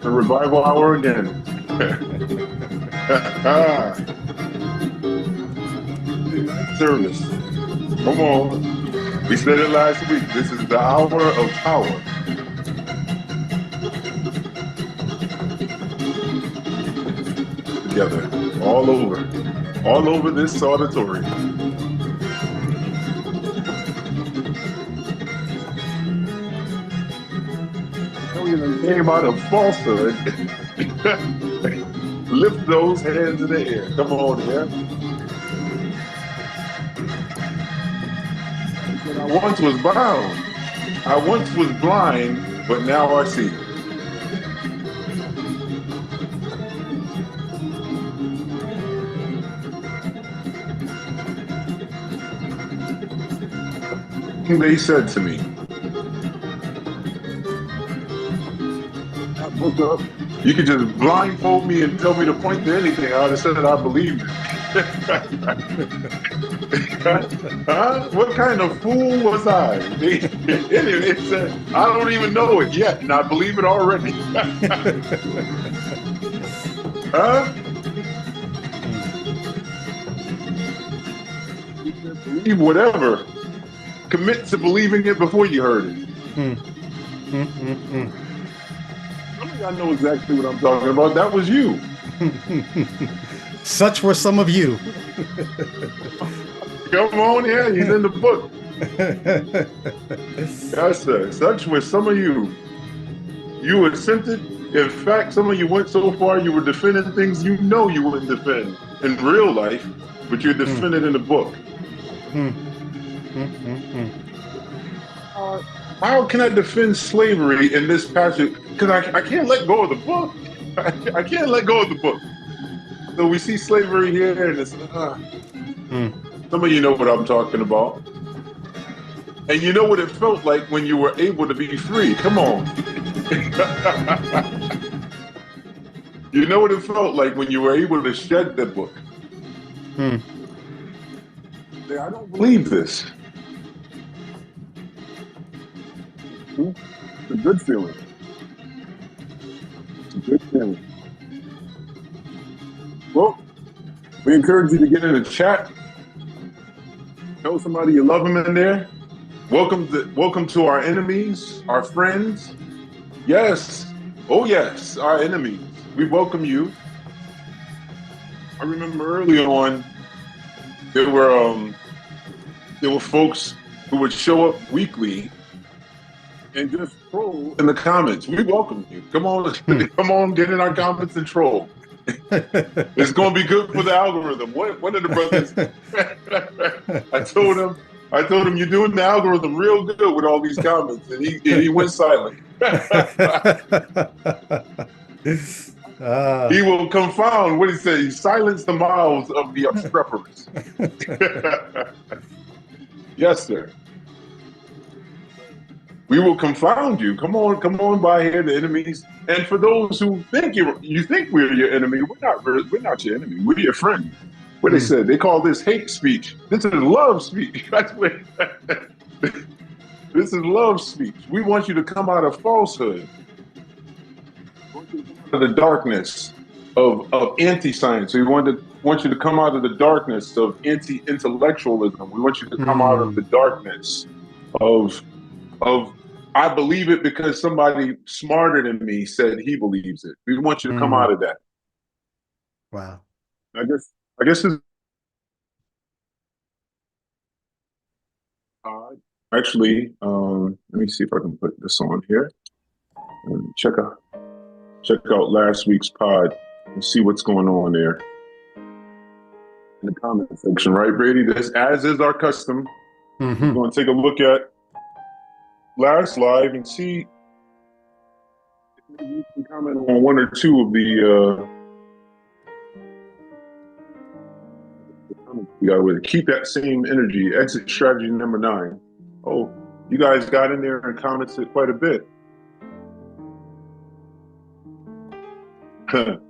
The revival hour again. Midnight service. Come on. We said it last week. This is the hour of power. Together. All over this auditorium. Came out of falsehood. Lift those hands in the air. Come on, yeah. I once was bound. I once was blind, but now I see. They said to me, you could just blindfold me and tell me to point to anything. I would have said that I believed it. Huh? What kind of fool was I? It said, I don't even know it yet, and I believe it already. Huh? Believe whatever. Commit to believing it before you heard it. I know exactly what I'm talking about. That was you. Such were some of you. Come on, yeah, he's in the book. Yes, sir. Such were some of you. You assented. In fact, some of you went so far you were defending things you know you wouldn't defend in real life, but you're defending in the book. How can I defend slavery in this passage? Because I can't let go of the book. I can't let go of the book. So we see slavery here, and it's some of you know what I'm talking about. And you know what it felt like when you were able to be free. Come on. You know what it felt like when you were able to shed the book. I don't believe this. It's a good feeling. It's a good feeling. Well, we encourage you to get in the chat. Tell somebody you love them in there. Welcome to our enemies, our friends. Yes. Oh yes, our enemies. We welcome you. I remember early on there were folks who would show up weekly and just troll in the comments. We welcome you. Come on, come on, get in our comments and troll. It's going to be good for the algorithm. One of the brothers, I told him, you're doing the algorithm real good with all these comments, and he went silent. He will confound, what he said, he silenced the mouths of the obstreperous. Yes, sir. We will confound you. Come on by here, the enemies. And for those who think you think we're your enemy, we're not your enemy. We're your friend. What they said, they call this hate speech. This is love speech. That's what this is love speech. We want you to come out of falsehood, out of the darkness of anti-science. We want you to come out of the darkness of anti-intellectualism. We want you to come out of the darkness of I believe it because somebody smarter than me said he believes it. We want you to come out of that. Wow. I guess it's actually, let me see if I can put this on here. Check out last week's pod and see what's going on there in the comment section, right, Brady? This, as is our custom, we're going to take a look at last live and see if you can comment on one or two of the comments we got with it. Keep that same energy. Exit strategy number 9. Oh, you guys got in there and commented quite a bit. Ed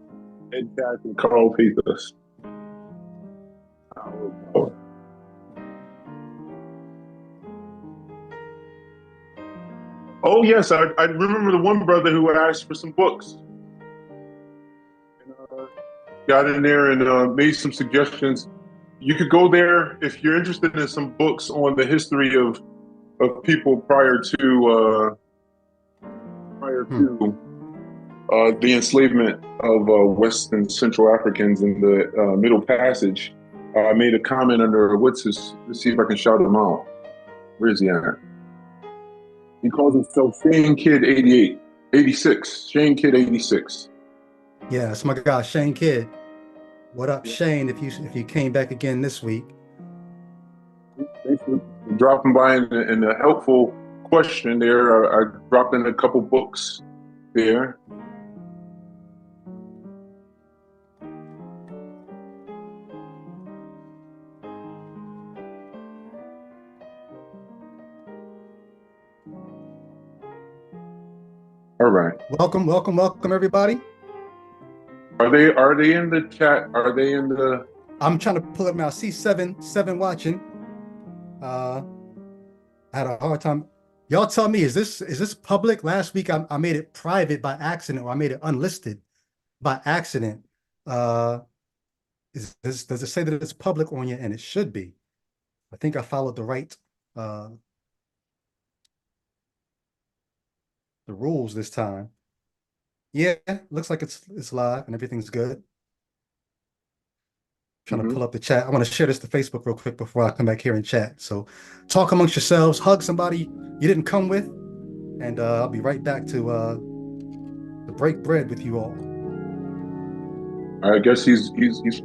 Cash and Carl Pathos. Oh yes, I remember the one brother who asked for some books. got in there and made some suggestions. You could go there if you're interested in some books on the history of people prior Hmm. to the enslavement of West and Central Africans in the Middle Passage. I made a comment under what's his. Let's see if I can shout him out. Where is he at? He calls himself Shane Kid 88, 86. Shane Kid 86. Yeah, that's my guy, Shane Kidd. What up, Shane? If you came back again this week. Thanks for dropping by and a helpful question there. I dropped in a couple books there. All right. Welcome, everybody. Are they in the chat? Are they in the I'm trying to pull up now. See seven watching. I had a hard time. Y'all tell me, is this public? Last week I made it private by accident, or I made it unlisted by accident. Uh, does it say that it's public on your end? It should be. I think I followed uh the rules this time. Yeah, looks like it's live and everything's good. Trying to Mhm. pull up the chat. I want to share this to Facebook real quick before I come back here and chat. So talk amongst yourselves, hug somebody you didn't come with, and I'll be right back to break bread with you all. I guess he's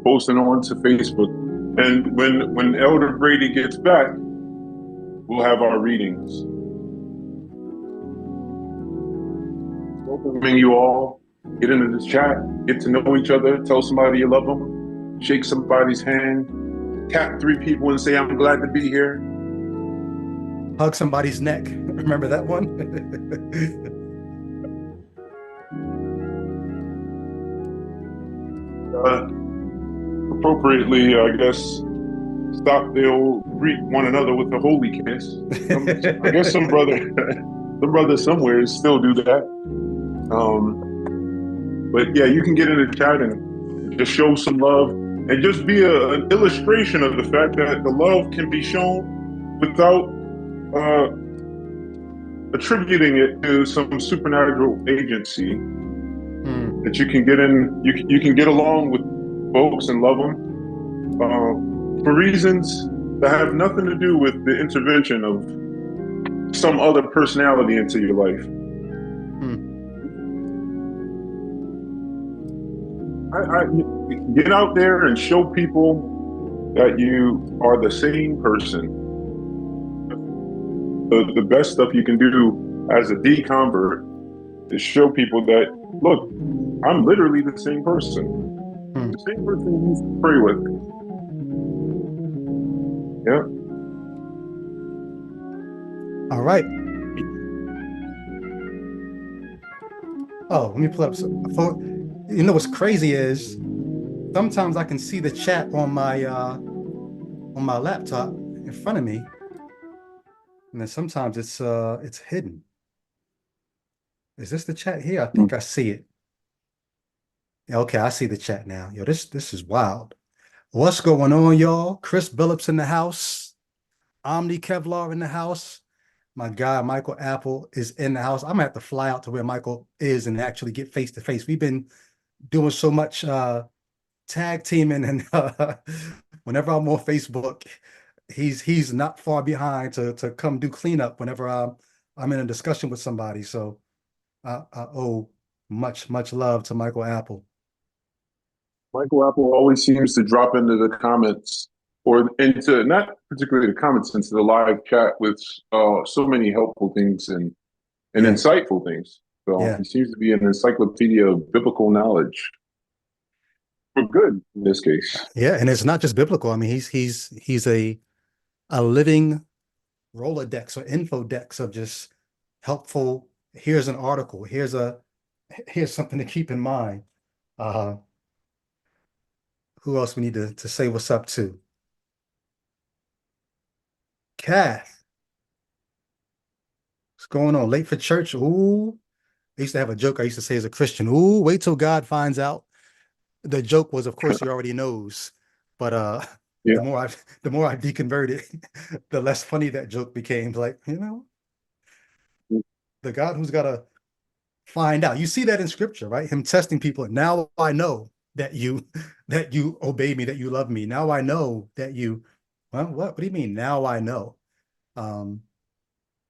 posting on to Facebook. And when Elder Brady gets back, we'll have our readings. Welcoming you all. Get into this chat. Get to know each other. Tell somebody you love them. Shake somebody's hand. Tap three people and say, "I'm glad to be here." Hug somebody's neck. Remember that one? Appropriately, I guess. They'll greet one another with a holy kiss. I guess some brother, some brother somewhere still do that. But yeah, you can get in the chat and just show some love and just be an illustration of the fact that the love can be shown without uh, attributing it to some supernatural agency. That you can get in, you can get along with folks and love them for reasons that have nothing to do with the intervention of some other personality into your life. I get out there and show people that you are the same person. The best stuff you can do as a deconvert is show people that, look, I'm literally the same person. The same person you used to pray with. Yeah. All right. Oh, let me pull up some. You know what's crazy is sometimes I can see the chat on my laptop in front of me, and then sometimes it's hidden. Is this the chat here? I think I see it. Yeah, okay, I see the chat now. Yo, this is wild. What's going on, y'all? Chris Billups in the house. Omni Kevlar in the house. My guy Michael Apple is in the house. I'm gonna have to fly out to where Michael is and actually get face to face. We've been doing so much tag teaming, and whenever I'm on Facebook, he's not far behind to come do cleanup whenever I'm in a discussion with somebody. So I owe much love to Michael Apple. Michael Apple always seems to drop into the comments or into not particularly the comments, into the live chat with so many helpful things and Yeah, insightful things. So yeah, he seems to be an encyclopedia of biblical knowledge for good in this case. yeah. And it's not just biblical. I mean, he's a living Rolodex or infodex of just helpful. Here's an article. Here's something to keep in mind. Uh, who else we need to say what's up to? Kath, what's going on? Late for church? Ooh, I used to have a joke I used to say as a Christian. Ooh, wait till God finds out. the joke was, of course, he already knows, but Yeah. the more I deconverted, the less funny that joke became. Like, the God who's got to find out. You see that in scripture, right? Him testing people. Now I know that you that you obey me, that you love me. Now I know that you. Well, what do you mean? Now I know. Um,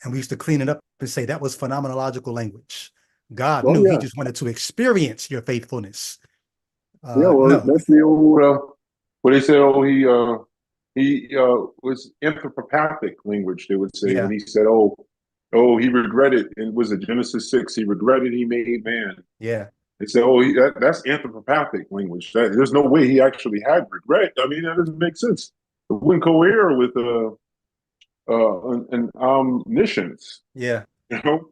and we used to clean it up and say that was phenomenological language. God Oh knew. He yeah. just wanted to experience your faithfulness. Yeah. Well, No. that's the old what they said. Oh, he was anthropopathic language. They would say when Yeah. he said, "Oh, he regretted." And was it Genesis 6? He regretted he made man. Yeah. They said, "Oh, that's anthropopathic language. There's no way he actually had regret. I mean, that doesn't make sense. It wouldn't cohere with an omniscience, Yeah. you know."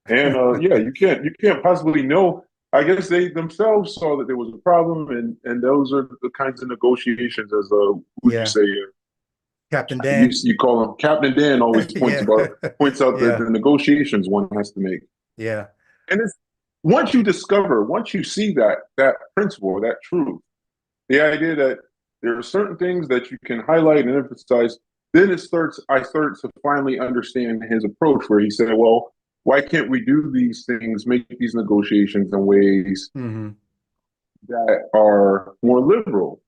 And yeah, you can't possibly know. I guess they themselves saw that there was a problem, and those are the kinds of negotiations. As who'd you Yeah. say? Captain You Dan. you call him Captain Dan. Always Yeah. points out Yeah. the negotiations one has to make. Yeah. And it's once you see that principle, that truth, the idea that there are certain things that you can highlight and emphasize, then I start to finally understand his approach where he said, well, why can't we do these things, make these negotiations in ways Hmm. that are more liberal?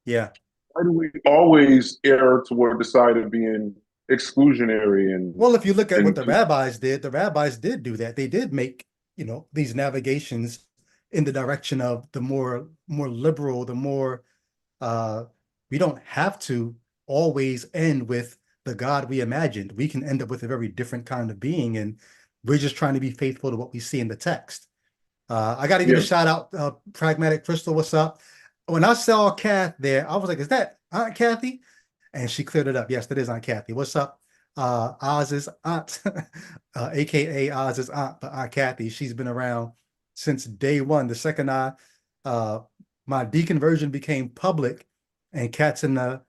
Yeah. Why do we always err toward the side of being exclusionary Well, if you look at what and the rabbis did do that. They did make, these navigations in the direction of the more liberal, the more uh we don't have to always end with the God we imagined. We can end up with a very different kind of being, and we're just trying to be faithful to what we see in the text. I got to give a yeah. shout out, Pragmatic Crystal. What's up? When I saw Kath there, I was like, "Is that Aunt Kathy?" And she cleared it up. Yes, that is Aunt Kathy. What's up? Oz's aunt, aka Oz's aunt, but Aunt Kathy. She's been around since day one. The second uh, my deconversion became public, and cats in the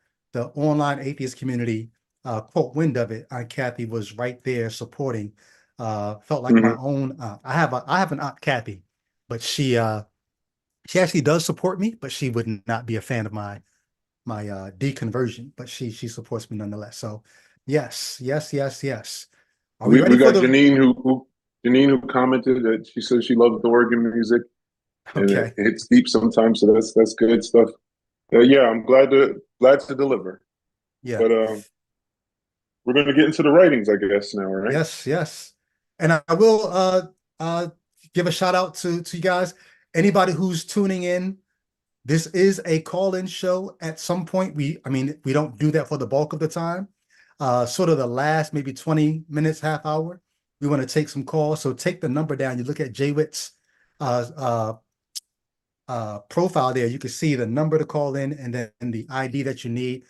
online atheist community caught wind of it, Aunt Kathy was right there supporting. Felt like my Mm-hmm. own aunt. I have an Aunt Kathy, but she actually does support me, but she would not be a fan of my deconversion, but she supports me nonetheless. So yes, yes, yes, yes. Are we ready We for got the Janine who commented that she says she loves the organ music and it okay? hits deep sometimes, so that's good stuff. Yeah, I'm glad to deliver. Yeah. But we're gonna get into the writings, I guess now, right? Yes, yes. And I will give a shout out to you guys. Anybody who's tuning in, this is a call-in show. At some point, we don't do that for the bulk of the time. Sort of the last maybe 20 minutes, half hour, we want to take some calls. So take the number down. You look at Jaywitt's uh, uh, profile there. You can see the number to call in and then the ID that you need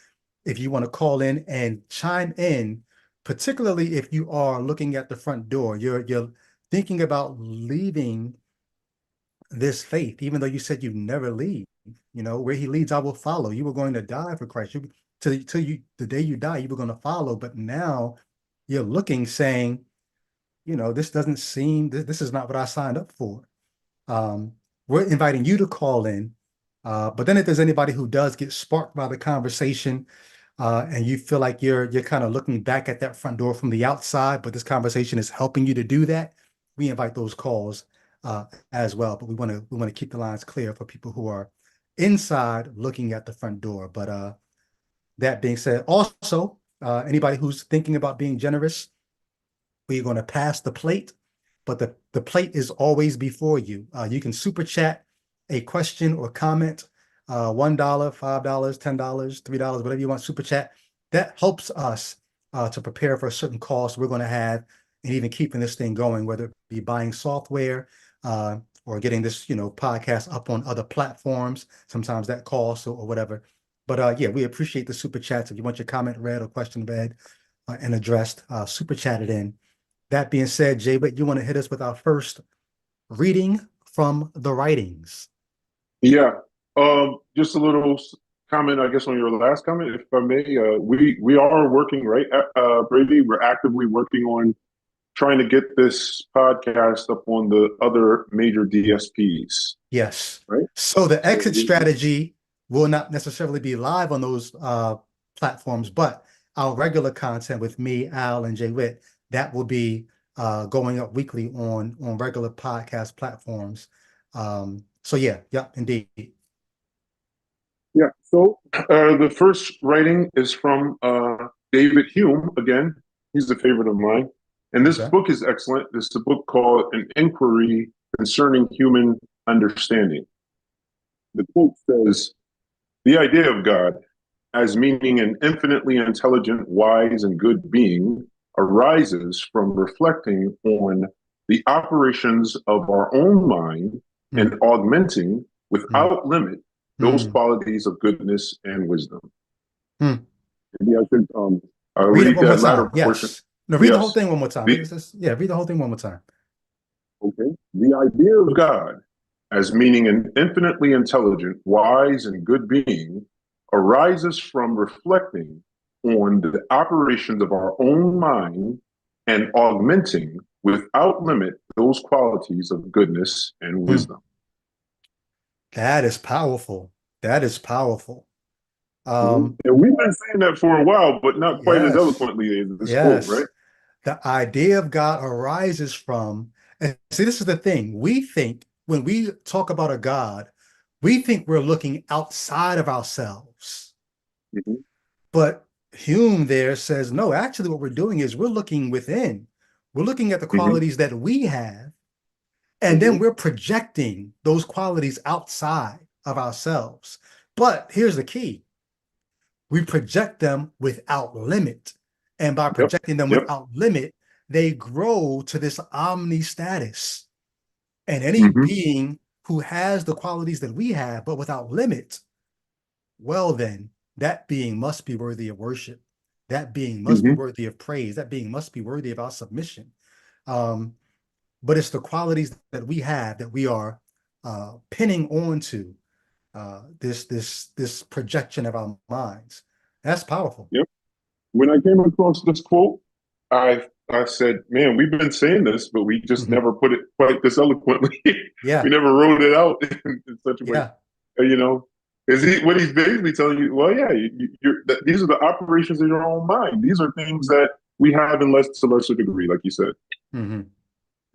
if you want to call in and chime in, particularly if you are looking at the front door. You're thinking about leaving this faith, even though you said you never leave. Where he leads, I will follow. You were going to die for Christ. Till you the day you die, you were going to follow. But now you're looking, saying, this doesn't seem this is not what I signed up for. Um, we're inviting you to call in. But then if there's anybody who does get sparked by the conversation, and you feel like you're kind of looking back at that front door from the outside, but this conversation is helping you to do that, we invite those calls as well. But we want to keep the lines clear for people who are inside looking at the front door. But that being said, also anybody who's thinking about being generous, we're going to pass the plate, but the plate is always before you. You can super chat a question or comment, $1, $5, $10, $3, whatever you want, super chat. That helps us to prepare for a certain cost we're going to have and even keeping this thing going, whether it be buying software or getting this, podcast up on other platforms. Sometimes that costs or whatever. But yeah, we appreciate the super chats. If you want your comment read or question read and addressed, super chat it in. That being said, Jay, but you want to hit us with our first reading from the writings? Yeah. Just a little comment, I guess, on your last comment, if I may. We are working, right, Brady. We're actively working on trying to get this podcast up on the other major DSPs, Yes. right? So the So exit strategy will not necessarily be live on those platforms, but our regular content with me, Al, and Jay Witt, that will be going up weekly on regular podcast platforms. So yeah, indeed. yeah. So the first writing is from David Hume. Again, he's a favorite of mine. And this Okay. book is excellent. This is a book called An Inquiry Concerning Human Understanding. The quote says, "The idea of God as meaning an infinitely intelligent, wise, and good being arises from reflecting on the operations of our own mind and Mm, augmenting mm, without limit those mm, qualities of goodness and wisdom." mm. Maybe I should Read it read one more that latter time. portion. Yes. No, read the whole Yes. thing one more time. The, Yeah, read the whole thing one more time. okay. The idea of God as meaning an infinitely intelligent, wise, and good being arises from reflecting on the operations of our own mind and augmenting without limit those qualities of goodness and Mm. wisdom. That is powerful. That is powerful. Mhm. Um, And we've been saying that for a while, but not quite as yes, eloquently as this quote, right? yes. The idea of God arises from, and see, this is the thing. We think when we talk about a God, we think we're looking outside of ourselves. Mm-hmm. But Hume there says, no, actually, what we're doing is we're looking within. We're looking at the Mm-hmm. qualities that we have, and then Mm-hmm. we're projecting those qualities outside of ourselves. But here's the key: we project them without limit. And by Yep. projecting them Yep. without limit, they grow to this omni status. And any Mm-hmm. being who has the qualities that we have, but without limit, well, then that being must be worthy of worship. That being must be Mm-hmm. worthy of praise. That being must be worthy of our submission. Um, but it's the qualities that we have that we are pinning onto this projection of our minds. That's powerful. Yep. When I came across this quote, I said, "Man, we've been saying this, but we just Mhm. never put it quite this eloquently. We Yeah, never wrote it out in such a way." yeah, You know, is he what he's basically telling you? Well, yeah, these are the operations of your own mind. These are things that we have in less to lesser degree, like you said. hmm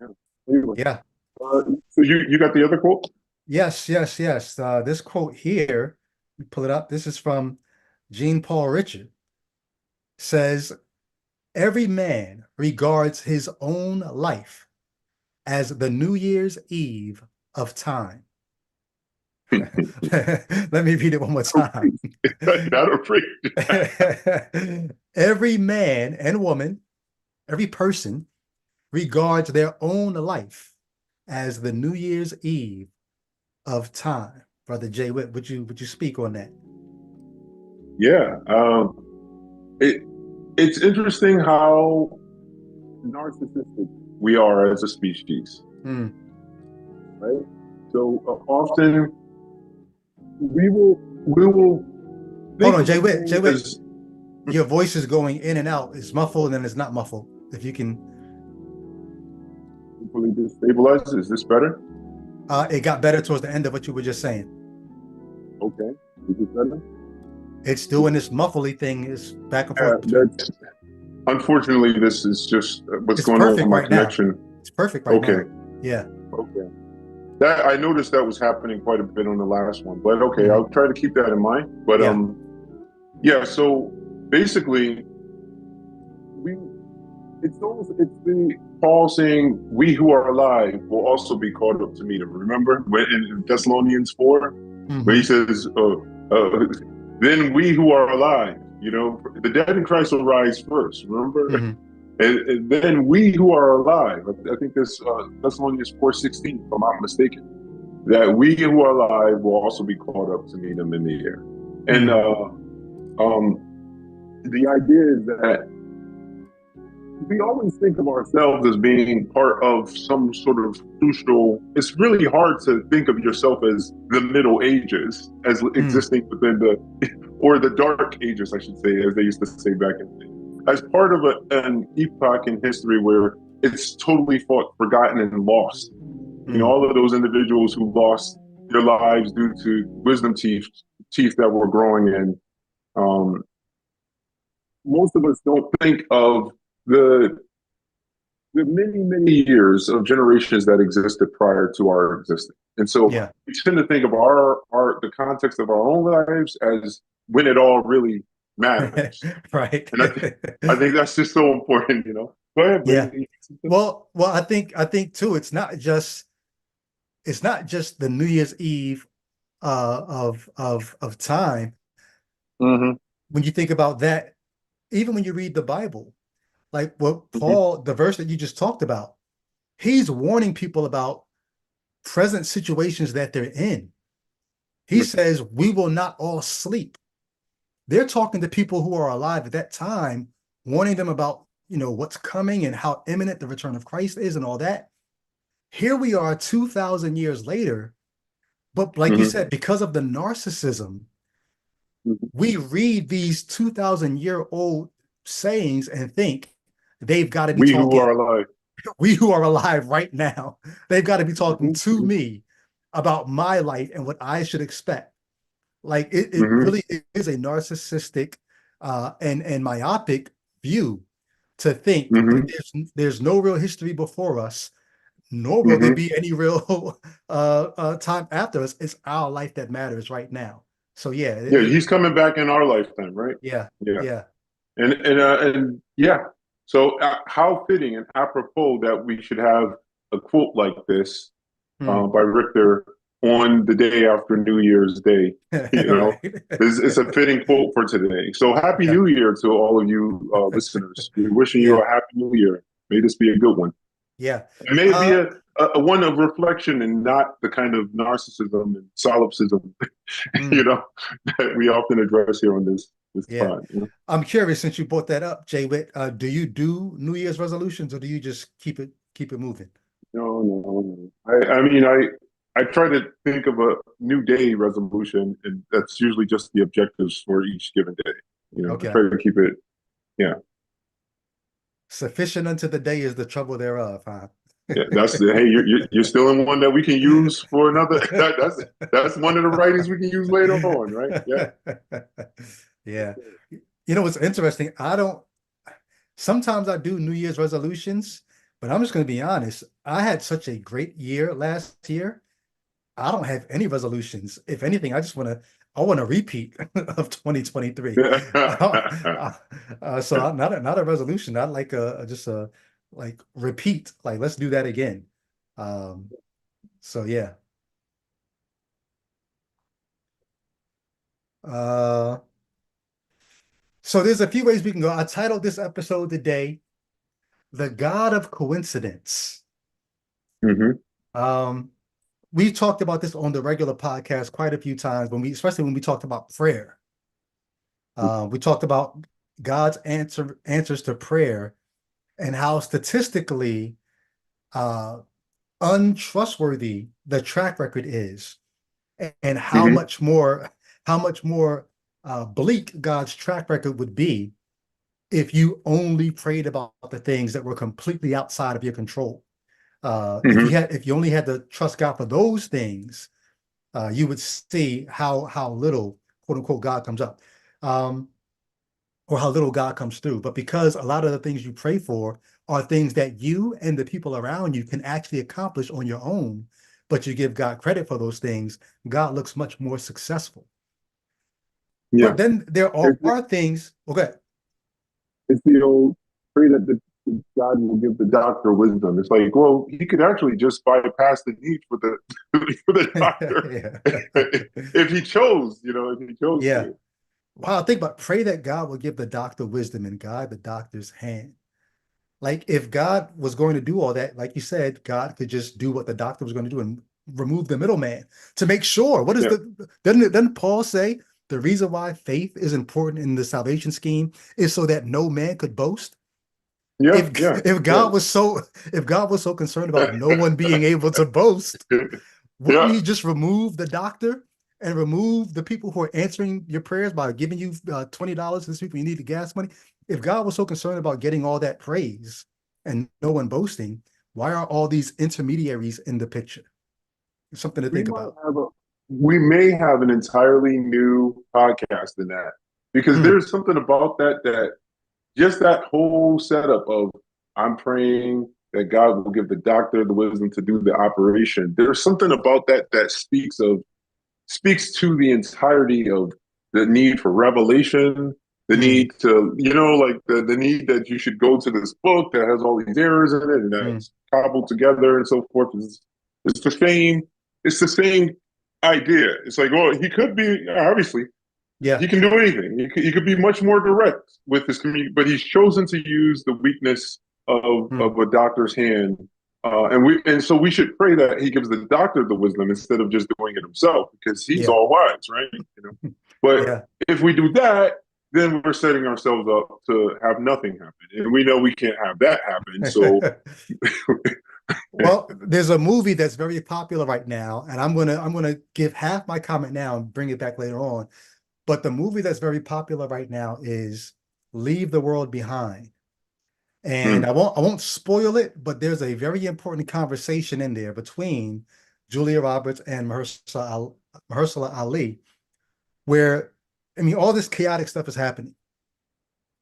Yeah. Anyway, yeah. so you got the other quote? Yes, yes, yes. This quote here, pull it up. This is from Jean Paul Richard. Says, "Every man regards his own life as the New Year's Eve of time." Let me read it one more time. Not afraid. Every man and woman, every person regards their own life as the New Year's Eve of time. Brother Jay Witt, would you speak on that? Yeah. It it's interesting how narcissistic we are as a species, Hmm. right? So often we will Hold think on, of Jay a Witt. Jay thing Witt, as your voice is going in and out. It's muffled and then it's not muffled. If you can, equally destabilized. Is this better? it got better towards the end of what you were just saying. Okay. Is this better? It's doing this muffly thing, is back and Yeah, forth between. that's unfortunately this is just what's It's going on with perfect my right now. connection. It's perfect right Okay. now. Yeah. Okay. That I noticed that was happening quite a bit on the last one, but okay, hmm I'll try to keep that in mind. But Yeah. yeah. So basically, we it's the Paul saying, "We who are alive will also be caught up to meet him." Remember when in Thessalonians 4, where he hmm says, "Then we who are alive, the dead in Christ will rise first." Remember, hmm and then we who are alive. I think this Thessalonians 4:16, if I'm not mistaken, that we who are alive will also be caught up to meet him in the air. And hmm um, the idea is that we always think of ourselves as being part of some sort of crucial. It's really hard to think of yourself as the Middle Ages, as mm existing within or the Dark Ages, I should say, as they used to say back in the day, as part of an epoch in history where it's totally forgotten and lost. You know, Mm. all of those individuals who lost their lives due to wisdom teeth that were growing in. Um, Most of us don't think of the the many years of generations that existed prior to our existence. And so Yeah. we tend to think of our the context of our own lives as when it all really matters. Right. And I think that's just so important, you know. Go ahead, Yeah. Brady. Well, I think too, it's not just the New Year's Eve of time. Mm-hmm, When you think about that, even when you read the Bible, like what mm-hmm, Paul, the verse that you just talked about, he's warning people about present situations that they're in. He says, we will not all sleep. They're talking to people who are alive at that time, warning them about, what's coming and how imminent the return of Christ is and all that. Here we are 2,000 years later, but like you mm-hmm, said, because of the narcissism, mm-hmm. we read these 2,000-year-old sayings and think they've got to be We who are talking, alive. we who are alive right now, they've got to be talking to Mm-hmm, me about my life and what I should expect. Like it mm-hmm, really is a narcissistic and myopic view to think that mm-hmm, there's no real history before us, nor will there mm-hmm. be any real time after us. It's our life that matters right now. So yeah, Yeah, he's coming back in our lifetime, right? yeah, Yeah. yeah. And yeah, so how fitting and apropos that we should have a quote like this Hmm. by Richter on the day after New Year's Day. You know, Right. it's a fitting quote for today. So happy Yeah, New Year to all of you listeners. We're wishing you yeah, a happy New Year. May this be a good one. yeah. And may it be Uh, a one of reflection and not the kind of narcissism and solipsism, hmm. you know, that we often address here on this Yeah. pod. You know? I'm curious, since you brought that up, Jay Witt, do you do New Year's resolutions or do you just keep it moving? No, no, no. I mean, I try to think of a new day resolution, and that's usually just the objectives for each given day. You know, I Okay. try to keep it, yeah, Sufficient unto the day is the trouble thereof, huh? yeah. That's the hey, you're still in one that we can use for another. That's one of the writings we can use later on, right? Yeah. Yeah. What's interesting? Sometimes I do New Year's resolutions, but I'm just going to be honest. I had such a great year last year. I don't have any resolutions. If anything, I want a repeat of 2023. So not a resolution, not like just a like repeat. Like let's do that again. Um, so yeah. Uh, so there's a few ways we can go. I titled this episode today, "The God of Coincidence." Hmm. Um, we talked about this on the regular podcast quite a few times especially when we talked about prayer. We talked about God's answers to prayer and how statistically uh, untrustworthy the track record is, and Hmm. how much more bleak God's track record would be if you only prayed about the things that were completely outside of your control. Hmm. If you only had to trust God for those things, you would see how little quote unquote God comes up. Um, or how little God comes through. But because a lot of the things you pray for are things that you and the people around you can actually accomplish on your own, but you give God credit for those things, God looks much more successful. Yeah. But then there It's, are things, okay. it's the old pray that God will give the doctor wisdom. It's like, well, he could actually just bypass the need for the for the doctor Yeah. if he chose, you know, if he chose Yeah. to. Wow, think about pray that God will give the doctor wisdom and guide the doctor's hand. Like if God was going to do all that, like you said, God could just do what the doctor was going to do and remove the middleman to make sure. What is Yeah. doesn't Paul say the reason why faith is important in the salvation scheme is so that no man could boast? Yeah. If Yeah. if Yeah. God was so if God was so concerned about no one being able to boast, wouldn't Yeah. he just remove the doctor and remove the people who are answering your prayers by giving you $20 this week when you need the gas money? If God was so concerned about getting all that praise, and no one boasting, why are all these intermediaries in the picture? It's something to We think might about. have a we may have an entirely new podcast in that because Mm, there's something about that just that whole setup of I'm praying that God will give the doctor the wisdom to do the operation. There's something about that that speaks to the entirety of the need for revelation, the mm, need to, like the need that you should go to this book that has all these errors in it and mm. that's cobbled together and so forth. It's the same, it's the same idea. It's like, well, he could be, obviously, Yeah. he can do anything. He could be much more direct with his community, but he's chosen to use the weakness Mm, of a doctor's hand. And so we should pray that he gives the doctor the wisdom instead of just doing it himself because he's yeah. all wise, right? But Yeah. if we do that, then we're setting ourselves up to have nothing happen, and we know we can't have that happen. So, Well, there's a movie that's very popular right now, and I'm gonna give half my comment now and bring it back later on. But the movie that's very popular right now is Leave the World Behind. And mm, I won't spoil it, but there's a very important conversation in there between Julia Roberts and Mahershala Ali, where I mean all this chaotic stuff is happening.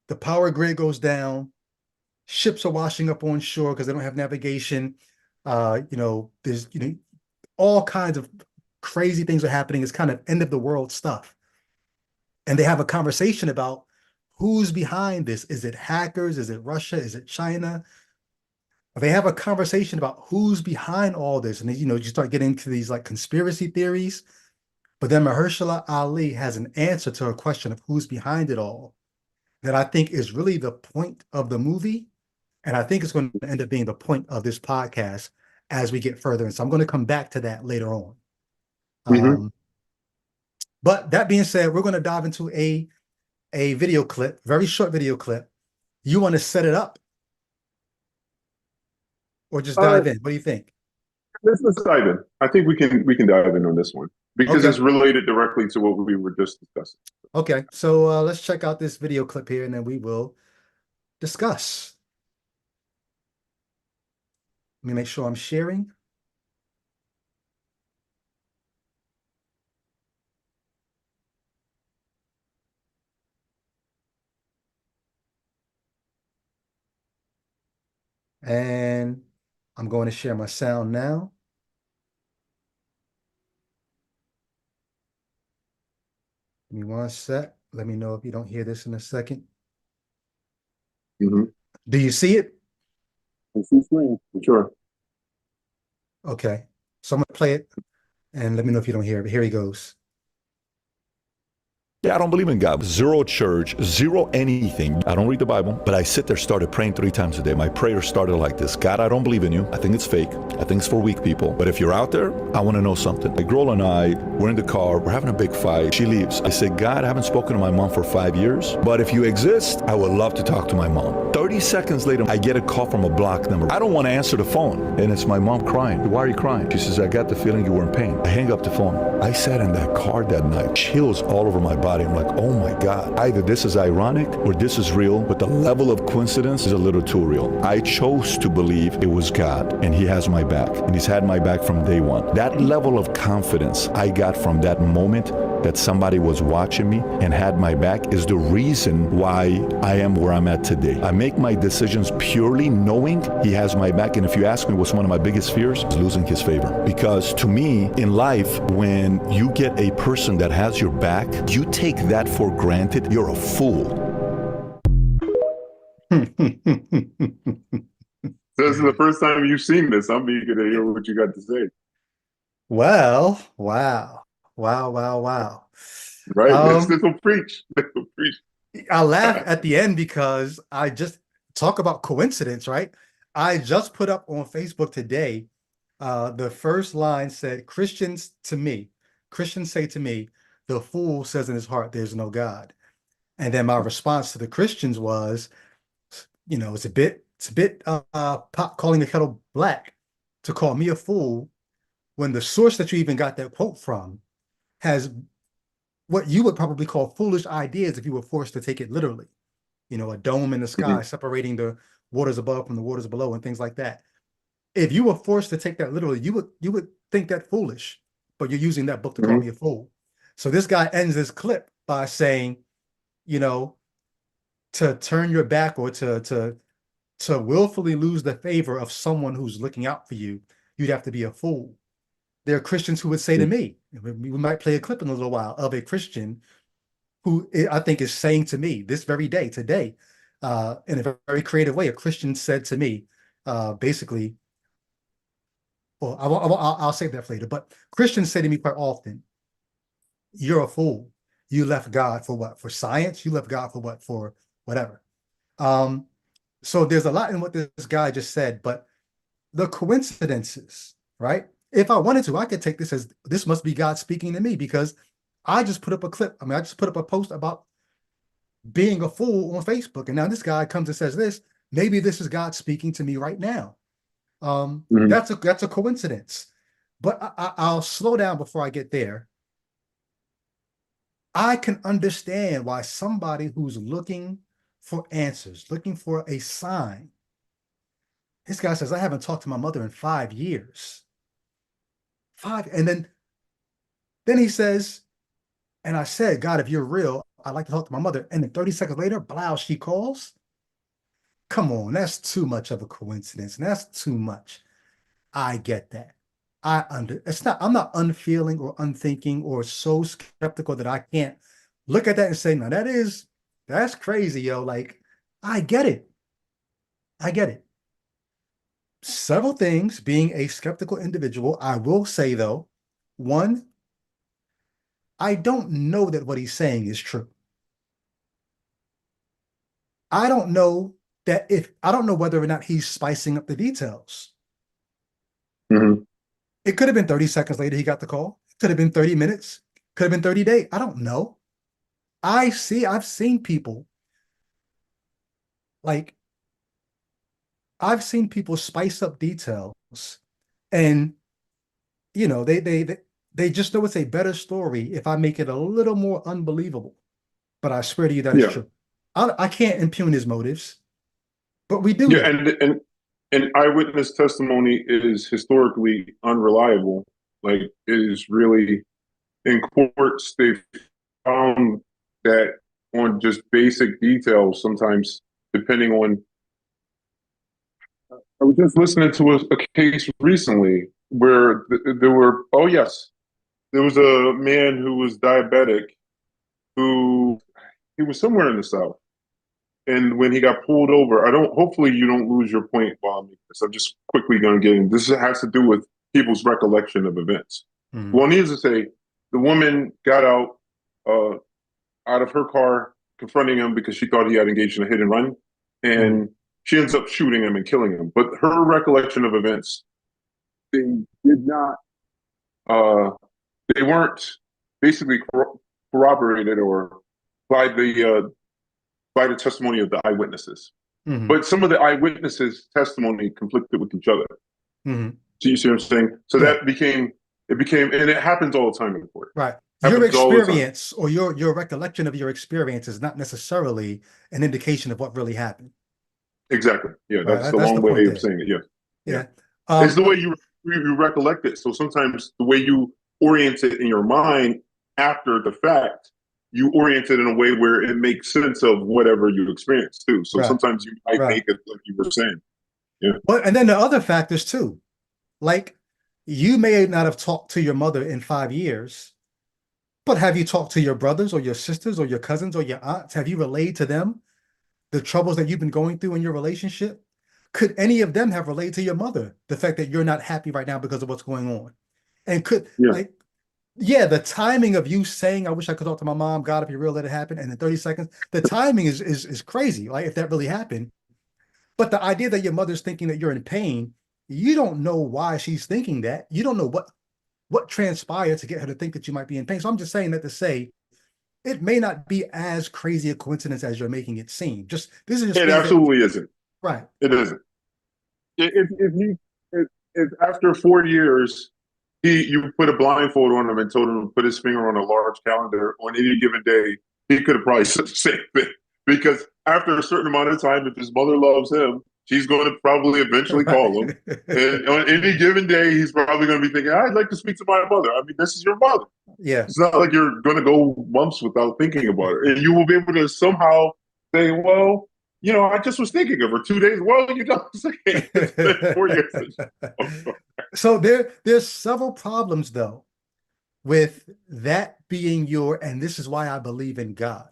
The power grid goes down, ships are washing up on shore because they don't have navigation. There's all kinds of crazy things are happening. It's kind of end of the world stuff. And they have a conversation about who's behind this. Is it hackers? Is it Russia? Is it China? They have a conversation about who's behind all this. And then, you start getting into these like conspiracy theories. But then Mahershala Ali has an answer to a question of who's behind it all that I think is really the point of the movie. And I think it's going to end up being the point of this podcast as we get further. And so I'm going to come back to that later on. mm-hmm. Um, but that being said, we're going to dive into a video clip, very short video clip. You want to set it up or just uh, dive in? What do you think? let's dive in. I think we can dive in on this one because Okay. it's related directly to what we were just discussing. Okay. So let's check out this video clip here and then we will discuss. Let me make sure I'm sharing. And I'm going to share my sound now. Give me one sec. Let me know if you don't hear this in a second. Mm-hmm. Do you see it? Sure. Okay. So I'm going to play it and let me know if you don't hear it. Here he goes. Yeah, I don't believe in God. Zero church, zero anything. I don't read the Bible, but I sit there, started praying 3 times a day. My prayer started like this. God, I don't believe in you. I think it's fake. I think it's for weak people. But if you're out there, I want to know something. My girl and I, we're in the car. We're having a big fight. She leaves. I say, God, I haven't spoken to my mom for 5 years, but if you exist, I would love to talk to my mom. 30 seconds later, I get a call from a block number. I don't want to answer the phone. And it's my mom crying. Why are you crying? She says, I got the feeling you were in pain. I hang up the phone. I sat in that car that night, chills all over my body. I'm like, oh my God, either this is ironic or this is real, but the level of coincidence is a little too real. I chose to believe it was God and he has my back and he's had my back from day one. That level of confidence I got from that moment that somebody was watching me and had my back is the reason why I am where I'm at today. I make my decisions purely knowing he has my back. And if you ask me what's one of my biggest fears, is losing his favor. Because to me, in life, when you get a person that has your back, you take that for granted, you're a fool. This is the first time you've seen this. I'm eager to hear what you got to say. Well, wow. Wow, wow, wow. Right? This will preach. This will preach. I laugh at the end because I just talk about coincidence, right? I just put up on Facebook today, the first line said, Christians say to me, the fool says in his heart, there's no God. And then my response to the Christians was, it's a bit pot calling the kettle black to call me a fool when the source that you even got that quote from has what you would probably call foolish ideas if you were forced to take it literally. A dome in the sky Mhm. separating the waters above from the waters below and things like that. If you were forced to take that literally, you would think that foolish, but you're using that book to call me a fool. So this guy ends this clip by saying, you know, to turn your back or to willfully lose the favor of someone who's looking out for you, you'd have to be a fool. There are Christians who would say to me, we might play a clip in a little while of a Christian who I think is saying to me this very day, today, in a very creative way, a Christian said to me, basically, well, I'll save that for later, but Christians say to me quite often, you're a fool. You left God for what? For science? You left God for what? For whatever. So there's a lot in what this guy just said, but the coincidences, right? If I wanted to, I could take this as this must be God speaking to me because I just put up a clip. I mean, I just put up a post about being a fool on Facebook. And now this guy comes and says this, maybe this is God speaking to me right now. That's a coincidence. But I'll slow down before I get there. I can understand why somebody who's looking for answers, looking for a sign. This guy says, I haven't talked to my mother in 5 years. And then he says, and I said, God, if you're real, I'd like to talk to my mother. And then 30 seconds later, blow, she calls. Come on, that's too much of a coincidence. And that's too much. I get that. I'm not unfeeling or unthinking or so skeptical that I can't look at that and say, no, that's crazy, yo. Like, I get it. I get it. Several things, being a skeptical individual, I will say though, one, I don't know that what he's saying is true. I don't know whether or not he's spicing up the details. It could have been 30 seconds later he got the call. It could have been 30 minutes. Could have been 30 days. I don't know. I've seen people spice up details and they just know it's a better story if I make it a little more unbelievable. But I swear to you that is true. I can't impugn his motives, but we do. Yeah, and eyewitness testimony is historically unreliable. Like, it is really, in courts, they've found that on just basic details, sometimes depending on, I was just listening to a case recently where there was a man who was diabetic he was somewhere in the South. And when he got pulled over, hopefully you don't lose your point while I'm making this. I'm just quickly going to get in. This has to do with people's recollection of events. Well, needless to say, the woman got out of her car, confronting him because she thought he had engaged in a hit and run. And she ends up shooting him and killing him. But her recollection of events, they did not, they weren't basically corroborated or by the testimony of the eyewitnesses. But some of the eyewitnesses' testimony conflicted with each other. So you see what I'm saying? So that became, and it happens all the time in court. Right. Your experience or your recollection of your experience is not necessarily an indication of what really happened. Exactly. Yeah, that's the long way of saying it. Yeah. It's the way you recollect it. So sometimes the way you orient it in your mind after the fact, you orient it in a way where it makes sense of whatever you experience too. So sometimes you might make it like you were saying. Yeah. But and then the other factors too, like you may not have talked to your mother in 5 years, but have you talked to your brothers or your sisters or your cousins or your aunts? Have you relayed to them the troubles that you've been going through in your relationship? Could any of them have relayed to your mother the fact that you're not happy right now because of what's going on? And the timing of you saying, I wish I could talk to my mom, God, if you're real, let it happen, and in 30 seconds, the timing is crazy, like if that really happened. But the idea that your mother's thinking that you're in pain, you don't know why she's thinking that. You don't know what transpired to get her to think that you might be in pain. So I'm just saying that to say it may not be as crazy a coincidence as you're making it seem. It absolutely isn't. Right. It isn't. If after 4 years, you put a blindfold on him and told him to put his finger on a large calendar on any given day, he could have probably said the same thing. Because after a certain amount of time, if his mother loves him, She's going to probably eventually call him. And on any given day, he's probably going to be thinking, I'd like to speak to my mother. I mean, this is your mother. Yeah. It's not like you're going to go months without thinking about her. And you will be able to somehow say, well, you know, I just was thinking of her 2 days. Well, you don't say it's been 4 years. So there's several problems, though, with that being and this is why I believe in God.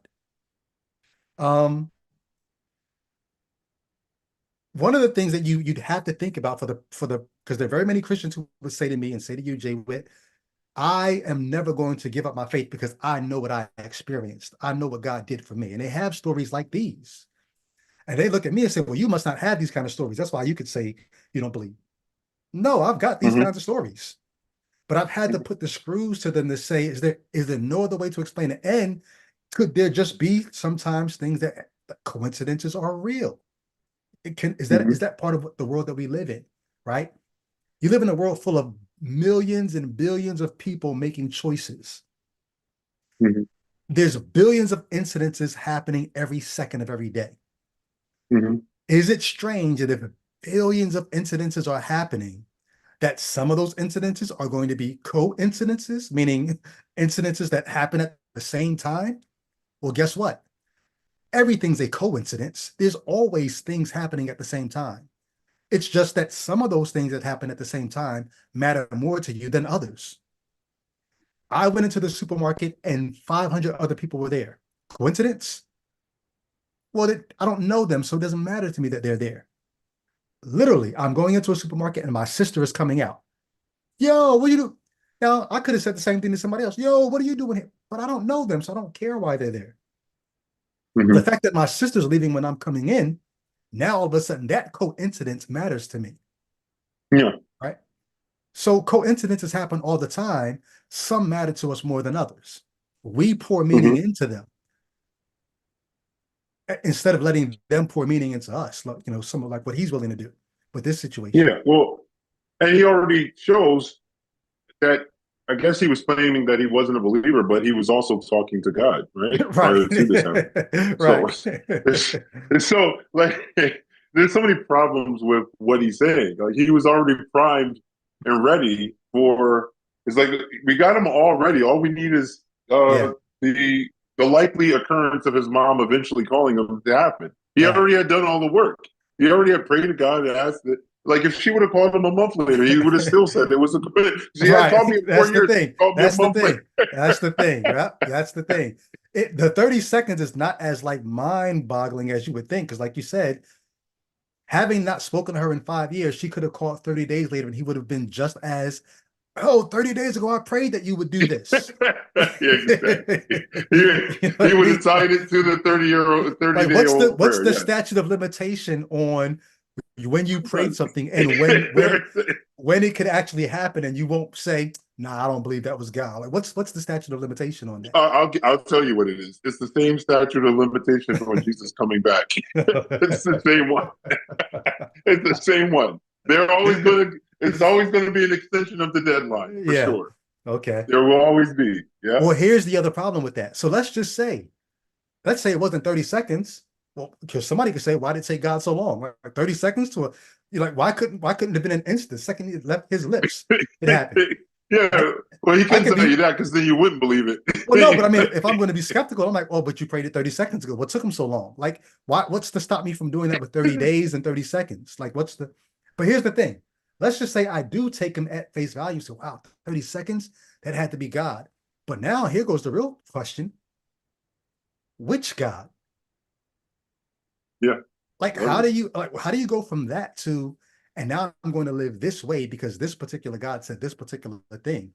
One of the things that you'd have to think about because there are very many Christians who would say to me and say to you, Jay Witt, I am never going to give up my faith because I know what I experienced. I know what God did for me. And they have stories like these. And they look at me and say, well, you must not have these kind of stories. That's why you could say you don't believe. No, I've got these kinds of stories. But I've had to put the screws to them to say, is there no other way to explain it? And could there just be sometimes things that coincidences are real? Is that part of the world that we live in, right? You live in a world full of millions and billions of people making choices. There's billions of incidences happening every second of every day. Is it strange that if billions of incidences are happening, that some of those incidences are going to be coincidences, meaning incidences that happen at the same time? Well, guess what? Everything's a coincidence. There's always things happening at the same time. It's just that some of those things that happen at the same time matter more to you than others. I went into the supermarket and 500 other people were there. Coincidence? Well, I don't know them, so it doesn't matter to me that they're there. Literally, I'm going into a supermarket and my sister is coming out. Yo, what do you do? Now, I could have said the same thing to somebody else. Yo, what are you doing here? But I don't know them, so I don't care why they're there. The fact that my sister's leaving when I'm coming in, now all of a sudden that coincidence matters to me. Yeah. Right? So coincidences happen all the time. Some matter to us more than others. We pour meaning into them instead of letting them pour meaning into us, like, some of like what he's willing to do with this situation. Yeah, well, and he already shows that. I guess he was claiming that he wasn't a believer, but he was also talking to God, right? Right. Prior to this happening. Right. So like, there's so many problems with what he's saying. Like, he was already primed and ready for. It's like we got him all ready. All we need is the likely occurrence of his mom eventually calling him to happen. He already had done all the work. He already had prayed to God and asked that. Like, if she would have called him a month later, he would have still said it was a good. She had called me in 4 years. That's the thing. That's the thing. Yeah, that's the thing. The 30 seconds is not as like mind-boggling as you would think, because like you said, having not spoken to her in 5 years, she could have called 30 days later and he would have been just as, 30 days ago, I prayed that you would do this. Yeah, exactly. He would have tied it to the 30-day-old prayer. What's the statute of limitation on when you prayed something and when it could actually happen, and you won't say, nah, I don't believe that was God? Like, what's the statute of limitation on that? I'll tell you what it is. It's the same statute of limitation on Jesus coming back. It's the same one. It's the same one. It's always going to be an extension of the deadline, for sure. Okay. There will always be. Yeah. Well, here's the other problem with that. So let's say it wasn't 30 seconds. Well, because somebody could say, why did it take God so long? Like 30 seconds to you're like, why couldn't it have been an instant? The second he left his lips, it happened. Yeah. Well, he couldn't tell you that because then you wouldn't believe it. Well, no, but I mean, if I'm going to be skeptical, I'm like, oh, but you prayed it 30 seconds ago. What took him so long? Like, what's to stop me from doing that with 30 days and 30 seconds? Like, but here's the thing. Let's just say I do take him at face value. So, wow, 30 seconds, that had to be God. But now here goes the real question. Which God? Yeah. Like, how do you go from that to, and now I'm going to live this way because this particular God said this particular thing?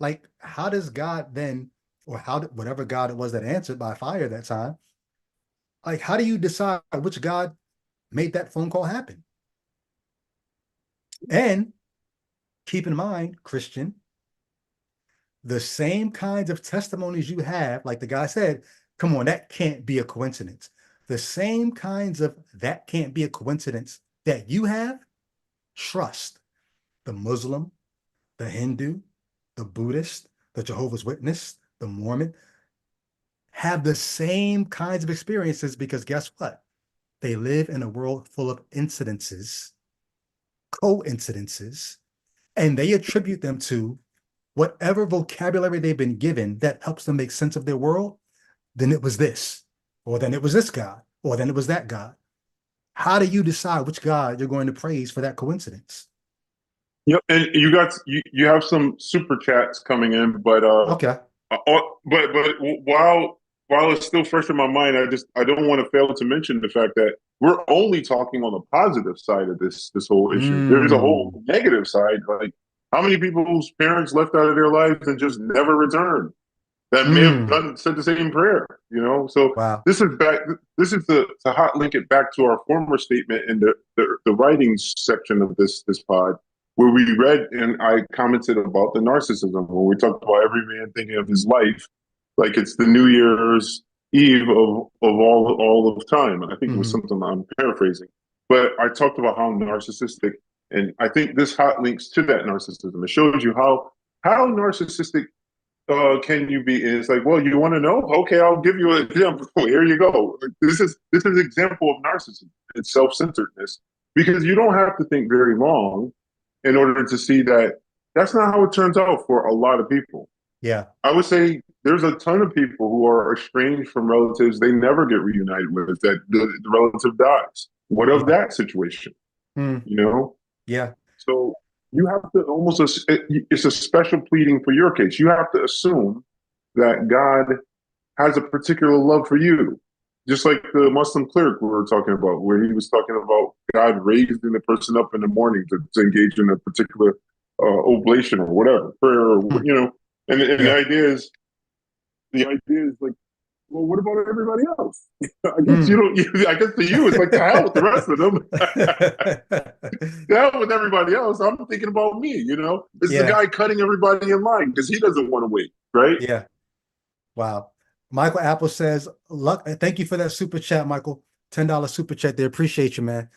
Like, how does God then, or whatever God it was that answered by fire that time, like, how do you decide which God made that phone call happen? And keep in mind, Christian, the same kinds of testimonies you have, like the guy said, come on, that can't be a coincidence. The same kinds of that can't be a coincidence that you have, trust the Muslim, the Hindu, the Buddhist, the Jehovah's Witness, the Mormon, have the same kinds of experiences, because guess what? They live in a world full of incidences, coincidences, and they attribute them to whatever vocabulary they've been given that helps them make sense of their world. Then it was this, or then it was this God, or then it was that God. How do you decide which God you're going to praise for that coincidence? Yep, and you have some super chats coming in, but Okay. but while it's still fresh in my mind, I don't want to fail to mention the fact that we're only talking on the positive side of this whole issue. There's a whole negative side, like how many people's parents left out of their lives and just never returned that may have said the same prayer, you know? So Wow. this is back. This is to hot link it back to our former statement in the writings section of this pod, where we read and I commented about the narcissism, when we talked about every man thinking of his life like it's the New Year's Eve of all of time. I think it was something I'm paraphrasing, but I talked about how narcissistic, and I think this hot links to that narcissism. It shows you how narcissistic can you be? And it's like, well, you want to know? Okay, I'll give you an example. Here you go. This is an example of narcissism and self-centeredness, because you don't have to think very long in order to see that that's not how it turns out for a lot of people. Yeah. I would say there's a ton of people who are estranged from relatives they never get reunited with, that the relative dies. What of that situation? You know? Yeah. So you have to it's a special pleading for your case. You have to assume that God has a particular love for you. Just like the Muslim cleric we were talking about, where he was talking about God raising the person up in the morning to engage in a particular oblation or whatever, prayer, or, you know. And the idea is like, well, what about everybody else? I guess you don't. I guess to you, it's like, to hell with the rest of them. To hell with everybody else. I'm thinking about me. You know, it's the guy cutting everybody in line because he doesn't want to wait, right? Yeah. Wow. Michael Apple says, "Luck." Thank you for that super chat, Michael. $10 super chat. They appreciate you, man.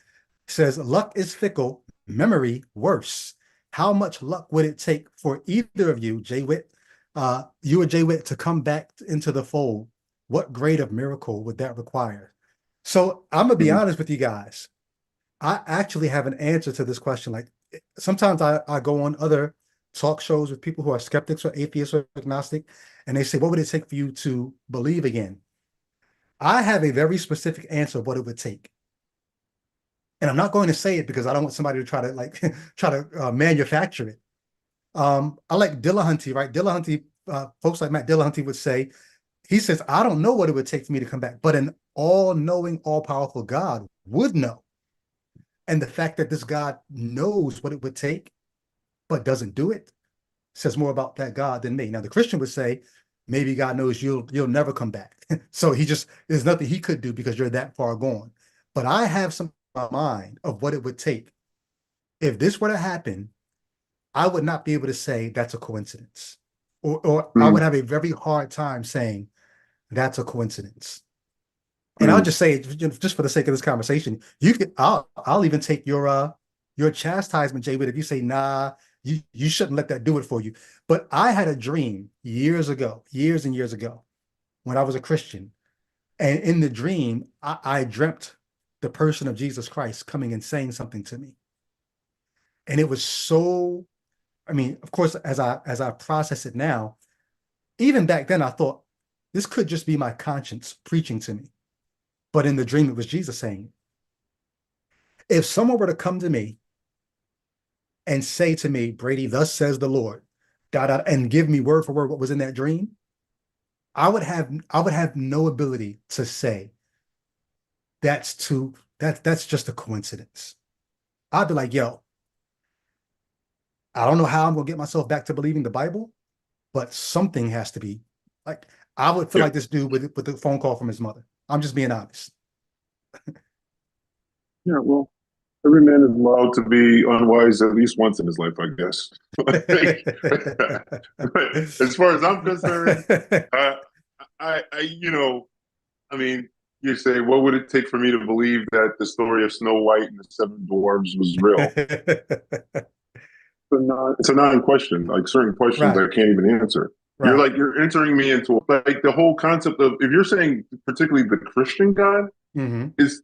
He says, "Luck is fickle. Memory worse. How much luck would it take for either of you, Jay Witt, you or Jay Witt, to come back into the fold? What grade of miracle would that require?" So I'm gonna be honest with you guys. I actually have an answer to this question. Like, sometimes I go on other talk shows with people who are skeptics or atheists or agnostic, and they say, what would it take for you to believe again? I have a very specific answer of what it would take. And I'm not going to say it because I don't want somebody to try to manufacture it. I like Dillahunty, right? Dillahunty, folks like Matt Dillahunty would say, he says, I don't know what it would take for me to come back, but an all-knowing, all-powerful God would know. And the fact that this God knows what it would take, but doesn't do it, says more about that God than me. Now, the Christian would say, maybe God knows you'll never come back. So there's nothing he could do because you're that far gone. But I have some in my mind of what it would take. If this were to happen, I would not be able to say that's a coincidence. Or I would have a very hard time saying that's a coincidence. And I'll just say, just for the sake of this conversation, I'll even take your chastisement, Jay Witt, if you say, nah, you shouldn't let that do it for you. But I had a dream years and years ago, when I was a Christian. And in the dream, I dreamt the person of Jesus Christ coming and saying something to me. And it was so, I mean, of course, as I process it now, even back then I thought this could just be my conscience preaching to me. But in the dream, it was Jesus saying, if someone were to come to me and say to me, Brady, thus says the Lord, and give me word for word what was in that dream, I would have no ability to say that's just a coincidence. I'd be like, yo, I don't know how I'm gonna get myself back to believing the Bible, but something has to be. Like, I would feel like this dude with the phone call from his mother. I'm just being honest. Yeah, well, every man is allowed to be unwise at least once in his life, I guess. As far as I'm concerned, I mean, you say, what would it take for me to believe that the story of Snow White and the Seven Dwarves was real? It's a non-question. Like, certain questions I can't even answer. Right. You're entering me into, like, the whole concept of, if you're saying particularly the Christian God, is,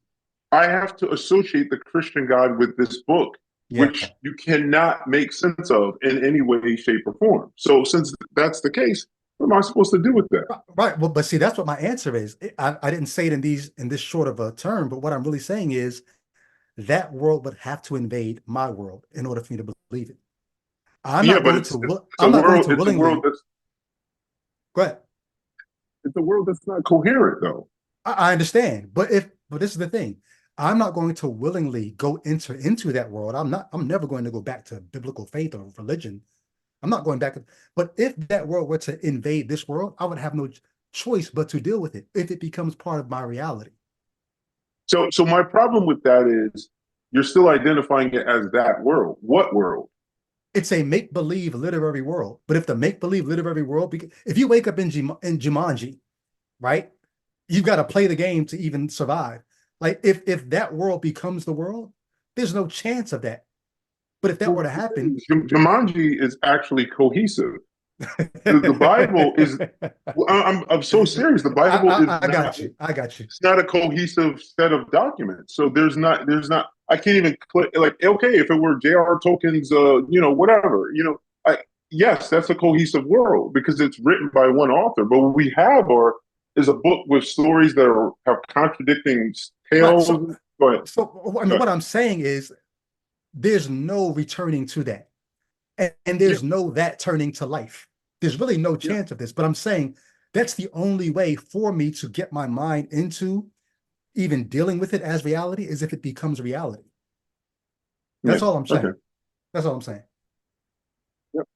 I have to associate the Christian God with this book, Yeah. which you cannot make sense of in any way, shape, or form. So since that's the case, what am I supposed to do with that? Right. Well, but see, that's what my answer is. I didn't say it in this short of a term, but what I'm really saying is that world would have to invade my world in order for me to believe it. I'm Yeah, not but going it's, to. it's a I'm not going world. to It's a world willingly. that's Go ahead. it's a world that's not coherent, though. I understand, but this is the thing. I'm not going to willingly go into that world. I'm never going to go back to biblical faith or religion. I'm not going back. But if that world were to invade this world, I would have no choice but to deal with it if it becomes part of my reality. So my problem with that is you're still identifying it as that world. What world? It's a make-believe literary world. But if the make-believe literary world, if you wake up in Jumanji, right, you've got to play the game to even survive. Like if that world becomes the world, there's no chance of that. But if that were to happen, Jumanji is actually cohesive. The Bible is. I'm so serious. The Bible is I not. got you. I got you. It's not a cohesive set of documents. So there's not. I can't even click. Like, okay, if it were J.R. Tolkien's, whatever, yes, that's a cohesive world because it's written by one author. But what we have is a book with stories that have contradicting Right. tales. Go ahead. So I mean, what I'm saying is there's no returning to that. And Yeah, there's no that turning to life. There's really no yeah. chance of this. But I'm saying that's the only way for me to get my mind into even dealing with it as reality is if it becomes reality. Yeah. That's all I'm saying. Okay. That's all I'm saying. Yep.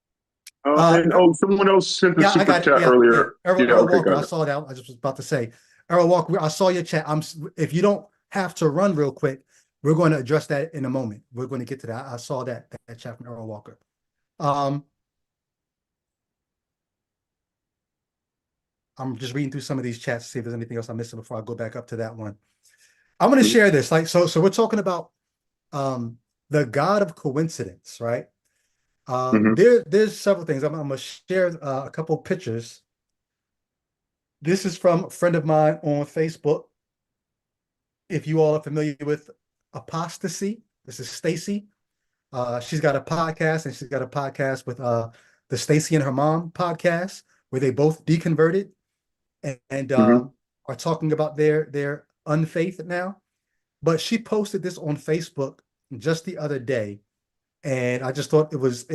Uh, Someone else sent a yeah, I super got it. chat Yeah, yeah. earlier. Yeah. Errol Okay. Walker, Got I it. saw that. I just was about to say, Errol Walker, I saw your chat. If you don't have to run real quick, we're going to address that in a moment. We're going to get to that. I saw that chat from Errol Walker. I'm just reading through some of these chats to see if there's anything else I'm missing before I go back up to that one. I'm going to share this. So we're talking about the God of coincidence, right? Mm-hmm. There's several things. I'm going to share a couple pictures. This is from a friend of mine on Facebook. If you all are familiar with apostasy, this is Stacy. She's got a podcast, and she's got a podcast with the Stacy and her mom podcast, where they both deconverted and Mm-hmm. are talking about their unfaith now. But she posted this on Facebook just the other day, and I just thought it was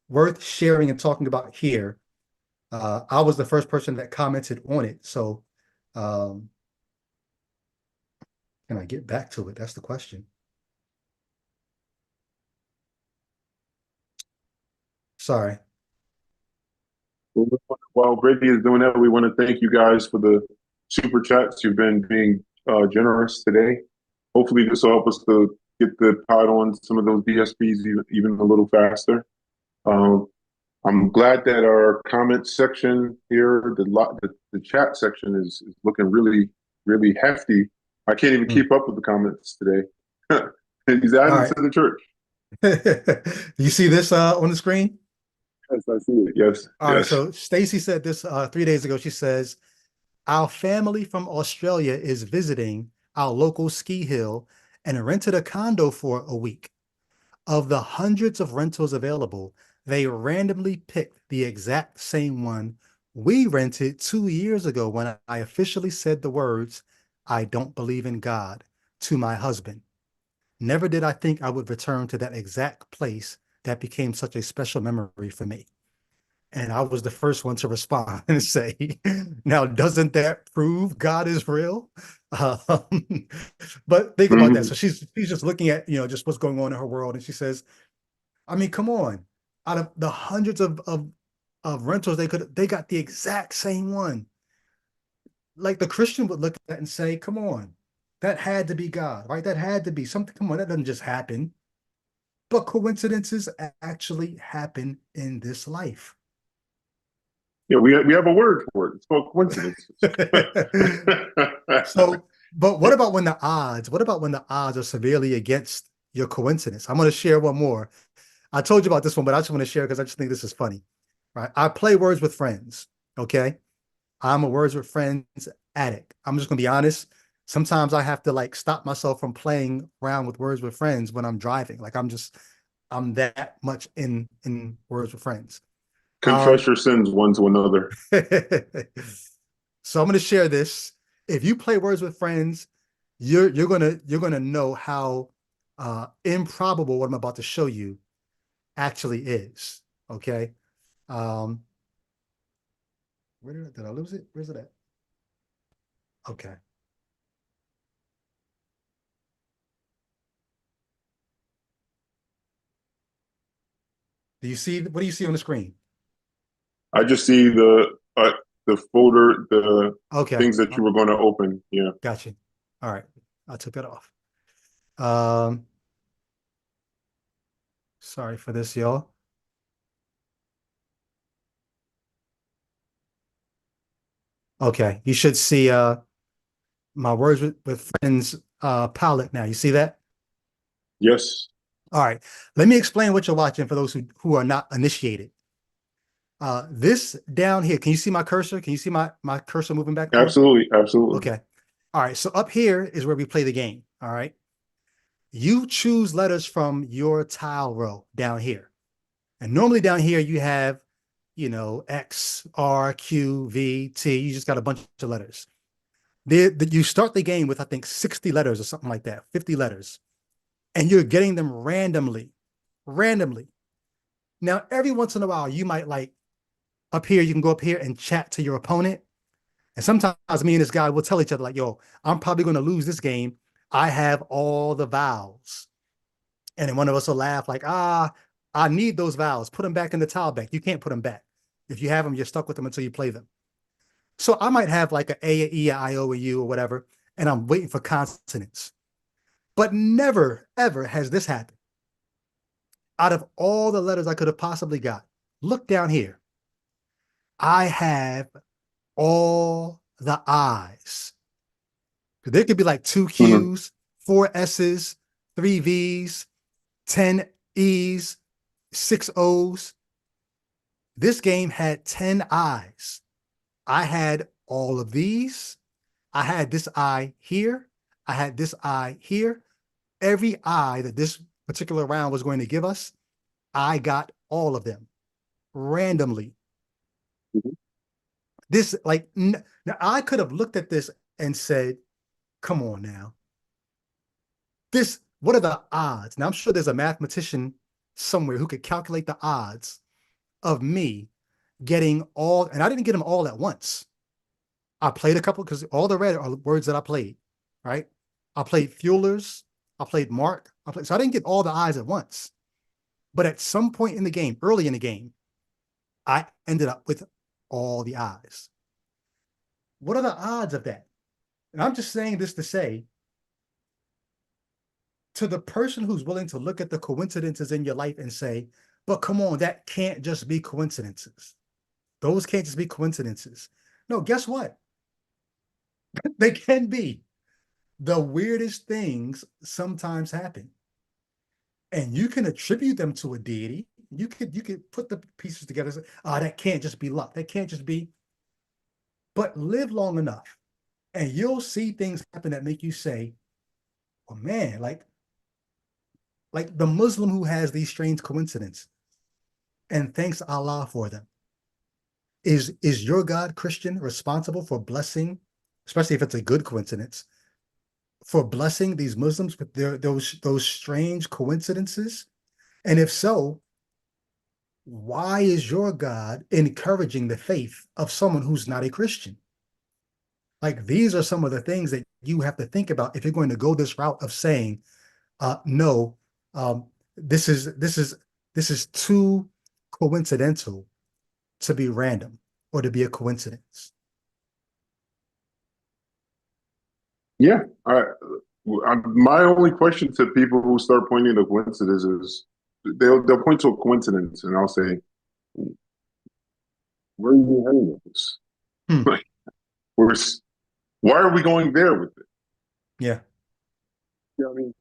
worth sharing and talking about here. I was the first person that commented on it, so um, can I get back to it? That's the question. Sorry. While Brady is doing that, we want to thank you guys for the super chats. You've been being generous today. Hopefully, this will help us to get the pod on some of those DSPs even a little faster. Um, I'm glad that our comment section here, the chat section is looking really, really hefty. I can't even keep up with the comments today. He's All adding to right. the church. You see this on the screen? Yes, I see it. Yes, All right. yes. So Stacy said this 3 days ago. She says, our family from Australia is visiting our local ski hill and rented a condo for a week. Of the hundreds of rentals available, they randomly picked the exact same one we rented 2 years ago when I officially said the words, I don't believe in God, to my husband. Never did I think I would return to that exact place that became such a special memory for me. And I was the first one to respond and say, now, doesn't that prove God is real? Um, but think about that. Mm-hmm. So she's just looking at, just what's going on in her world. And she says, I mean, come on. Out of the hundreds of rentals they got the exact same one. Like the Christian would look at that and say, come on, that had to be God, right? That had to be something. Come on, that doesn't just happen. But coincidences actually happen in this life. Yeah, we have a word for it. It's called coincidence. So, but what about when the odds are severely against your coincidence? I'm going to share one more. I told you about this one, but I just want to share because I just think this is funny. Right? I play Words with Friends. Okay. I'm a Words with Friends addict. I'm just going to be honest. Sometimes I have to like stop myself from playing around with words with friends when I'm driving. Like I'm that much in words with friends. Confess your sins one to another. So I'm going to share this. If you play words with friends, you're gonna know how improbable what I'm about to show you actually is. Okay. Um, where did I lose it? Where's it at? Okay. Do you see what do you see on the screen? I just see the folder, the Okay. things that you were going to open. Yeah. Gotcha. All right. I took that off. Um, sorry for this, y'all. Okay. You should see my words with friends palette now. You see that? Yes. All right. Let me explain what you're watching for those who are not initiated. This down here, can you see my cursor? Can you see my cursor moving back and forth? Absolutely. Absolutely. Okay. All right. So up here is where we play the game. All right. You choose letters from your tile row down here. And normally down here you have, X, R, Q, V, T. You just got a bunch of letters. You start the game with, I think, 60 letters or something like that, 50 letters. And you're getting them randomly. Randomly. Now, every once in a while, you might like up here, you can go up here and chat to your opponent. And sometimes me and this guy will tell each other, like, yo, I'm probably going to lose this game. I have all the vowels. And then one of us will laugh, like, I need those vowels. Put them back in the tile bank. You can't put them back. If you have them, you're stuck with them until you play them. So I might have like a E, a I, O, a U, or whatever, and I'm waiting for consonants. But never, ever has this happened. Out of all the letters I could have possibly got, look down here. I have all the I's. There could be like two Mhm. Q's, four S's, three V's, 10 E's, six O's. This game had 10 I's. I had all of these. I had this I here. I had this I here. Every I that this particular round was going to give us, I got all of them randomly. Mhm. This, like, now I could have looked at this and said, come on now. What are the odds? Now, I'm sure there's a mathematician somewhere who could calculate the odds of me getting all, and I didn't get them all at once. I played a couple because all the red are words that I played, right? I played Fuelers, I played Mark, so I didn't get all the I's at once. But at some point in the game, early in the game, I ended up with all the I's. What are the odds of that? And I'm just saying this to say, to the person who's willing to look at the coincidences in your life and say, but come on, that can't just be coincidences. Those can't just be coincidences. No, guess what? They can be. The weirdest things sometimes happen. And you can attribute them to a deity. You could put the pieces together and say, that can't just be luck. That can't just be. But live long enough and you'll see things happen that make you say, oh man, like the Muslim who has these strange coincidences and thanks Allah for them. Is your God, Christian, responsible for blessing, especially if it's a good coincidence, for blessing these Muslims with those strange coincidences? And if so, why is your God encouraging the faith of someone who's not a Christian? Like, these are some of the things that you have to think about if you're going to go this route of saying, no, um, this is too coincidental to be random or to be a coincidence. Yeah. My only question to people who start pointing to coincidences, they'll point to a coincidence, and I'll say, "Where are you heading with this? Hmm. Like, why are we going there with it?" Yeah. You know what I mean?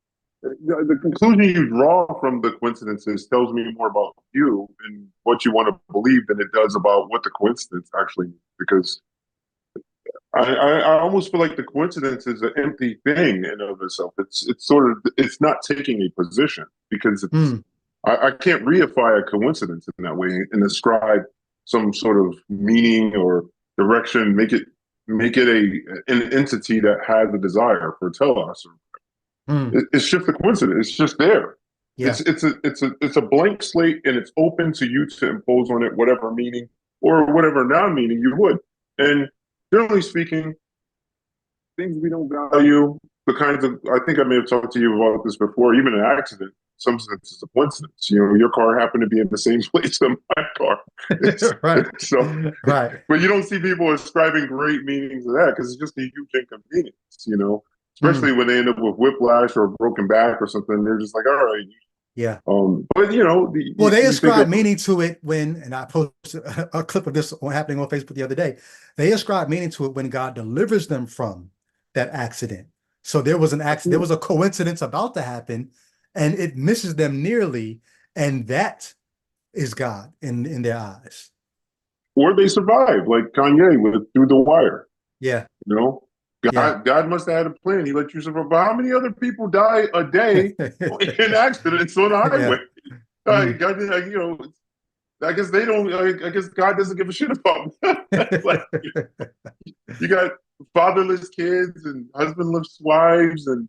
The conclusion you draw from the coincidences tells me more about you and what you want to believe than it does about what the coincidence actually means. Because I almost feel like the coincidence is an empty thing in of itself. It's sort of it's not taking a position because it's Mm, I can't reify a coincidence in that way and ascribe some sort of meaning or direction, make it an entity that has a desire for telos. mm, It's just a coincidence. It's just there. yeah. It's a blank slate and it's open to you to impose on it whatever meaning or whatever non-meaning you would. And generally speaking, things we don't value, the kinds of I think I may have talked to you about this before, even an accident, some sense is a coincidence. You know, your car happened to be in the same place as my car. Right. So Right. but you don't see people ascribing great meanings to that because it's just a huge inconvenience, you know. Especially Mm, when they end up with whiplash or a broken back or something, they're just like, all right. yeah. But you know, Well, they you think ascribe of meaning to it when, and I posted a clip of this happening on Facebook the other day. They ascribe meaning to it when God delivers them from that accident. So there was an accident, there was a coincidence about to happen, and it misses them nearly, and that is God in their eyes. or they survive, like Kanye with Through the Wire. Yeah, You know, yeah. God must have had a plan. He let you survive. But how many other people die a day in accidents on the highway? Yeah. Mm. You know, I guess they don't. I guess God doesn't give a shit about them. Like you got fatherless kids and husbandless wives, and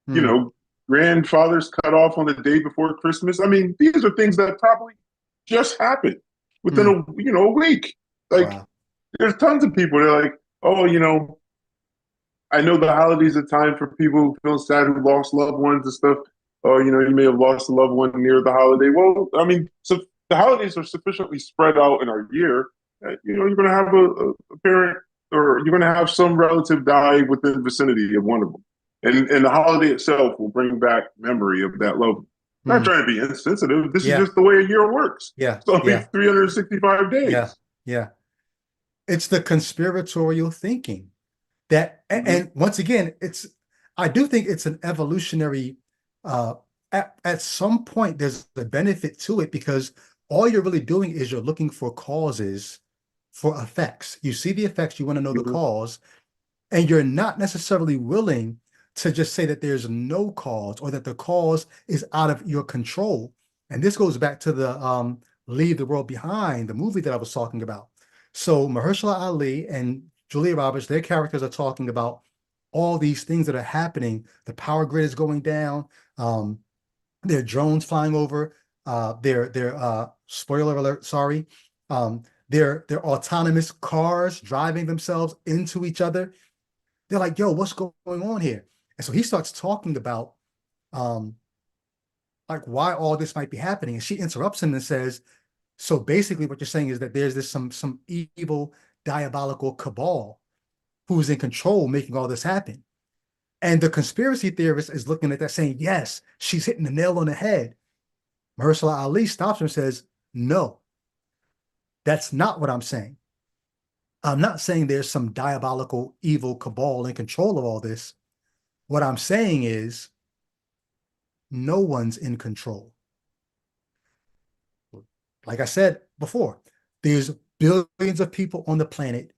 you Mm. know, grandfathers cut off on the day before Christmas. I mean, these are things that probably just happened within Mm. a week. Like Wow. there's tons of people. They're like, oh, you know, I know the holidays are time for people who feel sad who lost loved ones and stuff. Oh, you know, you may have lost a loved one near the holiday. Well, I mean, so the holidays are sufficiently spread out in our year. You know, you're going to have a parent or you're going to have some relative die within the vicinity of one of them. And the holiday itself will bring back memory of that loved one. I'm not Mm. trying to be insensitive. This is Yeah, just the way a year works. yeah, It's only yeah, 365 yeah, days. yeah. It's the conspiratorial thinking that, Mm-hmm. and once again, I do think it's an evolutionary, uh, at some point, there's a benefit to it because all you're really doing is you're looking for causes for effects. You see the effects, you want to know the Mm-hmm. cause, and you're not necessarily willing to just say that there's no cause or that the cause is out of your control. And this goes back to the Leave the World Behind, the movie that I was talking about. So Mahershala Ali and Julia Roberts, their characters are talking about all these things that are happening. The power grid is going down. There are drones flying over. They're spoiler alert, sorry. They're autonomous cars driving themselves into each other. They're like, yo, what's going on here? And so he starts talking about um, like why all this might be happening. And she interrupts him and says, so basically what you're saying is that there's this some evil, diabolical cabal who's in control making all this happen. And the conspiracy theorist is looking at that saying, yes, she's hitting the nail on the head. Mahershala Ali stops her and says, no, that's not what I'm saying. I'm not saying there's some diabolical, evil cabal in control of all this. What I'm saying is no one's in control. Like I said before, there's billions of people on the planet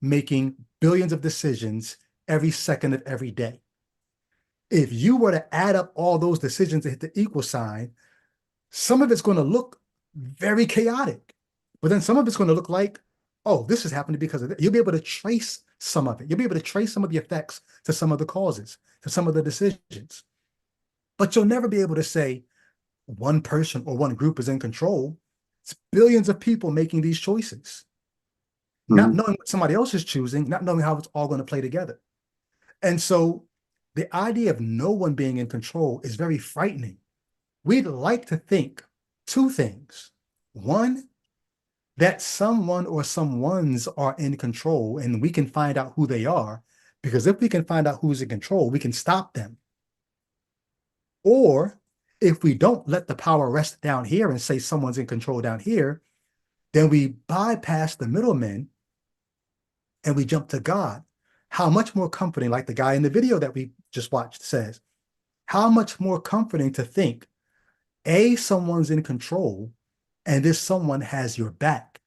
making billions of decisions every second of every day. If you were to add up all those decisions and hit the equal sign, some of it's going to look very chaotic, but then some of it's going to look like, oh, this is happening because of it. You'll be able to trace some of it. You'll be able to trace some of the effects to some of the causes, to some of the decisions. But you'll never be able to say one person or one group is in control. It's billions of people making these choices, not Mm-hmm. knowing what somebody else is choosing, not knowing how it's all going to play together. And so the idea of no one being in control is very frightening. We'd like to think two things. One, that someone or someones are in control and we can find out who they are, because if we can find out who's in control, we can stop them. Or if we don't let the power rest down here and say someone's in control down here, then we bypass the middlemen and we jump to God. How much more comforting, like the guy in the video that we just watched says, how much more comforting to think, A, someone's in control and this someone has your back.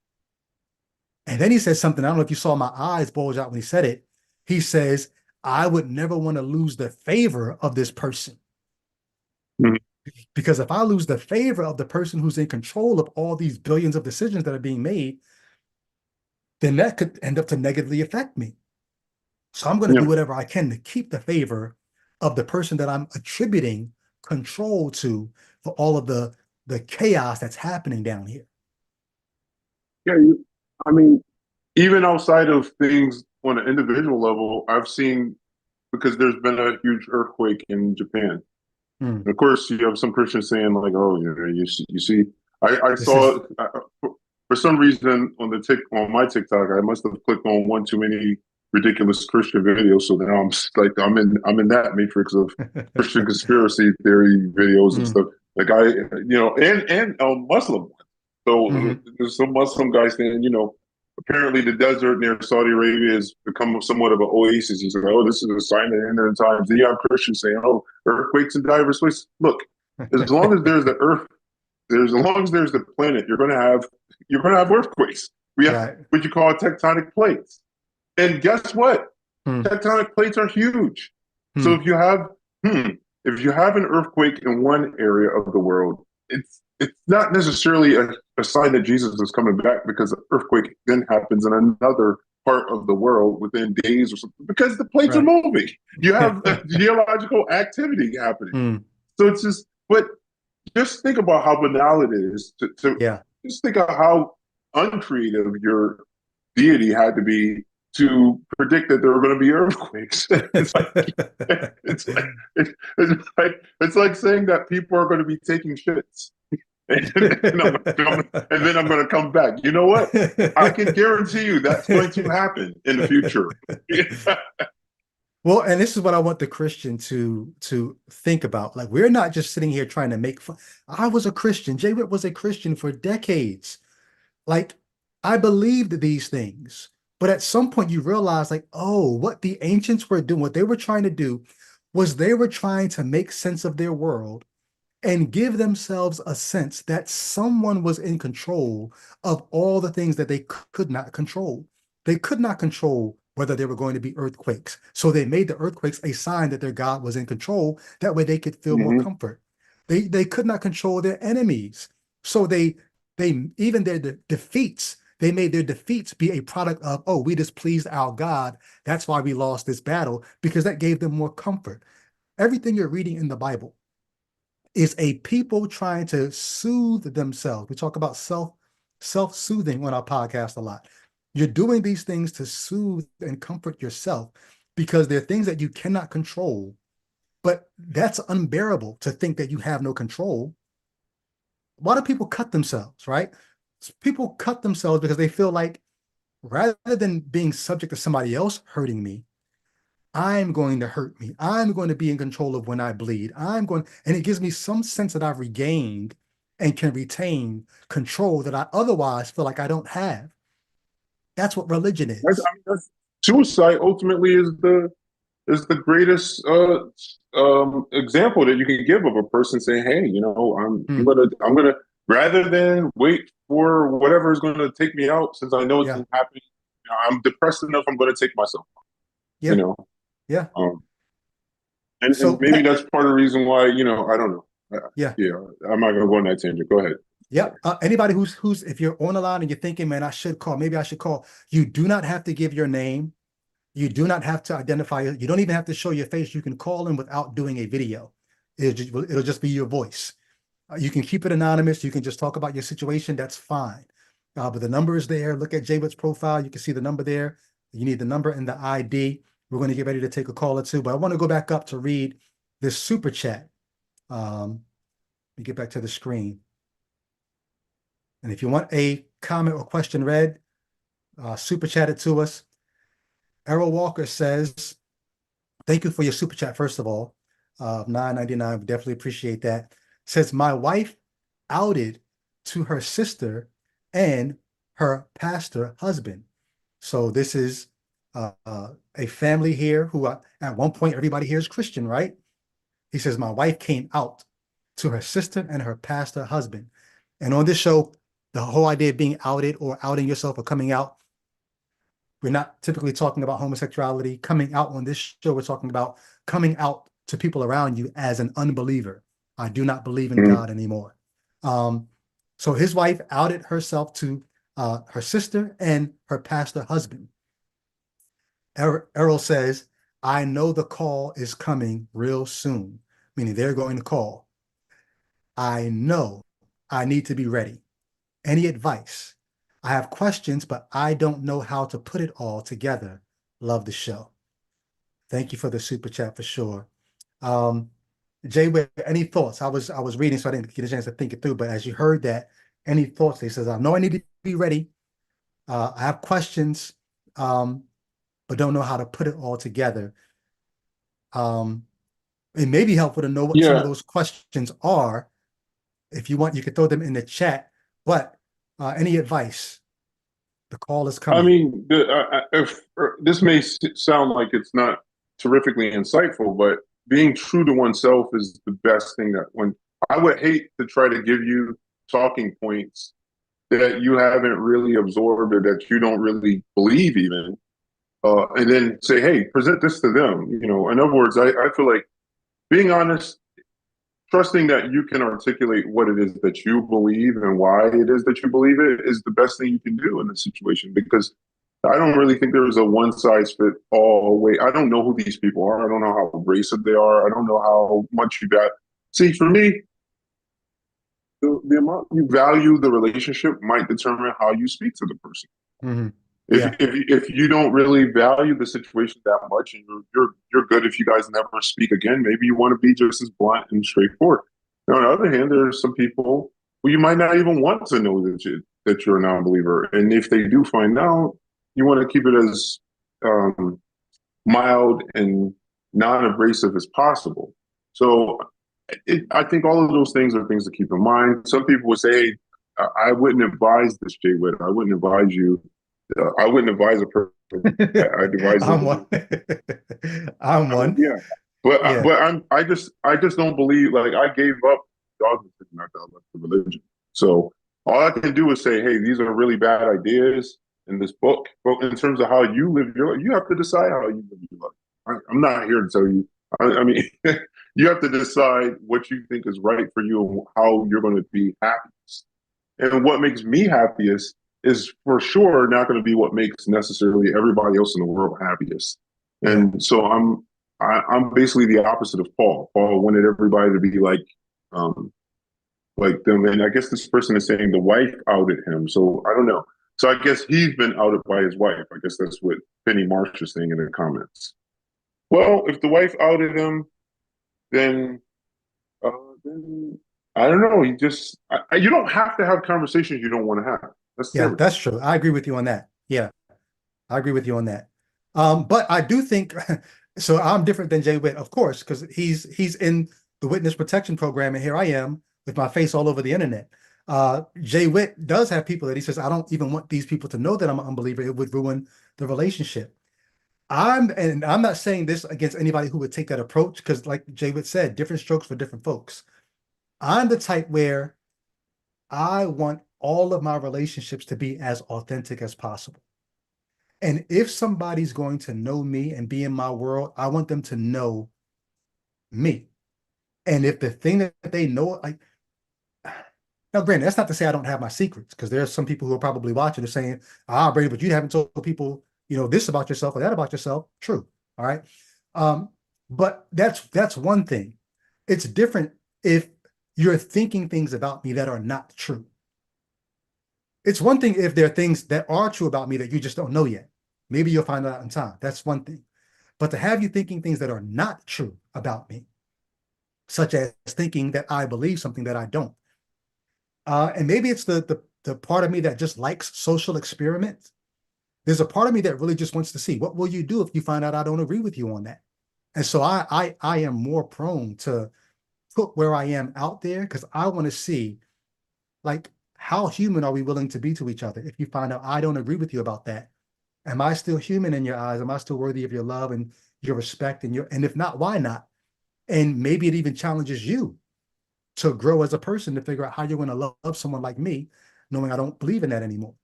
And then he says something, I don't know if you saw my eyes bulge out when he said it. He says, I would never want to lose the favor of this person. Mhm. Because if I lose the favor of the person who's in control of all these billions of decisions that are being made, then that could end up to negatively affect me. So I'm going to Yeah. do whatever I can to keep the favor of the person that I'm attributing control to for all of the chaos that's happening down here. Yeah. I mean, even outside of things on an individual level, I've seen, because there's been a huge earthquake in Japan. Hmm. And of course, you have some Christians saying like, "Oh, you see." I This is saw for some reason on my TikTok, I must have clicked on one too many ridiculous Christian videos. So now I'm in that matrix of Christian conspiracy theory videos and mm, stuff. The guy, and Muslim ones. So mhm. there's some Muslim guy saying, apparently the desert near Saudi Arabia has become somewhat of an oasis. He's like, oh, this is a sign of the end of the times. Then you have Christians saying, oh, earthquakes in diverse places. Look, as long as there's the earth, as long as there's the planet, you're gonna have earthquakes. We have Right. what you call tectonic plates. And guess what? Hmm. Tectonic plates are huge. So Hmm. if you have an earthquake in one area of the world, it's not necessarily a sign that Jesus is coming back, because the earthquake then happens in another part of the world within days or something, because the plates are Right. moving. You have geological activity happening. Hmm. So it's but just think about how banal it is to Yeah. just think of how uncreative your deity had to be to predict that there were going to be earthquakes. It's like saying that people are going to be taking shits, and then I'm going to come back. You know what? I can guarantee you that's going to happen in the future. Well, and this is what I want the Christian to think about. Like, we're not just sitting here trying to make fun. I was a Christian. Jay Witt was a Christian for decades. Like, I believed these things, but at some point you realize, like, oh, what the ancients were doing, what they were trying to do was they were trying to make sense of their world and give themselves a sense that someone was in control of all the things that they could not control. They could not control whether there were going to be earthquakes. So they made the earthquakes a sign that their God was in control. That way they could feel more Mm-hmm. comfort. They could not control their enemies. So they even their defeats, they made their defeats be a product of, oh, we displeased our God. That's why we lost this battle, because that gave them more comfort. Everything you're reading in the Bible is a people trying to soothe themselves. We talk about self-soothing on our podcast a lot. You're doing these things to soothe and comfort yourself because they're things that you cannot control. But that's unbearable to think that you have no control. Why do people cut themselves, right? People cut themselves because they feel like rather than being subject to somebody else hurting me, I'm going to hurt me. I'm going to be in control of when I bleed. And it gives me some sense that I've regained and can retain control that I otherwise feel like I don't have. That's what religion is. Suicide ultimately is the greatest example that you can give of a person saying, "Hey, I'm Hmm. gonna rather than wait for whatever is going to take me out, since I know it's Yeah. happening. I'm depressed enough. I'm going to take myself out." You Yeah. know, Yeah. um, and So maybe that's part of the reason why. I don't know. yeah. Yeah, I'm not going to go on that tangent. Go ahead. Yeah. Anybody who's if you're on the line and you're thinking, man, I should call, maybe I should call. You do not have to give your name. You do not have to identify. You don't even have to show your face. You can call in without doing a video. It'll just be your voice. You can keep it anonymous. You can just talk about your situation. That's fine. But the number is there. Look at Jaywood's profile. You can see the number there. You need the number and the ID. We're going to get ready to take a call or two, but I want to go back up to read this super chat. Let me get back to the screen. And if you want a comment or question read, super chat it to us. Errol Walker says, thank you for your super chat, first of all. $9.99. We definitely appreciate that. Says, my wife outed to her sister and her pastor husband. So this is a family here who at one point everybody here is Christian, right? He says, my wife came out to her sister and her pastor husband. And on this show, the whole idea of being outed or outing yourself or coming out, We're not typically talking about homosexuality coming out on this show. We're talking about coming out to people around you as an unbeliever. I do not believe in God anymore. So his wife outed herself to her sister and her pastor husband. Errol says, I know the call is coming real soon, meaning they're going to call. I know I need to be ready. Any advice? I have questions, but I don't know how to put it all together. Love the show. Thank you for the super chat for sure. Jay, any thoughts? I was reading, so I didn't get a chance to think it through, but as you heard that, any thoughts? He says, I know I need to be ready. I have questions, but don't know how to put it all together. It may be helpful to know what some of those questions are. If you want, you could throw them in the chat. But any advice? The call is coming. I mean, if this may sound like it's not terrifically insightful, but being true to oneself is the best thing that when I would hate to try to give you talking points that you haven't really absorbed or that you don't really believe even, and then say, hey, present this to them. You know, in other words, I feel like being honest, trusting that you can articulate what it is that you believe and why it is that you believe it is the best thing you can do in this situation, because I don't really think there's a one size fit all way. I don't know who these people are. I don't know how abrasive they are. I don't know how much you got. See, for me, the amount you value the relationship might determine how you speak to the person. Mm-hmm. If you don't really value the situation that much, and you're good if you guys never speak again, maybe you want to be just as blunt and straightforward. Now, on the other hand, there are some people who you might not even want to know that you're a non-believer, and if they do find out, you want to keep it as mild and non-abrasive as possible. So, I think all of those things are things to keep in mind. Some people would say, hey, I wouldn't advise this, Jay Witt. I wouldn't advise you. I wouldn't advise a person. I'd advise I'm one. I'm one. Yeah, but I just don't believe. Like, I gave up dogmatism after I left the religion. So all I can do is say, hey, these are really bad ideas in this book. But in terms of how you live your life, you have to decide how you live your life. I'm not here to tell you. I mean, you have to decide what you think is right for you and how you're going to be happiest. And what makes me happiest is for sure not going to be what makes necessarily everybody else in the world happiest. And so I'm basically the opposite of Paul. Paul wanted everybody to be like them. And I guess this person is saying the wife outed him. So I don't know. So I guess he's been outed by his wife. I guess that's what Penny Marsh is saying in the comments. Well, if the wife outed him, then I don't know. You don't have to have conversations you don't want to have. That's true. I agree with you on that. Yeah, I agree with you on that. But I do think, so I'm different than Jay Witt, of course, because he's in the witness protection program, and here I am with my face all over the internet. Jay Witt does have people that he says, I don't even want these people to know that I'm an unbeliever. It would ruin the relationship. I'm not saying this against anybody who would take that approach, because like Jay Witt said, different strokes for different folks. I'm the type where I want all of my relationships to be as authentic as possible. And if somebody's going to know me and be in my world, I want them to know me. And if the thing that they know, like, now granted, that's not to say I don't have my secrets, because there's some people who are probably watching and saying, Brady, but you haven't told people, this about yourself or that about yourself. True. All right. But that's one thing. It's different if you're thinking things about me that are not true. It's one thing if there are things that are true about me that you just don't know yet. Maybe you'll find out in time. That's one thing. But to have you thinking things that are not true about me, such as thinking that I believe something that I don't. And maybe it's the part of me that just likes social experiments. There's a part of me that really just wants to see, what will you do if you find out I don't agree with you on that? And so I am more prone to put where I am out there, because I want to see, like, how human are we willing to be to each other? If you find out I don't agree with you about that, am I still human in your eyes? Am I still worthy of your love and your respect and if not, why not? And maybe it even challenges you to grow as a person, to figure out how you're going to love someone like me, knowing I don't believe in that anymore.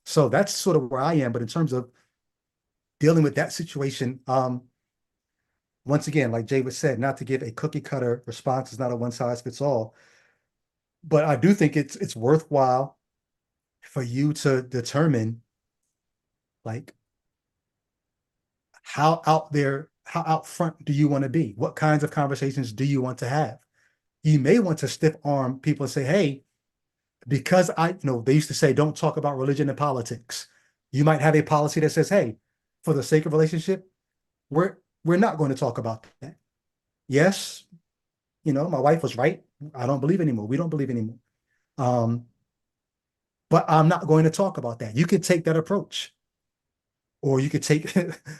So that's sort of where I am. But in terms of dealing with that situation, once again, like Jay was said, not to give a cookie cutter response, is not a one size fits all, but I do think it's worthwhile for you to determine like how out there, how out front do you want to be? What kinds of conversations do you want to have? You may want to stiff arm people and say, hey, because they used to say, don't talk about religion and politics. You might have a policy that says, hey, for the sake of relationship, we're not going to talk about that. Yes, my wife was right. I don't believe anymore. We don't believe anymore. But I'm not going to talk about that. You could take that approach. Or you could take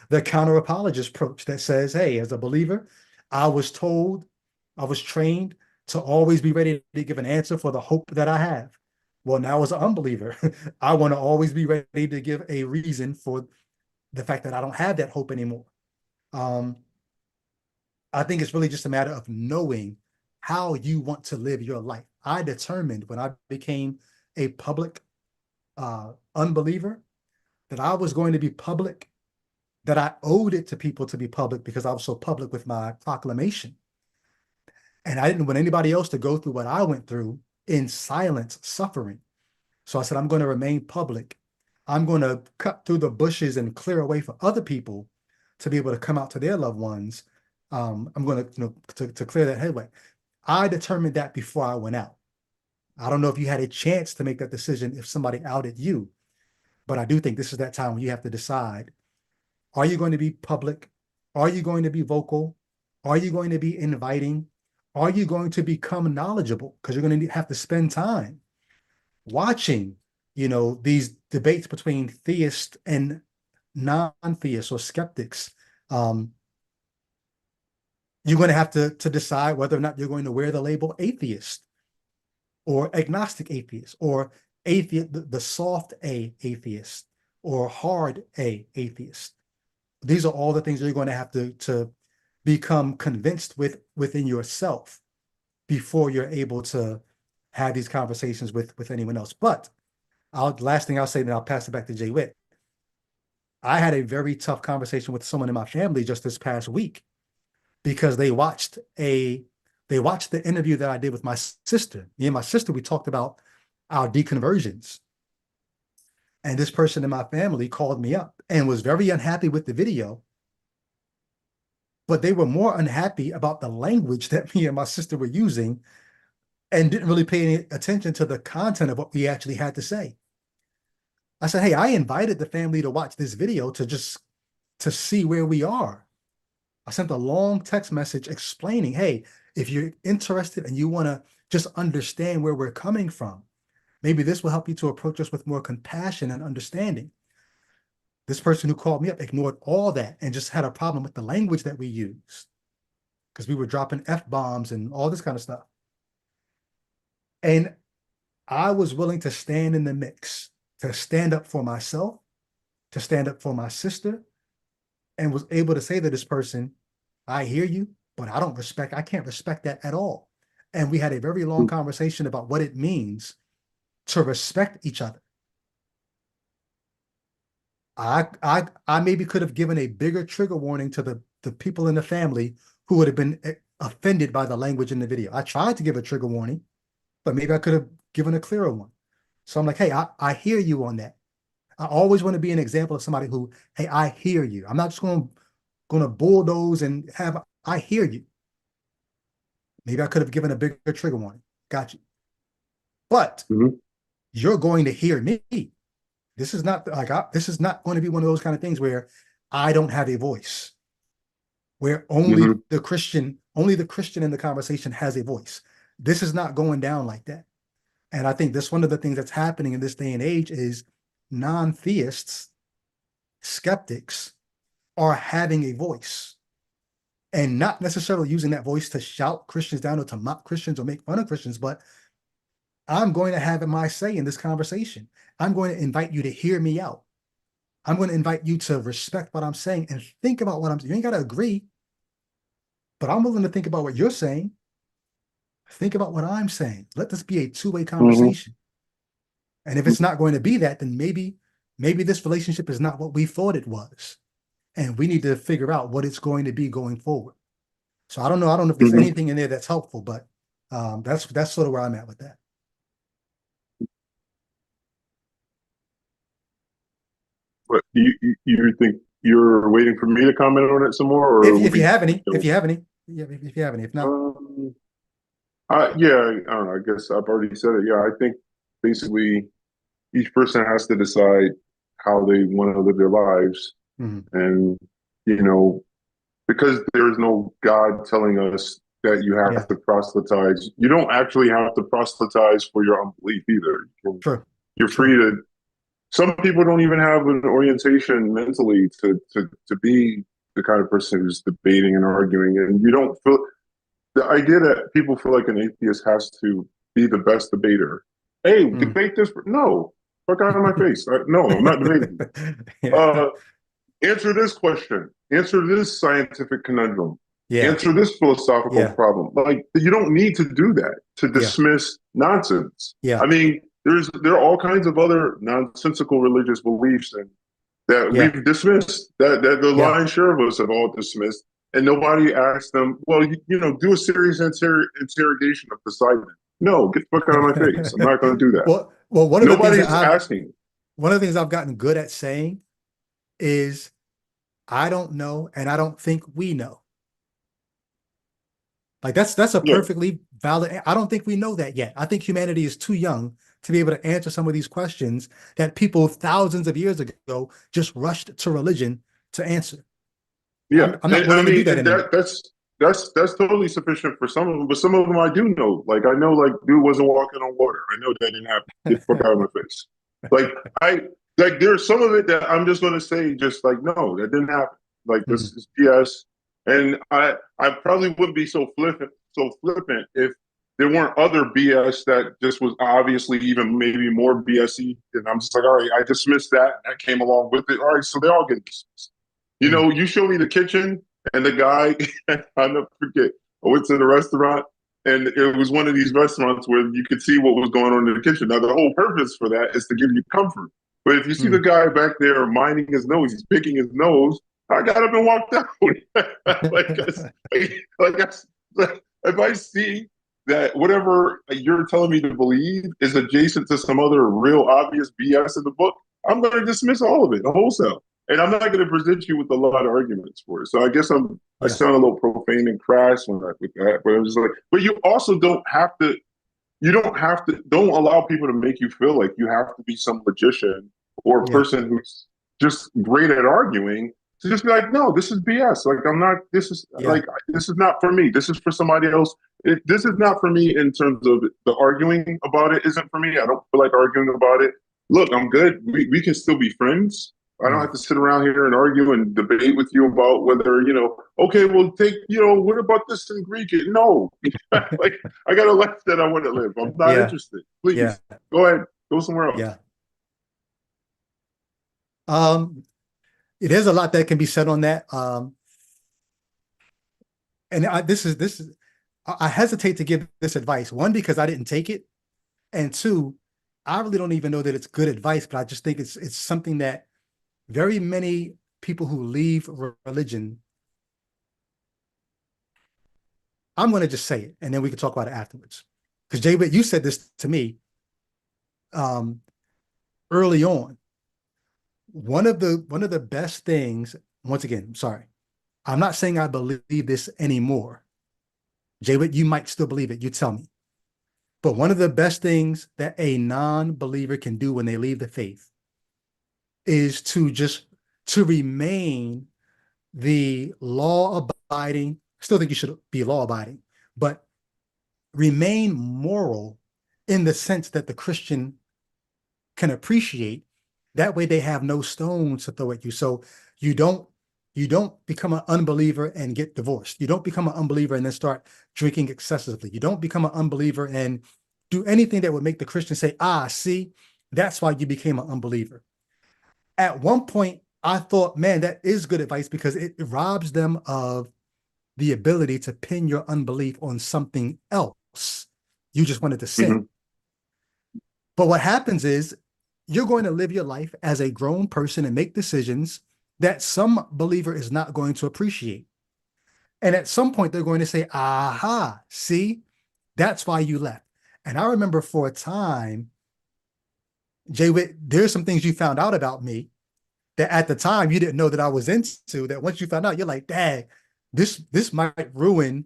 the counter apologist approach that says, hey, as a believer, I was trained to always be ready to give an answer for the hope that I have. Well, now as an unbeliever, I want to always be ready to give a reason for the fact that I don't have that hope anymore. I think it's really just a matter of knowing how you want to live your life. I determined when I became a public unbeliever that I was going to be public, that I owed it to people to be public because I was so public with my proclamation. And I didn't want anybody else to go through what I went through in silence, suffering. So I said, I'm going to remain public. I'm going to cut through the bushes and clear a way for other people to be able to come out to their loved ones. I'm going to clear that headway. I determined that before I went out. I don't know if you had a chance to make that decision if somebody outed you, but I do think this is that time when you have to decide, are you going to be public? Are you going to be vocal? Are you going to be inviting? Are you going to become knowledgeable? Because you're going to have to spend time watching, these debates between theists and non-theists or skeptics. You're going to have to decide whether or not you're going to wear the label atheist or agnostic atheist or atheist, the soft A atheist or hard A atheist. These are all the things that you're going to have to become convinced within yourself before you're able to have these conversations with anyone else. But last thing I'll say, then I'll pass it back to Jay Witt. I had a very tough conversation with someone in my family just this past week because they watched the interview that I did with my sister. Me and my sister, we talked about our deconversions. And this person in my family called me up and was very unhappy with the video, but they were more unhappy about the language that me and my sister were using and didn't really pay any attention to the content of what we actually had to say. I said, hey, I invited the family to watch this video to see where we are. I sent a long text message explaining, hey, if you're interested and you want to just understand where we're coming from, maybe this will help you to approach us with more compassion and understanding. This person who called me up ignored all that and just had a problem with the language that we used because we were dropping F-bombs and all this kind of stuff. And I was willing to stand in the mix, to stand up for myself, to stand up for my sister, and was able to say to this person, I hear you, but I can't respect that at all. And we had a very long conversation about what it means to respect each other. I maybe could have given a bigger trigger warning to the people in the family who would have been offended by the language in the video. I tried to give a trigger warning, but maybe I could have given a clearer one. So I'm like, hey, I hear you on that. I always want to be an example of somebody who, hey, I hear you. I'm not just going to bulldoze and I hear you. Maybe I could have given a bigger trigger warning. Got you. But you're going to hear me. This is not this is not going to be one of those kind of things where I don't have a voice, where only the Christian in the conversation has a voice. This is not going down like that. And I think that's one of the things that's happening in this day and age is non-theists, skeptics are having a voice and not necessarily using that voice to shout Christians down or to mock Christians or make fun of Christians, but I'm going to have my say in this conversation. I'm going to invite you to hear me out. I'm going to invite you to respect what I'm saying and think about what I'm saying. You ain't got to agree, but I'm willing to think about what you're saying. Think about what I'm saying. Let this be a two-way conversation. And if it's not going to be that, then maybe this relationship is not what we thought it was. and we need to figure out what it's going to be going forward. So I don't know if there's Mhm. anything in there that's helpful, but that's sort of where I'm at with that. But you think you're waiting for me to comment on it some more, or If you have any, you if you have any, yeah, if you have any, if not, yeah, I don't know. I guess I've already said it. Yeah, I think basically each person has to decide how they want to live their lives, mhm. and you know, because there is no God telling us that you have Yeah, to proselytize. You don't actually have to proselytize for your unbelief either. true, You're free true. to. Some people don't even have an orientation mentally to be the kind of person who's debating and arguing, and you don't feel the idea that people feel like an atheist has to be the best debater. Hey, Mm. debate this? No, fuck out of my face. No, I'm not debating. Yeah, Answer this question. Answer this scientific conundrum. yeah, Answer this philosophical yeah, problem. Like you don't need to do that to yeah, dismiss nonsense. yeah, I mean, there are all kinds of other nonsensical religious beliefs and that yeah, we've dismissed, that the yeah. lion's share of us have all dismissed, and nobody asked them, well, do a serious interrogation of Poseidon. No, get the fuck out of my face. I'm not going to do that. Well, Nobody's asking. one of the things I've gotten good at saying is I don't know, and I don't think we know. Like that's a Yeah, perfectly valid. I don't think we know that yet. I think humanity is too young to be able to answer some of these questions that people thousands of years ago just rushed to religion to answer. yeah. I'm not And, I willing to do mean, that and anymore. that's totally sufficient for some of them, but some of them I do know. Like I know, like dude wasn't walking on water. I know that didn't happen. Get the fuck out of my face. Like I like there's some of it that I'm just going to say, just like no, that didn't happen. Like this Mhm. is BS. And I probably wouldn't be so flippant if there weren't other BS that just was obviously even maybe more BSy. And I'm just like, all right, I dismissed that. That came along with it. All right, so they all get dismissed. Mhm. You show me the kitchen and the guy, I'll never forget. I went to the restaurant and it was one of these restaurants where you could see what was going on in the kitchen. Now, the whole purpose for that is to give you comfort. But if you see the Mhm. guy back there minding his nose, he's picking his nose, I got up and walked out. like, if I see that whatever you're telling me to believe is adjacent to some other real obvious BS in the book, I'm going to dismiss all of it wholesale. And I'm not going to present you with a lot of arguments for it. So I guess I Yeah, sound a little profane and crass with that, but I'm just like, but you also don't allow people to make you feel like you have to be some logician or a yeah, person who's just great at arguing to just be like, no, this is BS. Like I'm not. yeah, This is not for me. This is for somebody else. This is not for me in terms of the arguing about it. Isn't for me. I don't feel like arguing about it. Look, I'm good. We can still be friends. I don't mm, have to sit around here and argue and debate with you about whether, okay, well, what about this in Greek? No. Like, I got a life that I want to live. I'm not yeah, interested. yeah, Please, go ahead. Go somewhere else. yeah. Um, there's a lot that can be said on that. And this is I hesitate to give this advice. One, because I didn't take it, and two, I really don't even know that it's good advice, but I just think it's something that very many people who leave religion, I'm going to just say it, and then we can talk about it afterwards. Because Jay, but you said this to me um, early on. One of the best things. Once again, I'm sorry. I'm not saying I believe this anymore. Jay, but you might still believe it. You tell me. But one of the best things that a non-believer can do when they leave the faith is to remain the law abiding. I still think you should be law abiding, but remain moral in the sense that the Christian can appreciate. That way they have no stones to throw at you. So you don't you don't become an unbeliever and get divorced. You don't become an unbeliever and then start drinking excessively. You don't become an unbeliever and do anything that would make the Christian say, see, that's why you became an unbeliever. At one point, I thought, man, that is good advice because it robs them of the ability to pin your unbelief on something else. You just wanted to sin. Mm-hmm. But what happens is you're going to live your life as a grown person and make decisions that some believer is not going to appreciate. And at some point, they're going to say, aha, see, that's why you left. And I remember for a time, Jay Witt, there's some things you found out about me that at the time you didn't know that I was into, that once you found out, you're like, dang, this might ruin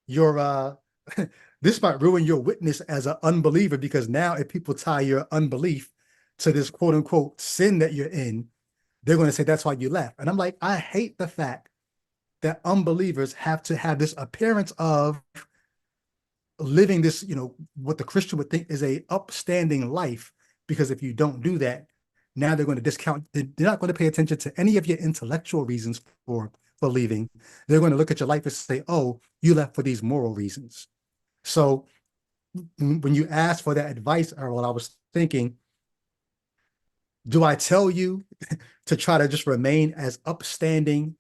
your this might ruin your witness as an unbeliever, because now if people tie your unbelief to this quote unquote sin that you're in, they're going to say that's why you left. And I'm like, I hate the fact that unbelievers have to have this appearance of living this, what the Christian would think is a upstanding life, because if you don't do that, now they're going to discount. They're not going to pay attention to any of your intellectual reasons for leaving. They're going to look at your life and say, oh, you left for these moral reasons. So when you ask for that advice, Earl, I was thinking, do I tell you to try to just remain as upstanding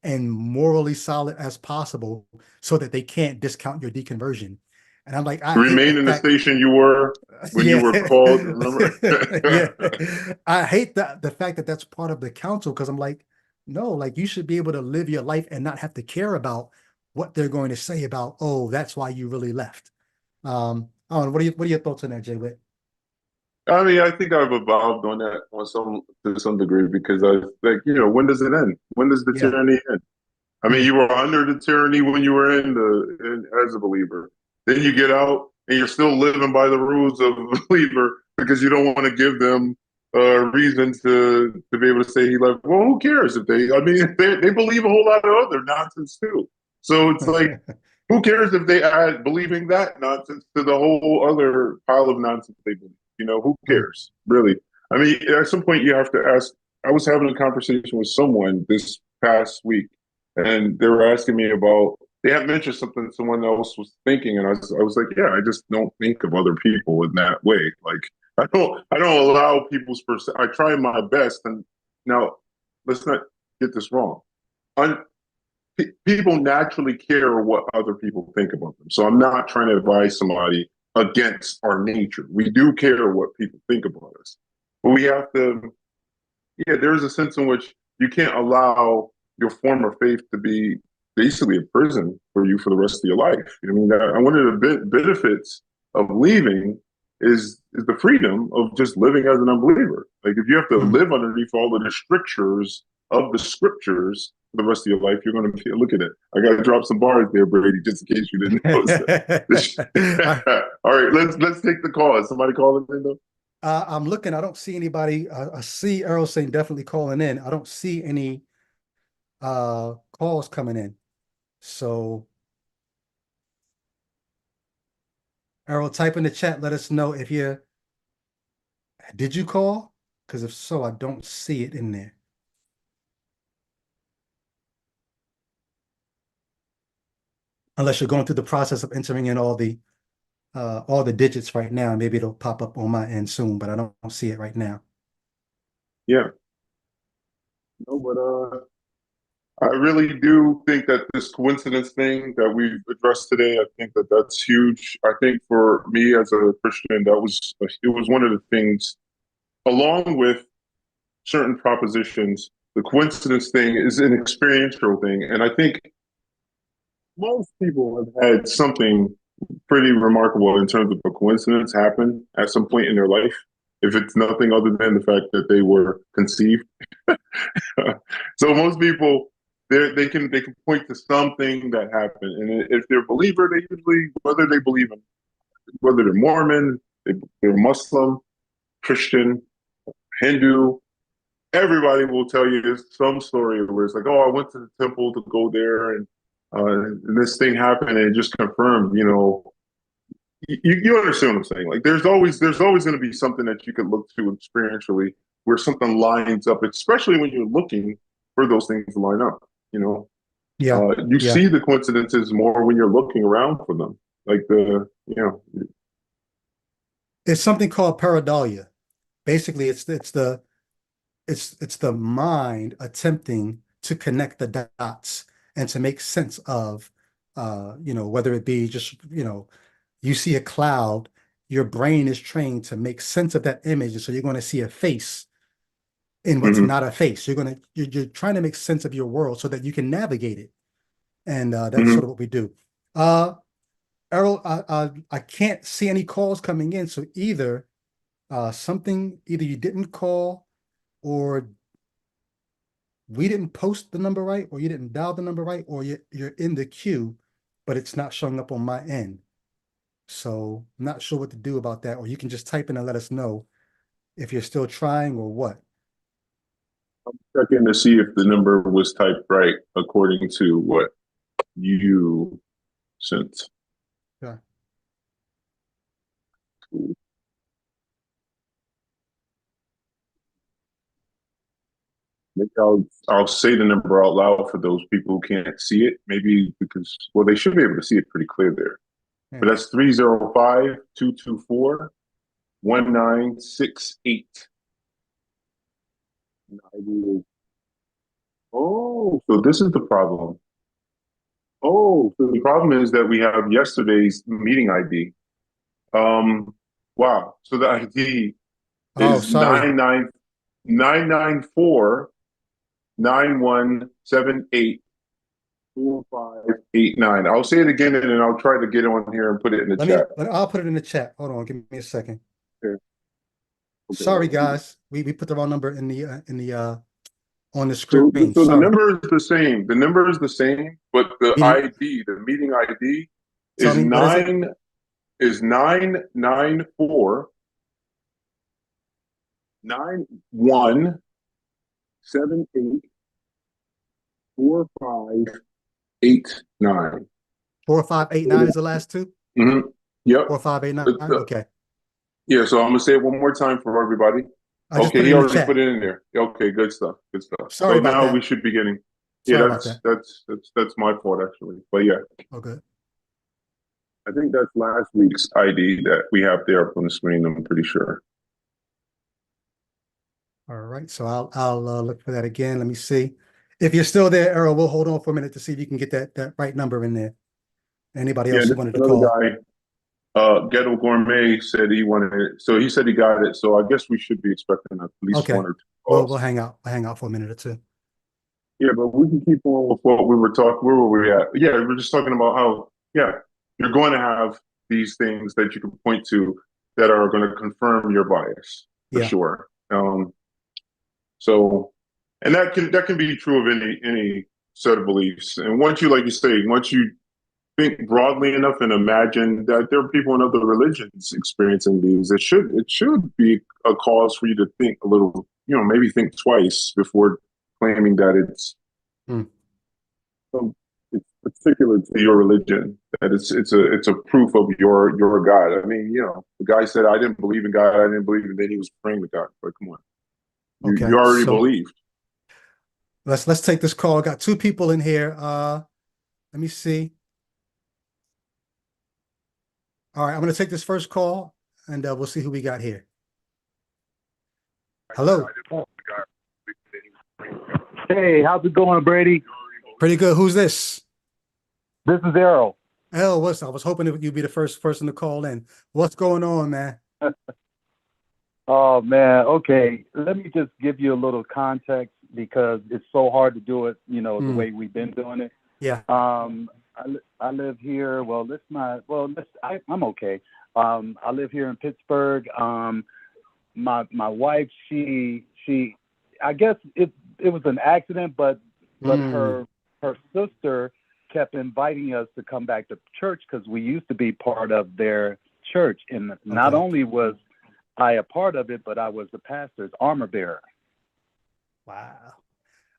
and morally solid as possible so that they can't discount your deconversion? And I'm like, I hate Remain in the station you were when you were called, remember? Yeah. I hate the fact that that's part of the counsel, because I'm like, no, like you should be able to live your life and not have to care about what they're going to say about, oh, that's why you really left. I don't know, what are your thoughts on that, Jay Witt? I mean, I think I've evolved on that to some degree, because I like, when does it end? When does the Yeah. tyranny end? I mean, Mm. you were under the tyranny when you were as a believer. Then you get out and you're still living by the rules of a believer because you don't want to give them a reason to be able to say he left. Well, who cares if they? I mean, they believe a whole lot of other nonsense too. So it's like, who cares if they add believing that nonsense to the whole other pile of nonsense they believe? Who Mm. cares, really? I mean, at some point you have to ask. I was having a conversation with someone this past week, and they were asking me about. They had mentioned something someone else was thinking, and I was like, yeah, I just don't think of other people in that way. Like, I don't allow people's I try my best, and now let's not get this wrong. People naturally care what other people think about them. So I'm not trying to advise somebody against our nature. We do care what people think about us, but we have to. Yeah, there's a sense in which you can't allow your former faith to be basically a prison for you for the rest of your life. I mean, one of the benefits of leaving is the freedom of just living as an unbeliever. Like, if you have to Mm. live underneath all of the strictures of the scriptures for the rest of your life, you're going to look at it. I got to drop some bars there, Brady, just in case you didn't notice that. All right, let's take the call. Is somebody calling in though? I'm looking. I don't see anybody. I see Earl saying definitely calling in. I don't see any calls coming in. So Errol, type in the chat. Let us know if did you call? Because if so, I don't see it in there. Unless you're going through the process of entering in all the digits right now. Maybe it'll pop up on my end soon, but I don't see it right now. Yeah. No, but I really do think that this coincidence thing that we've addressed today, I think that that's huge. I think for me as a Christian, it was one of the things, along with certain propositions, the coincidence thing is an experiential thing. And I think most people have had something pretty remarkable in terms of a coincidence happen at some point in their life, if it's nothing other than the fact that they were conceived. So most people, they can point to something that happened, and if they're a believer, they usually, whether they're Mormon, they're Muslim, Christian, Hindu, everybody will tell you some story where it's like, oh, I went to the temple to go there, and this thing happened, and it just confirmed. You understand what I'm saying? Like, there's always going to be something that you could look to experientially where something lines up, especially when you're looking for those things to line up. Yeah, You yeah. see the coincidences more when you're looking around for them. Like It's something called pareidolia. Basically, it's the mind attempting to connect the dots and to make sense of whether it be just you see a cloud, your brain is trained to make sense of that image, and so you're going to see a face in what's not a face. You're trying to make sense of your world so that you can navigate it. And that's sort of what we do. Errol, I can't see any calls coming in. So either either you didn't call, or we didn't post the number right, or you didn't dial the number right, or you're in the queue, but it's not showing up on my end. So I'm not sure what to do about that. Or you can just type in and let us know if you're still trying or what. Checking to see if the number was typed right according to what you sent. Yeah. Maybe I'll say the number out loud for those people who can't see it. Maybe because, well, they should be able to see it pretty clear there. Yeah. But that's 305-224-1968. Oh, so this is the problem. Oh, so the problem is that we have yesterday's meeting ID. Wow. So the ID Oh, is sorry. 994-9178-4589. I'll say it again and then I'll try to get on here and put it in the chat. I'll put it in the chat. Hold on, give me a second. Okay. Sorry, guys. We put the wrong number in the on the screen. So the number is the same. The number is the same, but the ID, the meeting ID, is 994 9178 4589. 4589 is the last two? Mm-hmm. Yep. 4589. Okay. Yeah, so I'm gonna say it one more time for everybody. Okay, he already put it in there. Okay, good stuff. Good stuff. Sorry about now that. we should be getting. Sorry Yeah, that's my fault actually. But yeah. Okay. I think that's last week's ID that we have there up on the screen. I'm pretty sure. All right, so I'll look for that again. Let me see. If you're still there, Errol, we'll hold on for a minute to see if you can get that right number in there. Anybody else who wanted to call? Guy, Ghetto Gourmet said he wanted it, so he said he got it. So I guess we should be expecting at least one or two calls. We'll hang out. We'll hang out for a minute or two. Yeah, but we can keep on with what we were talking. Where were we at? Yeah, we're just talking about how you're going to have these things that you can point to that are going to confirm your bias for sure. So, and that can be true of any set of beliefs. And once you, like you say, once you think broadly enough and imagine that there are people in other religions experiencing these, it should be a cause for you to think a little, maybe think twice before claiming that it's particular to your religion, that it's a proof of your God. I mean, the guy said, I didn't believe in God, I didn't believe in, then he was praying to God. But come on. You already believed. Let's take this call. I got two people in here. Let me see. All right, I'm going to take this first call, and we'll see who we got here. Hello. Hey, how's it going, Brady? Pretty good. Who's this? This is Errol. I was hoping that you'd be the first person to call in. What's going on, man? Oh, man. Okay. Let me just give you a little context because it's so hard to do it, the way we've been doing it. Yeah. I live here. Well, I'm okay. I live here in Pittsburgh. My wife, she I guess it was an accident, but her sister kept inviting us to come back to church because we used to be part of their church. And not only was I a part of it, but I was the pastor's armor bearer. Wow.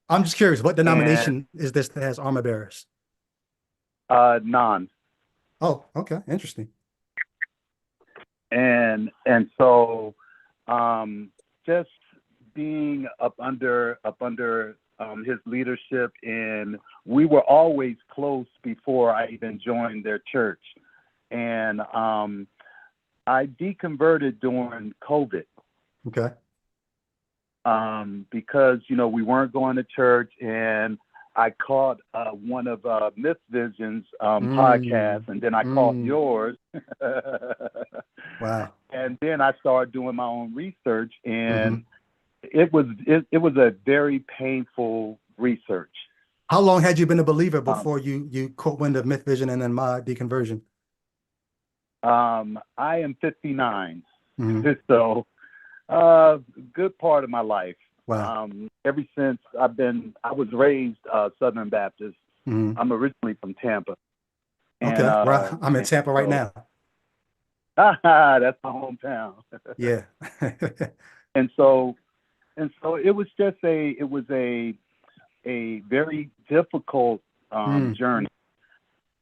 I'm just curious, what denomination is this that has armor bearers? Non. Oh, okay. Interesting. And so just being up under his leadership, and we were always close before I even joined their church. And I deconverted during COVID. Okay. Because, we weren't going to church, and I caught one of Myth Vision's podcasts, and then I caught yours. Wow. And then I started doing my own research, and it was a very painful research. How long had you been a believer before you caught wind of myth vision and then my deconversion? I am 59, Mm-hmm. so good part of my life. Wow. Ever since I was raised Southern Baptist. Mm-hmm. I'm originally from Tampa. Okay, And, I'm in Tampa right now. That's my hometown. Yeah. and so it was just a very difficult journey.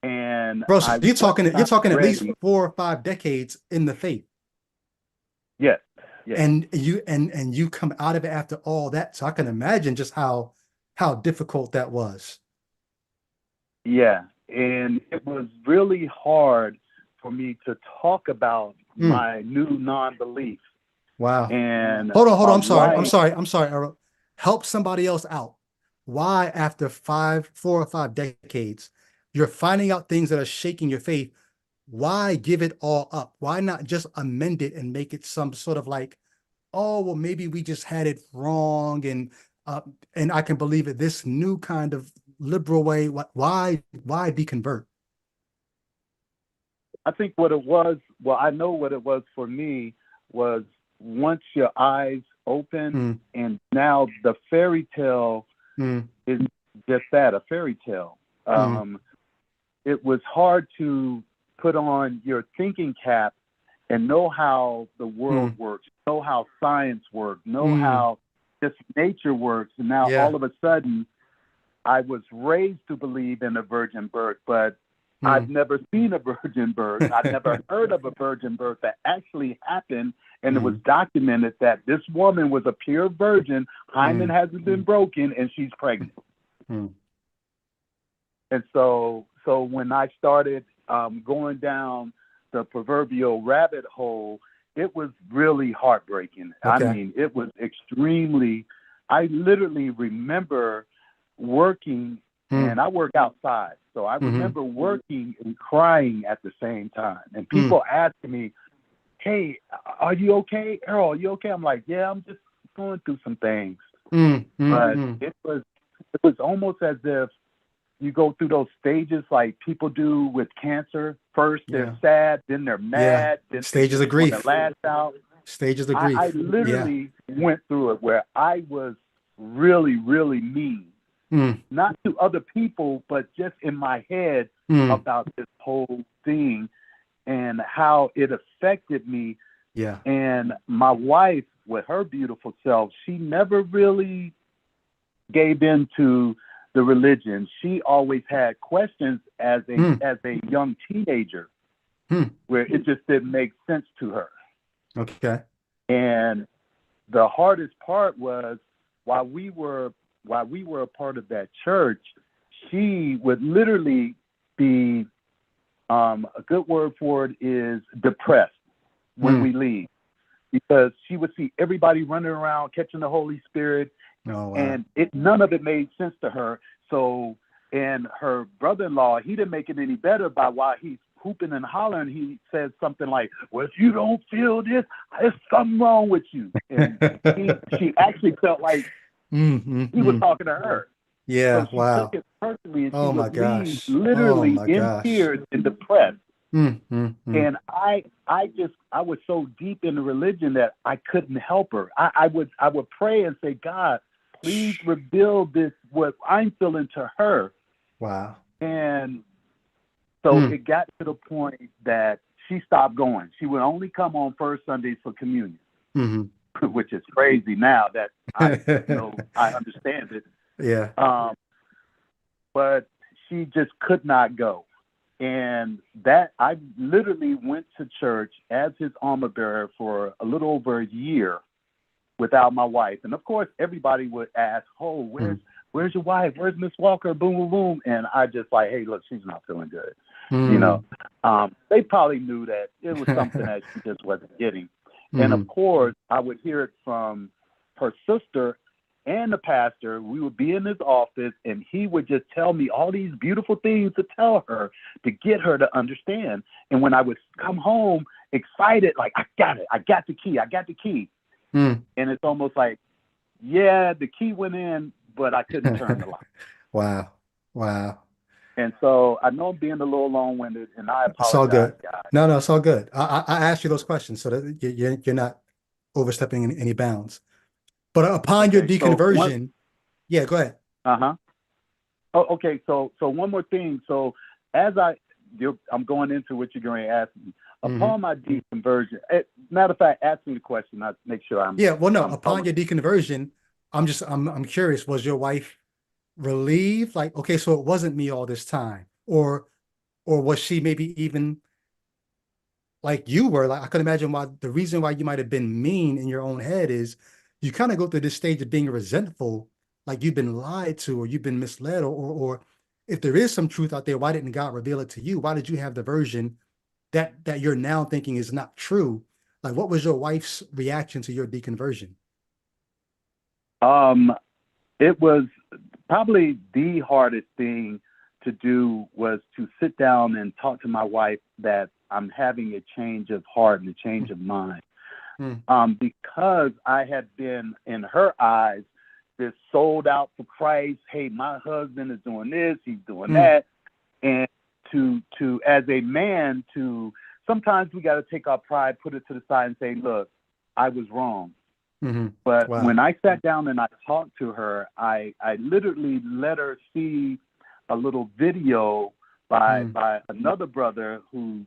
And Bro, so you're talking at least 4 or 5 decades in the faith. Yes. Yes. And you come out of it after all that. So I can imagine just how difficult that was. Yeah. And it was really hard for me to talk about my new non-belief. Wow. And hold on. I'm sorry, Earl. Help somebody else out. Why, after 4 or 5 decades, you're finding out things that are shaking your faith? Why give it all up? Why not just amend it and make it some sort of like, oh, well, maybe we just had it wrong, and I can believe it this new kind of liberal way. Why deconvert? I think what it was, well, I know what it was for me was once your eyes open, and now the fairy tale is just that, a fairy tale. It was hard to put on your thinking cap and know how the world works, know how science works, know how just nature works. And now all of a sudden, I was raised to believe in a virgin birth, but I've never seen a virgin birth. I've never heard of a virgin birth that actually happened. And it was documented that this woman was a pure virgin. Hymen hasn't been broken, and she's pregnant. And so when I started going down the proverbial rabbit hole, it was really heartbreaking. Okay. I mean, it was extremely, I literally remember working, and I work outside. So I remember working and crying at the same time. And people asking me, hey, are you okay? Earl, are you okay? I'm like, yeah, I'm just going through some things. But it was almost as if you go through those stages like people do with cancer. First they're sad, then they're mad, then stages of grief. Lash out. Stages of grief. I literally went through it where I was really, really mean. Not to other people, but just in my head about this whole thing and how it affected me. Yeah. And my wife, with her beautiful self, she never really gave in to the religion. She always had questions as a young teenager where it just didn't make sense to her. Okay. And the hardest part was while we were a part of that church, she would literally be, a good word for it is depressed when we leave, because she would see everybody running around catching the Holy Spirit. Oh, wow. And none of it made sense to her. So, and her brother-in-law, he didn't make it any better by while he's hooping and hollering, he says something like, well, if you don't feel this, there's something wrong with you. And she actually felt like he was talking to her. Yeah, so she wow. took it personally, and Oh, she my would gosh. leave literally in tears and depressed. And I was so deep in the religion that I couldn't help her. I would pray and say, God, please reveal this, what I'm feeling, to her. Wow. And so it got to the point that she stopped going. She would only come on first Sundays for communion, which is crazy now that I understand it. Yeah. But she just could not go. And that I literally went to church as his armor bearer for a little over a year without my wife. And of course, everybody would ask, oh, where's your wife? Where's Miss Walker? Boom, boom, boom. And I just like, hey, look, she's not feeling good. You know, they probably knew that it was something that she just wasn't getting. And of course, I would hear it from her sister and the pastor. We would be in his office, and he would just tell me all these beautiful things to tell her to get her to understand. And when I would come home excited, like, I got it. I got the key. And it's almost like, yeah, the key went in, but I couldn't turn the lock. Wow. Wow. And so I know I'm being a little long-winded, and I It's all apologize, good. guys. No, it's all good. I asked you those questions so that you're not overstepping any bounds. But upon your Okay, so deconversion, yeah, go ahead. uh-huh. Oh, okay. So one more thing. So as I'm going into what you're going to ask me. Upon my deconversion, matter of fact, ask me the question. I make sure I'm. Yeah, well, no, I'm upon your deconversion, I'm curious, was your wife relieved? Like, okay, so it wasn't me all this time, or was she maybe even like you were? Like, I could imagine why the reason why you might have been mean in your own head is you kind of go through this stage of being resentful, like you've been lied to or you've been misled, or if there is some truth out there, why didn't God reveal it to you? Why did you have the version that you're now thinking is not true? Like, what was your wife's reaction to your deconversion? It was probably the hardest thing to do was to sit down and talk to my wife that I'm having a change of heart and a change of mind. Because I had been, in her eyes, this sold out for Christ. Hey, my husband is doing this, he's doing that. And to as a man, to sometimes we got to take our pride, put it to the side and say, look, I was wrong. But Wow. when I sat down and I talked to her, I literally let her see a little video by another brother who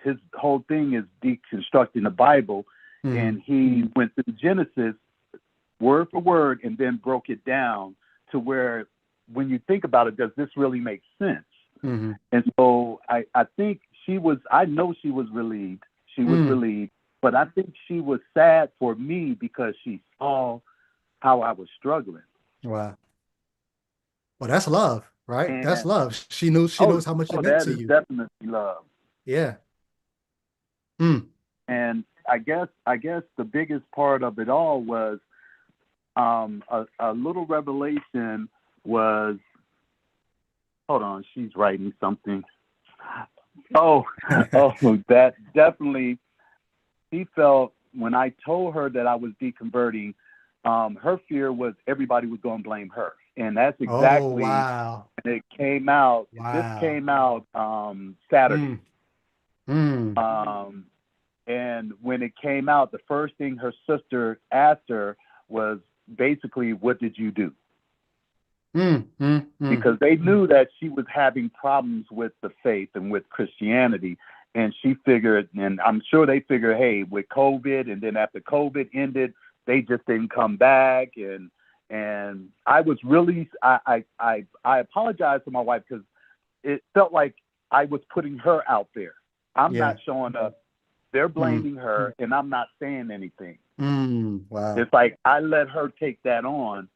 his whole thing is deconstructing the Bible. And he went through Genesis word for word and then broke it down to where when you think about it, does this really make sense? And so I think I know she was relieved. She was relieved. But I think she was sad for me because she saw how I was struggling. Wow. Well, that's love, right? And, that's love. She knows how much it meant that to is you. definitely love. Yeah. And I guess the biggest part of it all was a little revelation was, hold on, she's writing something. Oh, that definitely. She felt when I told her that I was deconverting, her fear was everybody was going to blame her. And that's exactly, and it came out, this came out Saturday. And when it came out, the first thing her sister asked her was basically, what did you do? Because they knew that she was having problems with the faith and with Christianity. And she figured, and I'm sure they figured, hey, with COVID, and then after COVID ended, they just didn't come back. And I was really, I apologized to my wife because it felt like I was putting her out there. I'm not showing up. They're blaming her, and I'm not saying anything. Wow. It's like I let her take that on.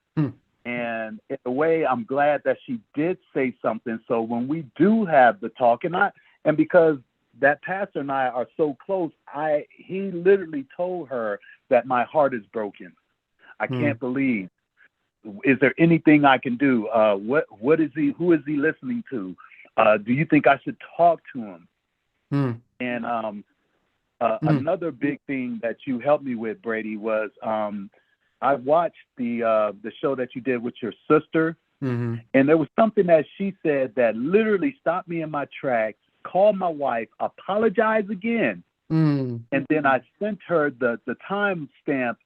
And in a way, I'm glad that she did say something. So when we do have the talk, and because that pastor and I are so close, he literally told her that my heart is broken. I can't believe. Is there anything I can do? What is he? Who is he listening to? Do you think I should talk to him? And another big thing that you helped me with, Brady, was I watched the show that you did with your sister, and there was something that she said that literally stopped me in my tracks. Called my wife, apologize again, and then I sent her the time stamp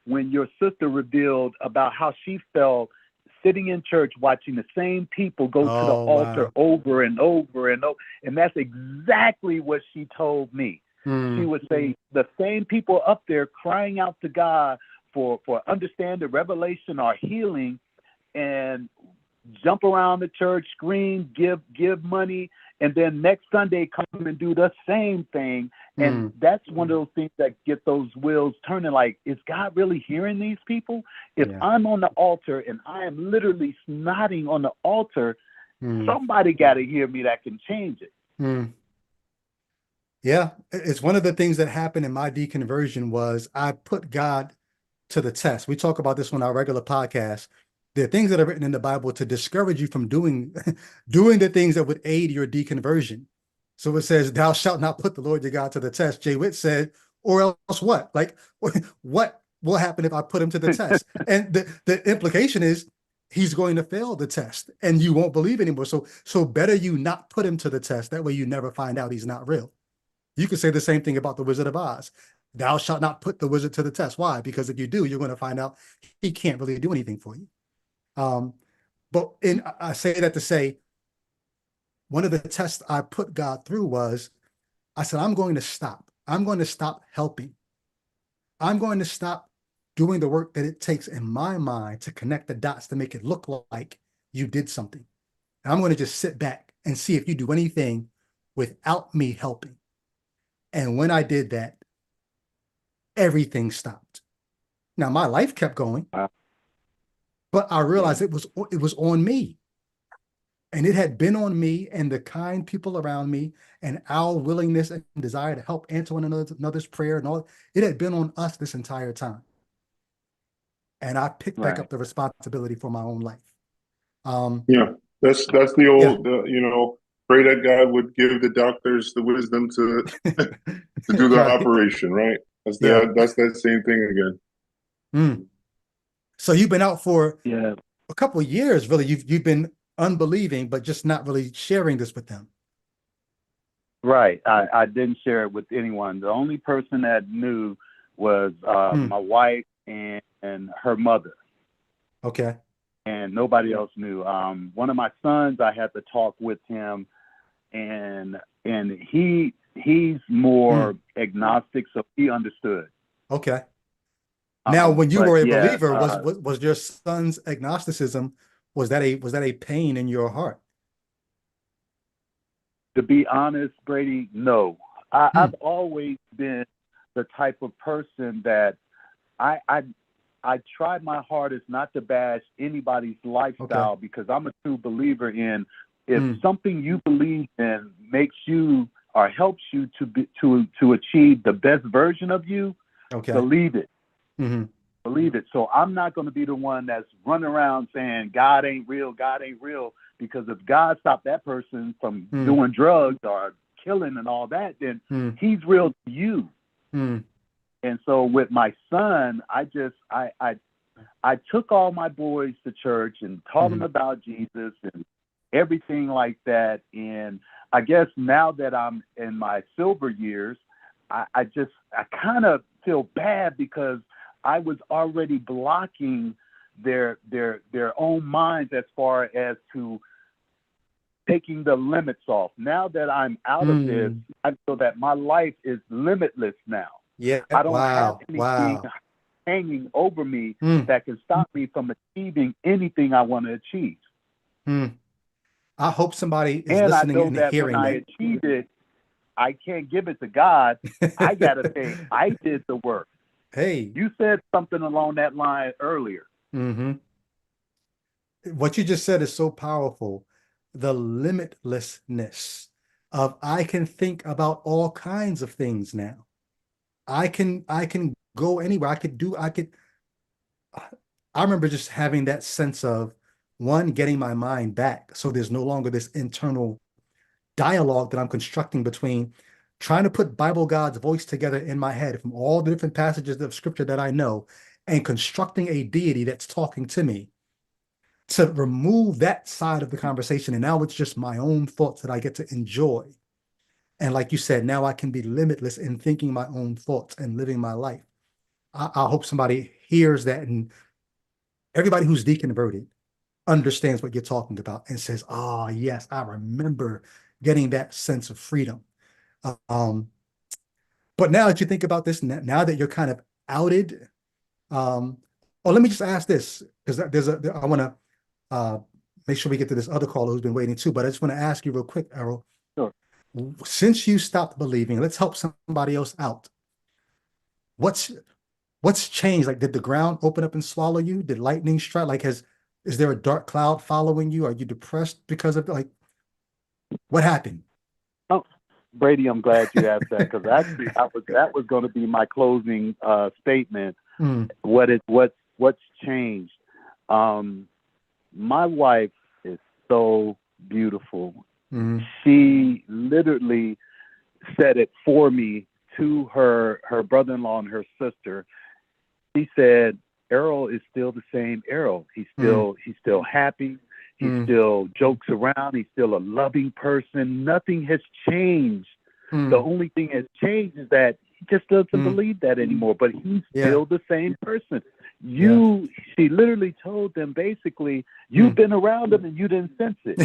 when your sister revealed about how she felt sitting in church watching the same people go to the altar over and over and over, and that's exactly what she told me. She would say the same people up there crying out to God for understanding, revelation, or healing, and jump around the church, scream, give money, and then next Sunday come and do the same thing. And that's one of those things that get those wheels turning. Like, is God really hearing these people? If I'm on the altar and I am literally snotting on the altar, somebody got to hear me that can change it. Yeah, it's one of the things that happened in my deconversion was I put God to the test. We talk about this on our regular podcast. There are things that are written in the Bible to discourage you from doing the things that would aid your deconversion. So it says, thou shalt not put the Lord your God to the test. Jay Witt said, or else what? Like, what will happen if I put him to the test? And the implication is he's going to fail the test and you won't believe anymore. So better you not put him to the test. That way you never find out he's not real. You could say the same thing about the Wizard of Oz. Thou shalt not put the wizard to the test. Why? Because if you do, you're going to find out he can't really do anything for you. But I say that to say, one of the tests I put God through was, I said, I'm going to stop. I'm going to stop helping. I'm going to stop doing the work that it takes in my mind to connect the dots to make it look like you did something. And I'm going to just sit back and see if you do anything without me helping. And when I did that, everything stopped. Now my life kept going, but I realized it was on me. And it had been on me and the kind people around me and our willingness and desire to help answer one another's prayer and all. It had been on us this entire time. And I picked back up the responsibility for my own life. Yeah, that's the old, pray that God would give the doctors the wisdom to to do the Right. operation, right? That's that same thing again. Mm. So you've been out for a couple of years, really. You've been unbelieving, but just not really sharing this with them. Right. I didn't share it with anyone. The only person that knew was my wife and her mother. Okay. And nobody else knew. One of my sons, I had to talk with him, and he's more agnostic, so he understood. Okay. Now, when you were a believer, was was your son's agnosticism, was that a pain in your heart? To be honest, Brady, no. I've always been the type of person that I try my hardest not to bash anybody's lifestyle, because I'm a true believer in, if something you believe in makes you or helps you to achieve the best version of you, believe it. Believe it. So I'm not going to be the one that's running around saying God ain't real, because if God stopped that person from doing drugs or killing and all that, then he's real to you. And so with my son, I took all my boys to church and taught them about Jesus and everything like that. And I guess now that I'm in my silver years, I kind of feel bad because I was already blocking their own minds as far as to taking the limits off. Now that I'm out of this, I feel that my life is limitless now. Yeah. I don't have anything hanging over me that can stop me from achieving anything I want to achieve. I hope somebody is and listening I know and that hearing when I that. achieve it, I can't give it to God. I got to say, I did the work. Hey. You said something along that line earlier. What you just said is so powerful. The limitlessness of, I can think about all kinds of things now. I can go anywhere. I remember just having that sense of, one, getting my mind back. So there's no longer this internal dialogue that I'm constructing between trying to put Bible God's voice together in my head from all the different passages of scripture that I know and constructing a deity that's talking to me, to remove that side of the conversation. And now it's just my own thoughts that I get to enjoy. And like you said, now I can be limitless in thinking my own thoughts and living my life. I hope somebody hears that, and everybody who's deconverted understands what you're talking about and says, oh, yes, I remember getting that sense of freedom. But now that you think about this, now that you're kind of outed, let me just ask this, because I want to make sure we get to this other caller who's been waiting too, but I just want to ask you real quick, Errol. Sure. Since you stopped believing, let's help somebody else out. What's changed? Like, did the ground open up and swallow you? Did lightning strike? Like, is there a dark cloud following you? Are you depressed because of, like, what happened? Oh, Brady, I'm glad you asked that, because actually that was going to be my closing statement. What's changed? My wife is so beautiful. She literally said it for me to her brother-in-law and her sister. she said, Errol is still the same Errol. He's still happy. He still jokes around. He's still a loving person. Nothing has changed. The only thing that's changed is that he just doesn't believe that anymore. But he's still the same person. She literally told them basically, you've been around him and you didn't sense it.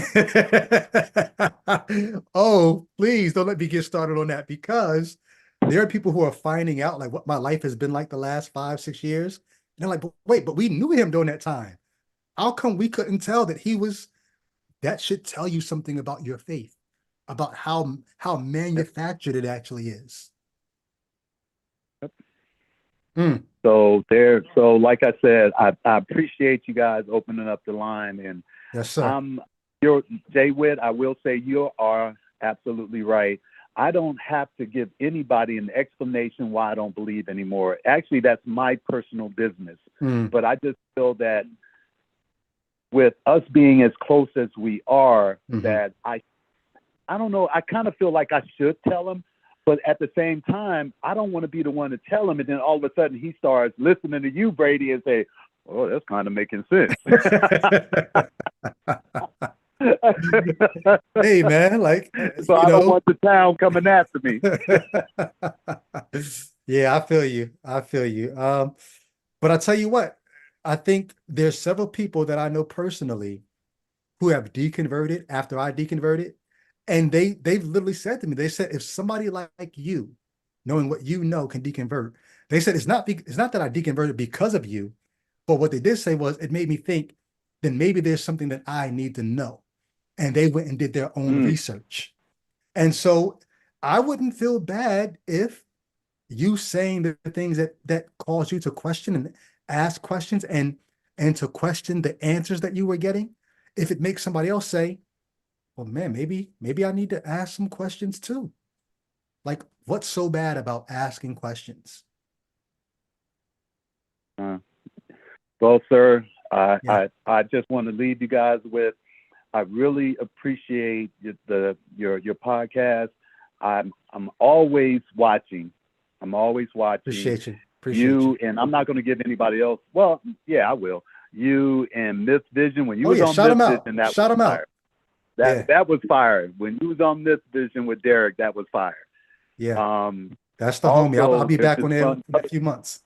Oh, please don't let me get started on that, because there are people who are finding out like what my life has been like the last 5-6 years. And they're like, but wait, but we knew him during that time. How come we couldn't tell that he was? That should tell you something about your faith, about how manufactured it actually is. So like I said, I appreciate you guys opening up the line. And yes, sir. Jay Witt, I will say you are absolutely right. I don't have to give anybody an explanation why I don't believe anymore. Actually, that's my personal business. But I just feel that with us being as close as we are, that I don't know, I kind of feel like I should tell him, but at the same time, I don't want to be the one to tell him, and then all of a sudden he starts listening to you, Brady, and say, oh, that's kind of making sense. Hey, man, like, so I don't want the town coming after me. Yeah, I feel you. But I tell you what, I think there's several people that I know personally who have deconverted after I deconverted. And they've literally said to me, they said, if somebody like you, knowing what you know, can deconvert, they said, it's not that I deconverted because of you, but what they did say was, it made me think, then maybe there's something that I need to know. And they went and did their own research. And so I wouldn't feel bad if you saying the things that cause you to question and ask questions and to question the answers that you were getting, if it makes somebody else say, well, man, maybe I need to ask some questions too. Like, what's so bad about asking questions? Well, sir, I just want to leave you guys with, I really appreciate your podcast. I'm always watching. Appreciate you. And I'm not going to give anybody else. Well, yeah, I will. You and Myth Vision, when you was on shout Myth Vision, that shout was fire. That was fire. When you was on Myth Vision with Derek, that was fire. Yeah. That's the homie. I'll be back on there in a few months.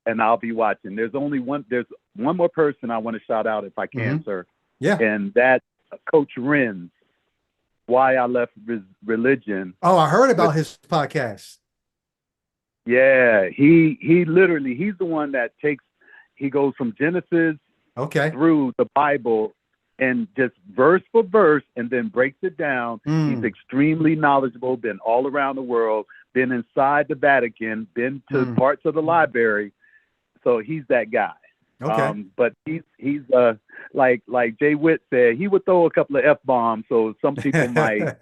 And I'll be watching. There's one more person I want to shout out if I can, sir. Yeah. And that's Coach Renz, Why I Left Religion. Oh, I heard about his podcast. Yeah, he's the one that he goes from Genesis through the Bible and just verse for verse and then breaks it down. He's extremely knowledgeable, been all around the world, been inside the Vatican, been to parts of the library. So he's that guy. Okay. But he's like Jay Witt said, he would throw a couple of F-bombs, so some people might,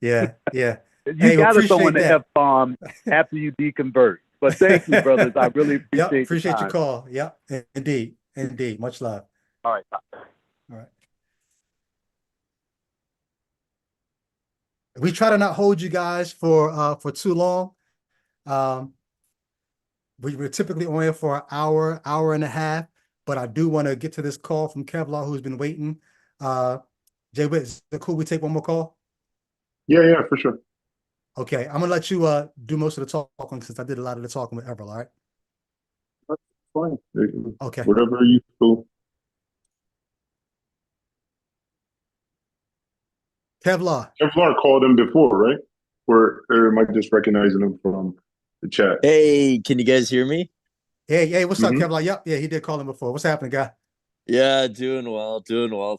Yeah. You got to throw in the F-bomb after you deconvert. But thank you, brothers. I really appreciate your call. Yep, indeed. Much love. All right. We try to not hold you guys for too long. We're typically on here for an hour and a half, but I do want to get to this call from Kevlar, who's been waiting. Jay Witt, is it cool we take one more call? Yeah, for sure. Okay, I'm gonna let you do most of the talking since I did a lot of the talking with Everett, all right? That's fine. Okay. Whatever you feel. Kevlar called him before, right? Or am I just recognizing him from the chat? Hey, can you guys hear me? Hey, what's up, Kevlar? Yep, yeah, he did call him before. What's happening, guy? Yeah, doing well,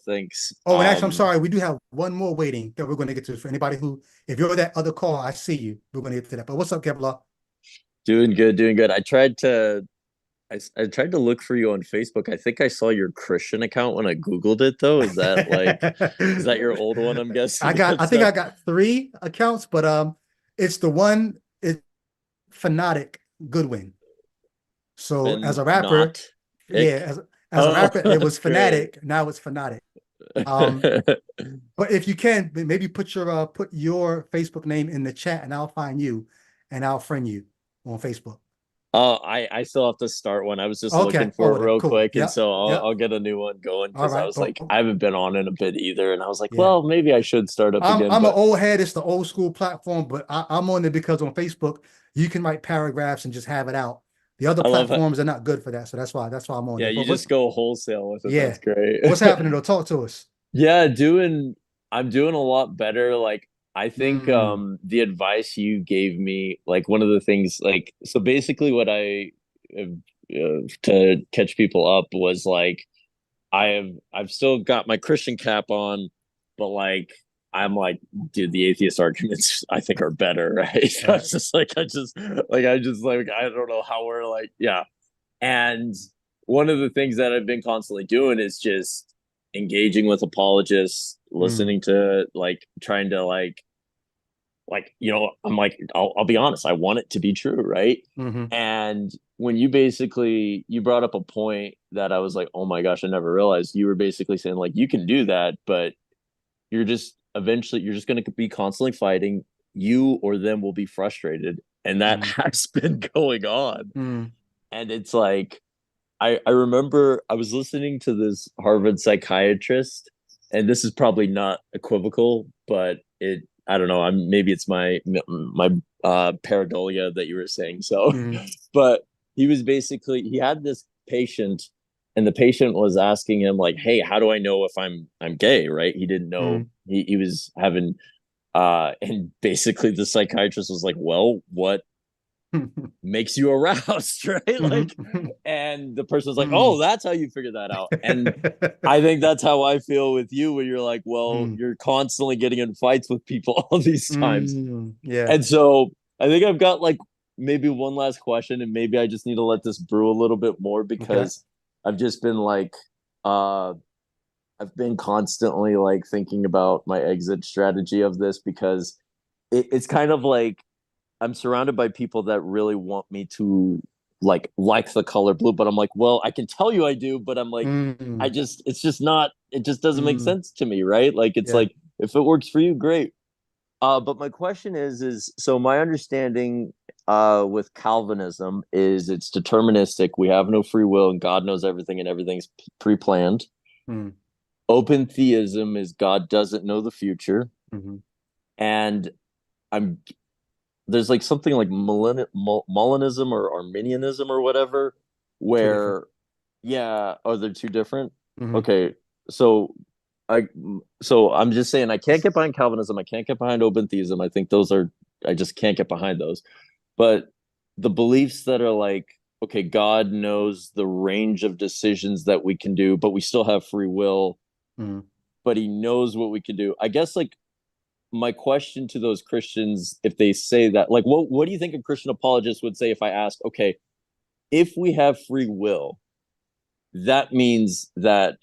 thanks. Oh, and actually, I'm sorry, we do have one more waiting that we're going to get to. For anybody who, if you're that other call, I see you. We're going to get to that. But what's up, Kevlar? Doing good. I tried to look for you on Facebook. I think I saw your Christian account when I Googled it, though. Is that your old one, I'm guessing? I think I got 3 accounts, but it's the one, it's Fanatic Goodwin. So as a rapper, as a rapper, it was Fanatic. Great. Now it's Fanatic. But if you can, maybe put your Facebook name in the chat, and I'll find you, and I'll friend you on Facebook. I still have to start one. I was just Okay. looking for Oh, it real cool. quick, and Yep. so Yep. I'll get a new one going All because I right. was like, I haven't been on in a bit either, and I was like, Yeah. well, maybe I should start up again. I'm an But old head. It's the old school platform, but I'm on it because on Facebook you can write paragraphs and just have it out. The other I love it. platforms are not good for that, so that's why I'm on Yeah, there. you But what? just go wholesale with it. Yeah. That's great. What's happening though? Talk to us. Yeah, I'm doing a lot better. Like I think Mm, the advice you gave me, like one of the things, like so basically what to catch people up was like I've still got my Christian cap on, but like I'm like, dude, the atheist arguments I think are better, right? So right. it's just like I don't know how we're like, yeah. And one of the things that I've been constantly doing is just engaging with apologists, Mm, listening to like trying to I'm like I'll be honest, I want it to be true, right? mm-hmm, And when you brought up a point that I was like, oh my gosh, I never realized. You were basically saying like you can do that, but you're just going to be constantly fighting. You or them will be frustrated, and that mm, has been going on. mm, And it's like I remember I was listening to this Harvard psychiatrist, and this is probably not equivocal, but it I don't know. Maybe it's my pareidolia that you were saying. So, mm, but he had this patient, and the patient was asking him like, "Hey, how do I know if I'm gay?" Right? He didn't know. mm. He was having and basically the psychiatrist was like, "Well, what makes you aroused?" Right? Like, Mhm. and the person was like, Mm. "Oh, that's how you figure that out." And I think that's how I feel with you, where you're like, well, Mm, you're constantly getting in fights with people all these times. yeah. And so I think I've got like maybe one last question, and maybe I just need to let this brew a little bit more Okay. because I've just been like, uh, I've been constantly like thinking about my exit strategy of this because it's kind of like I'm surrounded by people that really want me to like the color blue, but I'm like, well, I can tell you I do, but I'm like, Mm, it's just not, it just doesn't make mm, sense to me, right? Like it's yeah. like if it works for you, great. But my question is so my understanding with Calvinism is it's deterministic. We have no free will, and God knows everything, and everything's pre-planned. Mm, Open theism is God doesn't know the future, mhm. and I'm there's like something like Molinism or Arminianism or whatever, Two different. where yeah, are they two different? Hmm. Okay, so I so I'm just saying I can't get behind Calvinism. I can't get behind open theism. I think those are I just can't get behind those. But the beliefs that are like, okay, God knows the range of decisions that we can do, but we still have free will, Mm. but he knows what we can do. I guess like my question to those Christians, if they say that, like, what do you think a Christian apologist would say if I asked, okay, if we have free will, that means that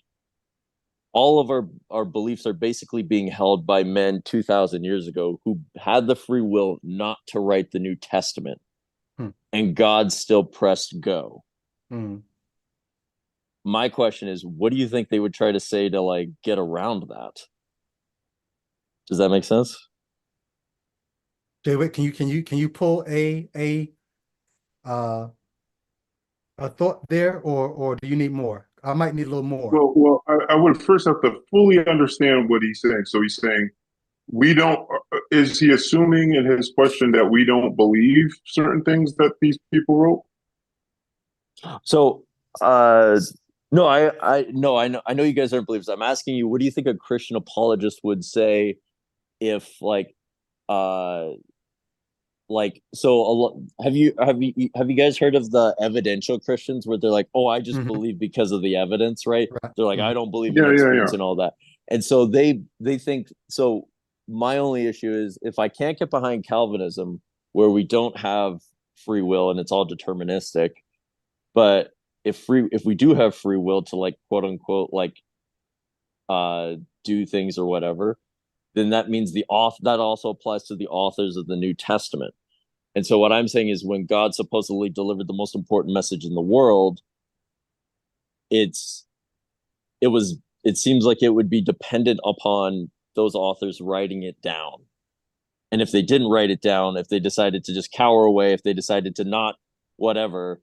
all of our beliefs are basically being held by men 2,000 years ago who had the free will not to write the New Testament, Mm. and God still pressed go. Mm. My question is, what do you think they would try to say to like get around that? Does that make sense? David, can you pull uh a thought there, or do you need more? I might need a little more. I would first have to fully understand what he's saying. So he's saying we don't. Is he assuming in his question that we don't believe certain things that these people wrote? So, uh, no, I know you guys aren't believers. I'm asking you, what do you think a Christian apologist would say if, uh, have you guys heard of the evidential Christians where they're like, oh, I just Hmm. believe because of the evidence, right? Right. They're like, I Hmm. don't believe in Yeah, yeah, yeah. experience and all that, and so they think so. My only issue is if I can't get behind Calvinism, where we don't have free will and it's all deterministic, but if we do have free will to like quote unquote like uh do things or whatever, then that means the author that also applies to the authors of the New Testament. And so what I'm saying is when God supposedly delivered the most important message in the world, it's it seems like it would be dependent upon those authors writing it down. And if they didn't write it down, if they decided to just cower away, if they decided to not whatever.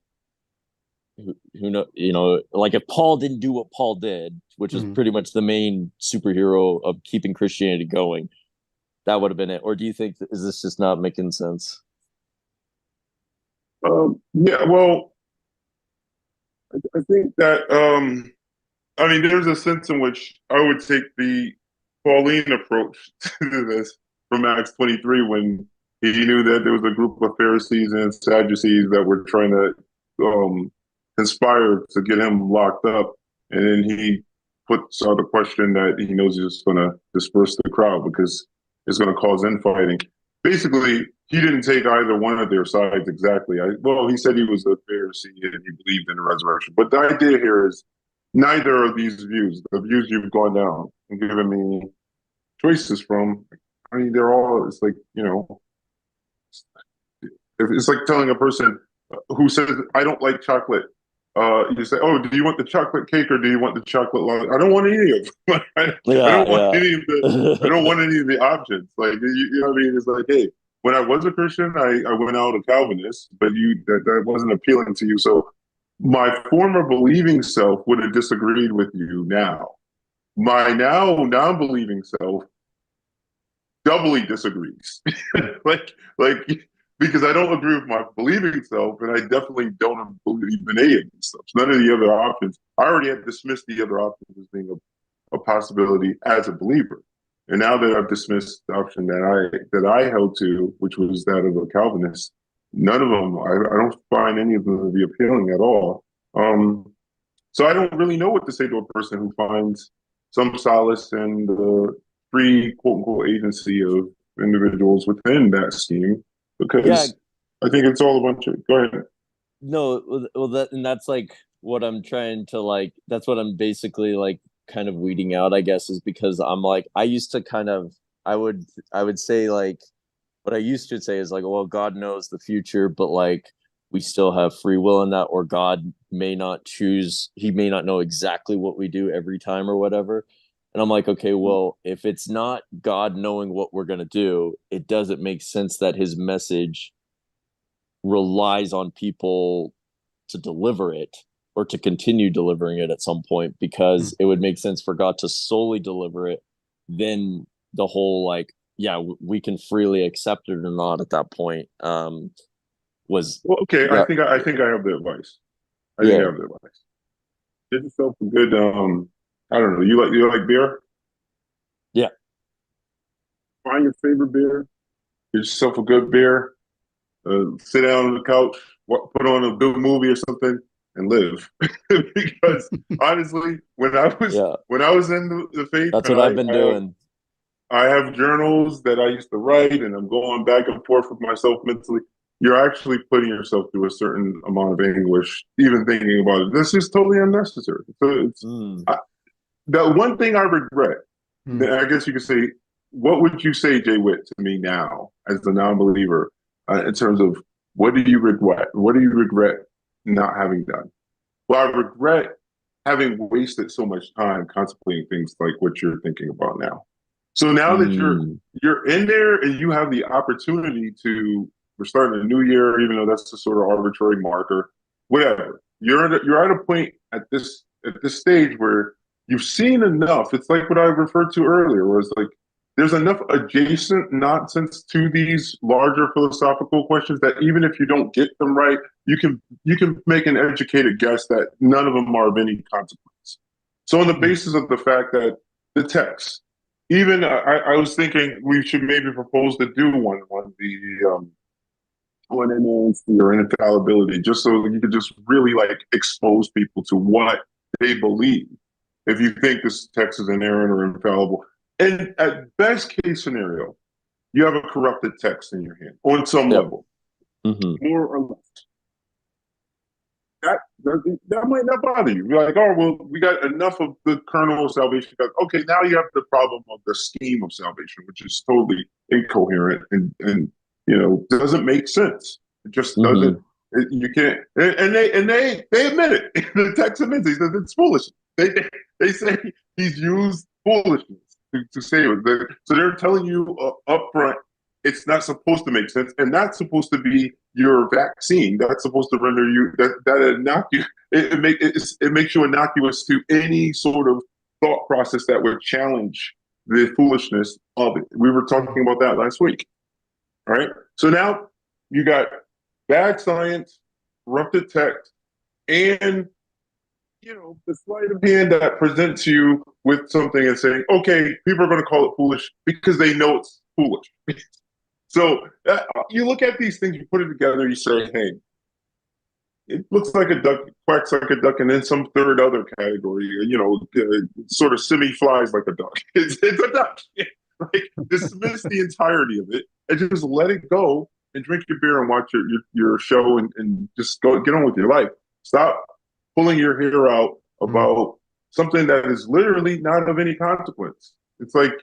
Who know, like if Paul didn't do what Paul did, which was pretty much the main superhero of keeping Christianity going, that would have been it. Or do you think, is this just not making sense? Yeah, well, I think that I mean, there's a sense in which I would take the Pauline approach to this from Acts 23 when he knew that there was a group of Pharisees and Sadducees that were trying to conspire to get him locked up. And then he puts out a question that he knows he's going to disperse the crowd because it's going to cause infighting. Basically, he didn't take either one of their sides exactly. Well, he said he was a Pharisee and he believed in the resurrection. But the idea here is neither of these views, the views you've gone down and given me choices from, I mean, they're all, it's like, it's like telling a person who says, I don't like chocolate. You say, oh, do you want the chocolate cake or do you want the chocolate lava? I don't want any of them. I don't want any of the. I don't want any of the options. Like you know what I mean? It's like, hey, when I was a Christian, I went out a Calvinist, but that wasn't appealing to you. So my former believing self would have disagreed with you now. My now non-believing self doubly disagrees. like because I don't agree with my believing self, and I definitely don't believe in any of these stuff. None of the other options. I already had dismissed the other options as being a possibility as a believer. And now that I've dismissed the option that I held to, which was that of a Calvinist, none of them, I don't find any of them to be appealing at all. So I don't really know what to say to a person who finds some solace in the free, quote unquote, agency of individuals within that scheme, because I think it's all a bunch of, go ahead. No, well, that's like what I'm trying to like, that's what I'm basically like kind of weeding out, I guess, is because I'm like, I used to kind of, I would say like, what I used to say is like, well, God knows the future, but like, we still have free will in that, or God may not choose, he may not know exactly what we do every time or whatever. And I'm like, okay, well, if it's not God knowing what we're going to do, it doesn't make sense that his message relies on people to deliver it or to continue delivering it at some point, because it would make sense for God to solely deliver it. Then the whole like, yeah, we can freely accept it or not at that point. Was well, okay. Yeah. I think I have the advice. I think I have the advice. Get yourself a good I don't know. You like beer? Yeah. Find your favorite beer. Get yourself a good beer. Sit down on the couch, put on a good movie or something, and live. Because honestly, when I was in the faith, that's what I've been doing. I have journals that I used to write, and I'm going back and forth with myself mentally. You're actually putting yourself through a certain amount of anguish, even thinking about it. This is totally unnecessary. So the one thing I regret, I guess you could say, what would you say, Jay Witt, to me now as a non-believer in terms of what do you regret? What do you regret not having done? Well, I regret having wasted so much time contemplating things like what you're thinking about now. So now that you're in there and you have the opportunity to, we're starting a new year, even though that's a sort of arbitrary marker, whatever. You're at a point at this stage where you've seen enough. It's like what I referred to earlier, where it's like there's enough adjacent nonsense to these larger philosophical questions that even if you don't get them right, you can make an educated guess that none of them are of any consequence. So on the basis of the fact that the text, even I was thinking we should maybe propose to do one on the on inerrancy or infallibility, just so you could just really like expose people to what they believe. If you think this text is inerrant or infallible, and at best case scenario, you have a corrupted text in your hand on some level, more or less. That might not bother you. You're like, oh, well, we got enough of the kernel of salvation. Okay, now you have the problem of the scheme of salvation, which is totally incoherent and doesn't make sense. It just doesn't. You can't. And they admit it. The text admits it. It's foolish. They say he's used foolishness to say it. So they're telling you up front, it's not supposed to make sense, and that's supposed to be your vaccine. That's supposed to render you that innocuous. It makes you innocuous to any sort of thought process that would challenge the foolishness of it. We were talking about that last week. All right. So now you got bad science, corrupted text, and the sleight of hand that presents you with something and saying, okay, people are going to call it foolish because they know it's foolish. So you look at these things, you put it together, you say, hey, it looks like a duck, quacks like a duck, and then some third other category, sort of semi-flies like a duck. It's a duck. Like, dismiss the entirety of it and just let it go and drink your beer and watch your show and just get on with your life. Stop pulling your hair out about something that is literally not of any consequence. It's like,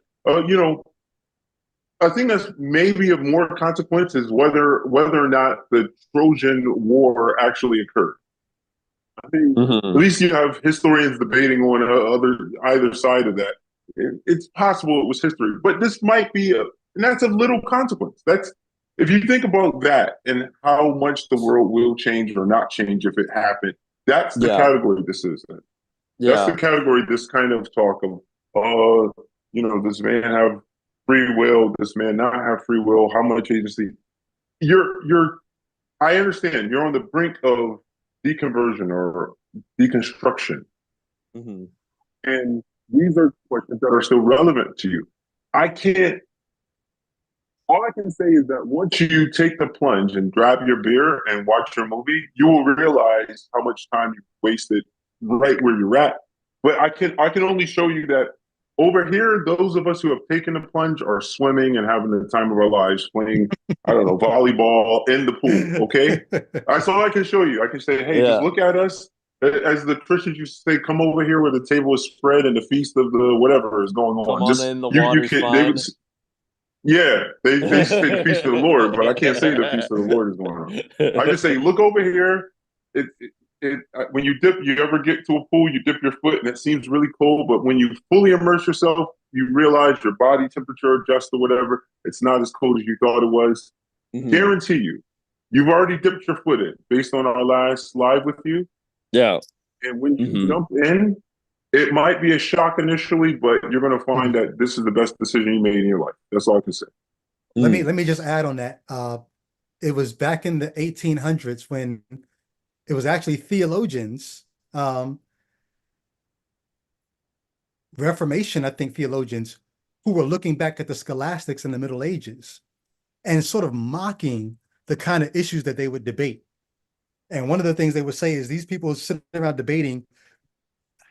I think that's maybe of more consequence is whether or not the Trojan War actually occurred. I think at least you have historians debating on either side of that. It's possible it was history, but this might be and that's of little consequence. That's if you think about that and how much the world will change or not change if it happened. That's the category this is in. That's the category. This kind of talk of, does man have free will? Does man not have free will? How much agency? I understand you're on the brink of deconversion or deconstruction. And these are questions that are still relevant to you. All I can say is that once you take the plunge and grab your beer and watch your movie, you will realize how much time you wasted right where you're at. But I can only show you that over here, those of us who have taken the plunge are swimming and having the time of our lives playing, I don't know, volleyball in the pool. Okay. That's all I can show you. I can say, hey, just look at us. As the Christians used to say, come over here where the table is spread and the feast of the whatever is going on. Come on in, the water's fine. They say the feast of the Lord, but I can't say the feast of the Lord is going on. I just say, look over here. When you dip, you ever get to a pool, you dip your foot and it seems really cold, but when you fully immerse yourself, you realize your body temperature adjusts or whatever. It's not as cold as you thought it was. Guarantee you, you've already dipped your foot in based on our last live with you. Yeah. And when you jump in, it might be a shock initially, but you're going to find that this is the best decision you made in your life. That's all I can say. Let me just add on that. It was back in the 1800s when it was actually theologians, Reformation, I think theologians, who were looking back at the scholastics in the Middle Ages and sort of mocking the kind of issues that they would debate. And one of the things they would say is these people sitting around debating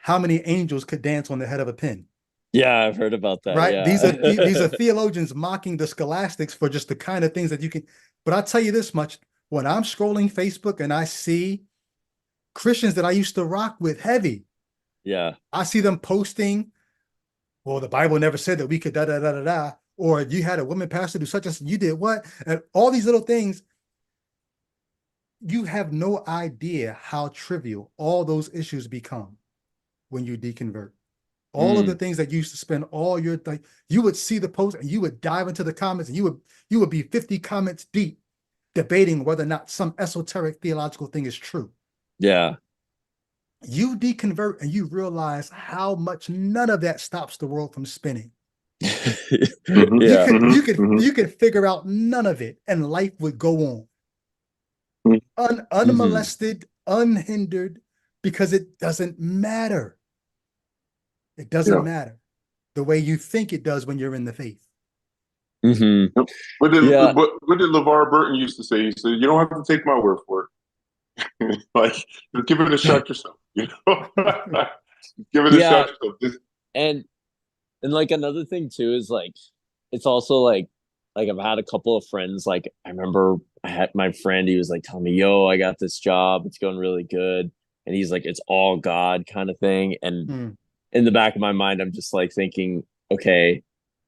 how many angels could dance on the head of a pin. Yeah, I've heard about that. Right. Yeah. These are theologians mocking the scholastics for just the kind of things that you can. But I'll tell you this much: when I'm scrolling Facebook and I see Christians that I used to rock with heavy, I see them posting, well, the Bible never said that we could da, or you had a woman pastor do such as you did what, and all these little things. You have no idea how trivial all those issues become when you deconvert. All of the things that you used to spend all your time, you would see the post and you would dive into the comments and you would be 50 comments deep debating whether or not some esoteric theological thing is true. Yeah. You deconvert and you realize how much none of that stops the world from spinning. You could figure out none of it and life would go on. Unmolested, unhindered, because it doesn't matter. It doesn't matter the way you think it does when you're in the faith. What did LeVar Burton used to say? He said, you don't have to take my word for it. Like, just give it a shot yourself. Give it a shot yourself. And like another thing too is like, it's also like I've had a couple of friends, like I remember I had my friend, he was like telling me, yo, I got this job, it's going really good. And he's like, it's all God kind of thing. And in the back of my mind, I'm just like thinking, okay,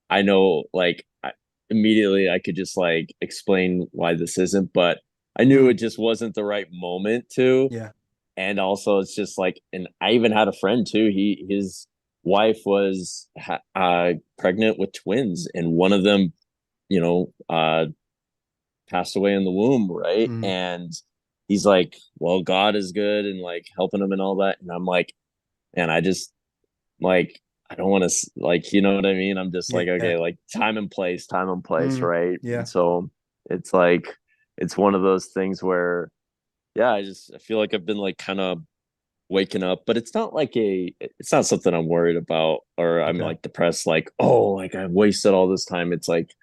I know like immediately I could just like explain why this isn't, but I knew it just wasn't the right moment to. Yeah. And also it's just like, and I even had a friend too. His wife was pregnant with twins, and one of them passed away in the womb, right? Mm. And he's like, well, God is good and like helping him and all that. And I'm like, and I just like, I don't want to like, you know what I mean? I'm just like, Yeah. okay, like time and place, right? Yeah. And so it's like, it's one of those things where, yeah, I feel like I've been like kind of waking up, but it's not something I'm worried about, or I'm Okay. like depressed, like, oh, like I wasted all this time. It's like,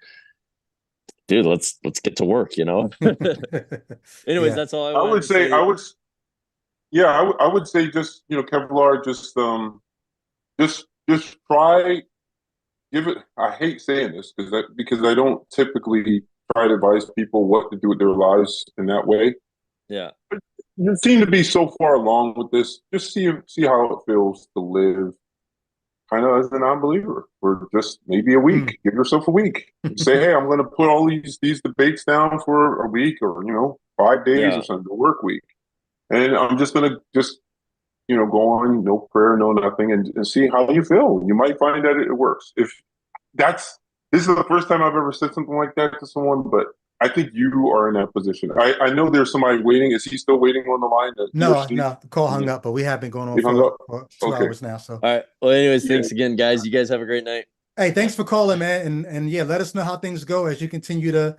dude, let's get to work, Anyways, Yeah. that's all I I wanted would to say, say. I would say just, Kevlar, just try, give it, I hate saying this because I don't typically try to advise people what to do with their lives in that way. Yeah. You seem to be so far along with this. Just see how it feels to live kind of as a non-believer for just maybe a Mm. week. Give yourself a week. Say, hey, I'm going to put all these debates down for a week, or 5 days Yeah. or something, a work week, and I'm just going to go on, no prayer, no nothing, and see how you feel. You might find that it works. If this is the first time I've ever said something like that to someone, but I think you are in that position. I know there's somebody waiting. Is he still waiting on the line? No, the call hung up, but we have been going on He hung up? for 2 Okay. hours now. So, All right. Well, anyways, Yeah. thanks again, guys. You guys have a great night. hey, thanks for calling, man. And yeah, let us know how things go as you continue to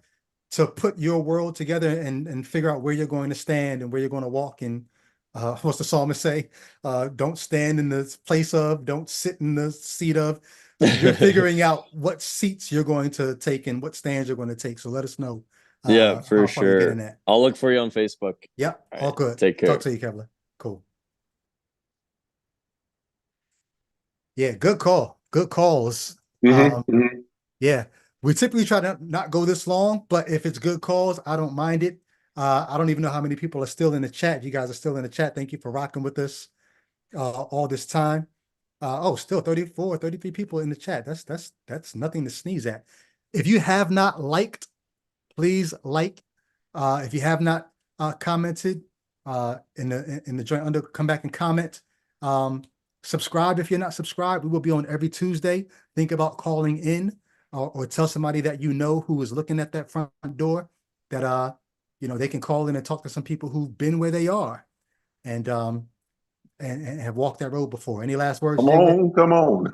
put your world together and figure out where you're going to stand and where you're going to walk. And what's the psalmist say? Don't stand in the place of, don't sit in the seat of. You're figuring out what seats you're going to take and what stands you're going to take. So let us know Yeah, for how far you're getting sure. at. I'll look for you on Facebook. Yep, All all right. good. Take care. Talk to you, Kevlar. Cool. Yeah, good call. Good calls. Yeah, we typically try to not go this long, but if it's good calls, I don't mind it. I don't even know how many people are still in the chat. You guys are still in the chat. Thank you for rocking with us all this time. Still 34, 33 people in the chat. That's nothing to sneeze at. If you have not liked, please like. If you have not commented in the joint under, come back and comment. Subscribe if you're not subscribed. We will be on every Tuesday. Think about calling in or tell somebody that you know who is looking at that front door that they can call in and talk to some people who've been where they are and and have walked that road before. Any last words, Come Jay? on, come on.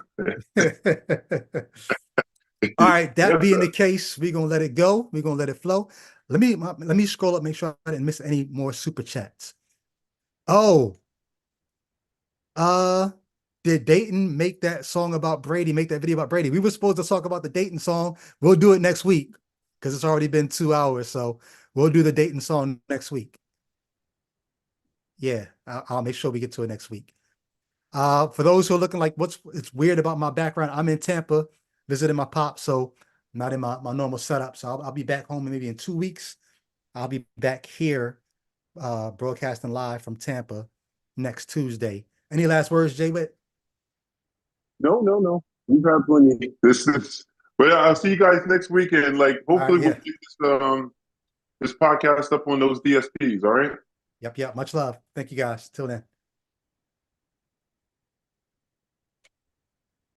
All right, that Yes, being sir. the case, we're gonna let it go. We're gonna let it flow. Let me scroll up, make sure I didn't miss any more super chats. Oh, did Dayton make that song about Brady, make that video about Brady? We were supposed to talk about the Dayton song. We'll do it next week because it's already been 2 hours. So we'll do the Dayton song next week. Yeah, I'll make sure we get to it next week. For those who are looking like it's weird about my background, I'm in Tampa visiting my pop, so I'm not in my normal setup. So I'll be back home maybe in 2 weeks. I'll be back here broadcasting live from Tampa next Tuesday. Any last words, Jay Witt? No. We've had plenty. But I'll see you guys next weekend. Like, hopefully we'll Yeah. get this podcast up on those DSPs. All right. Yep. Much love. Thank you guys. Till then.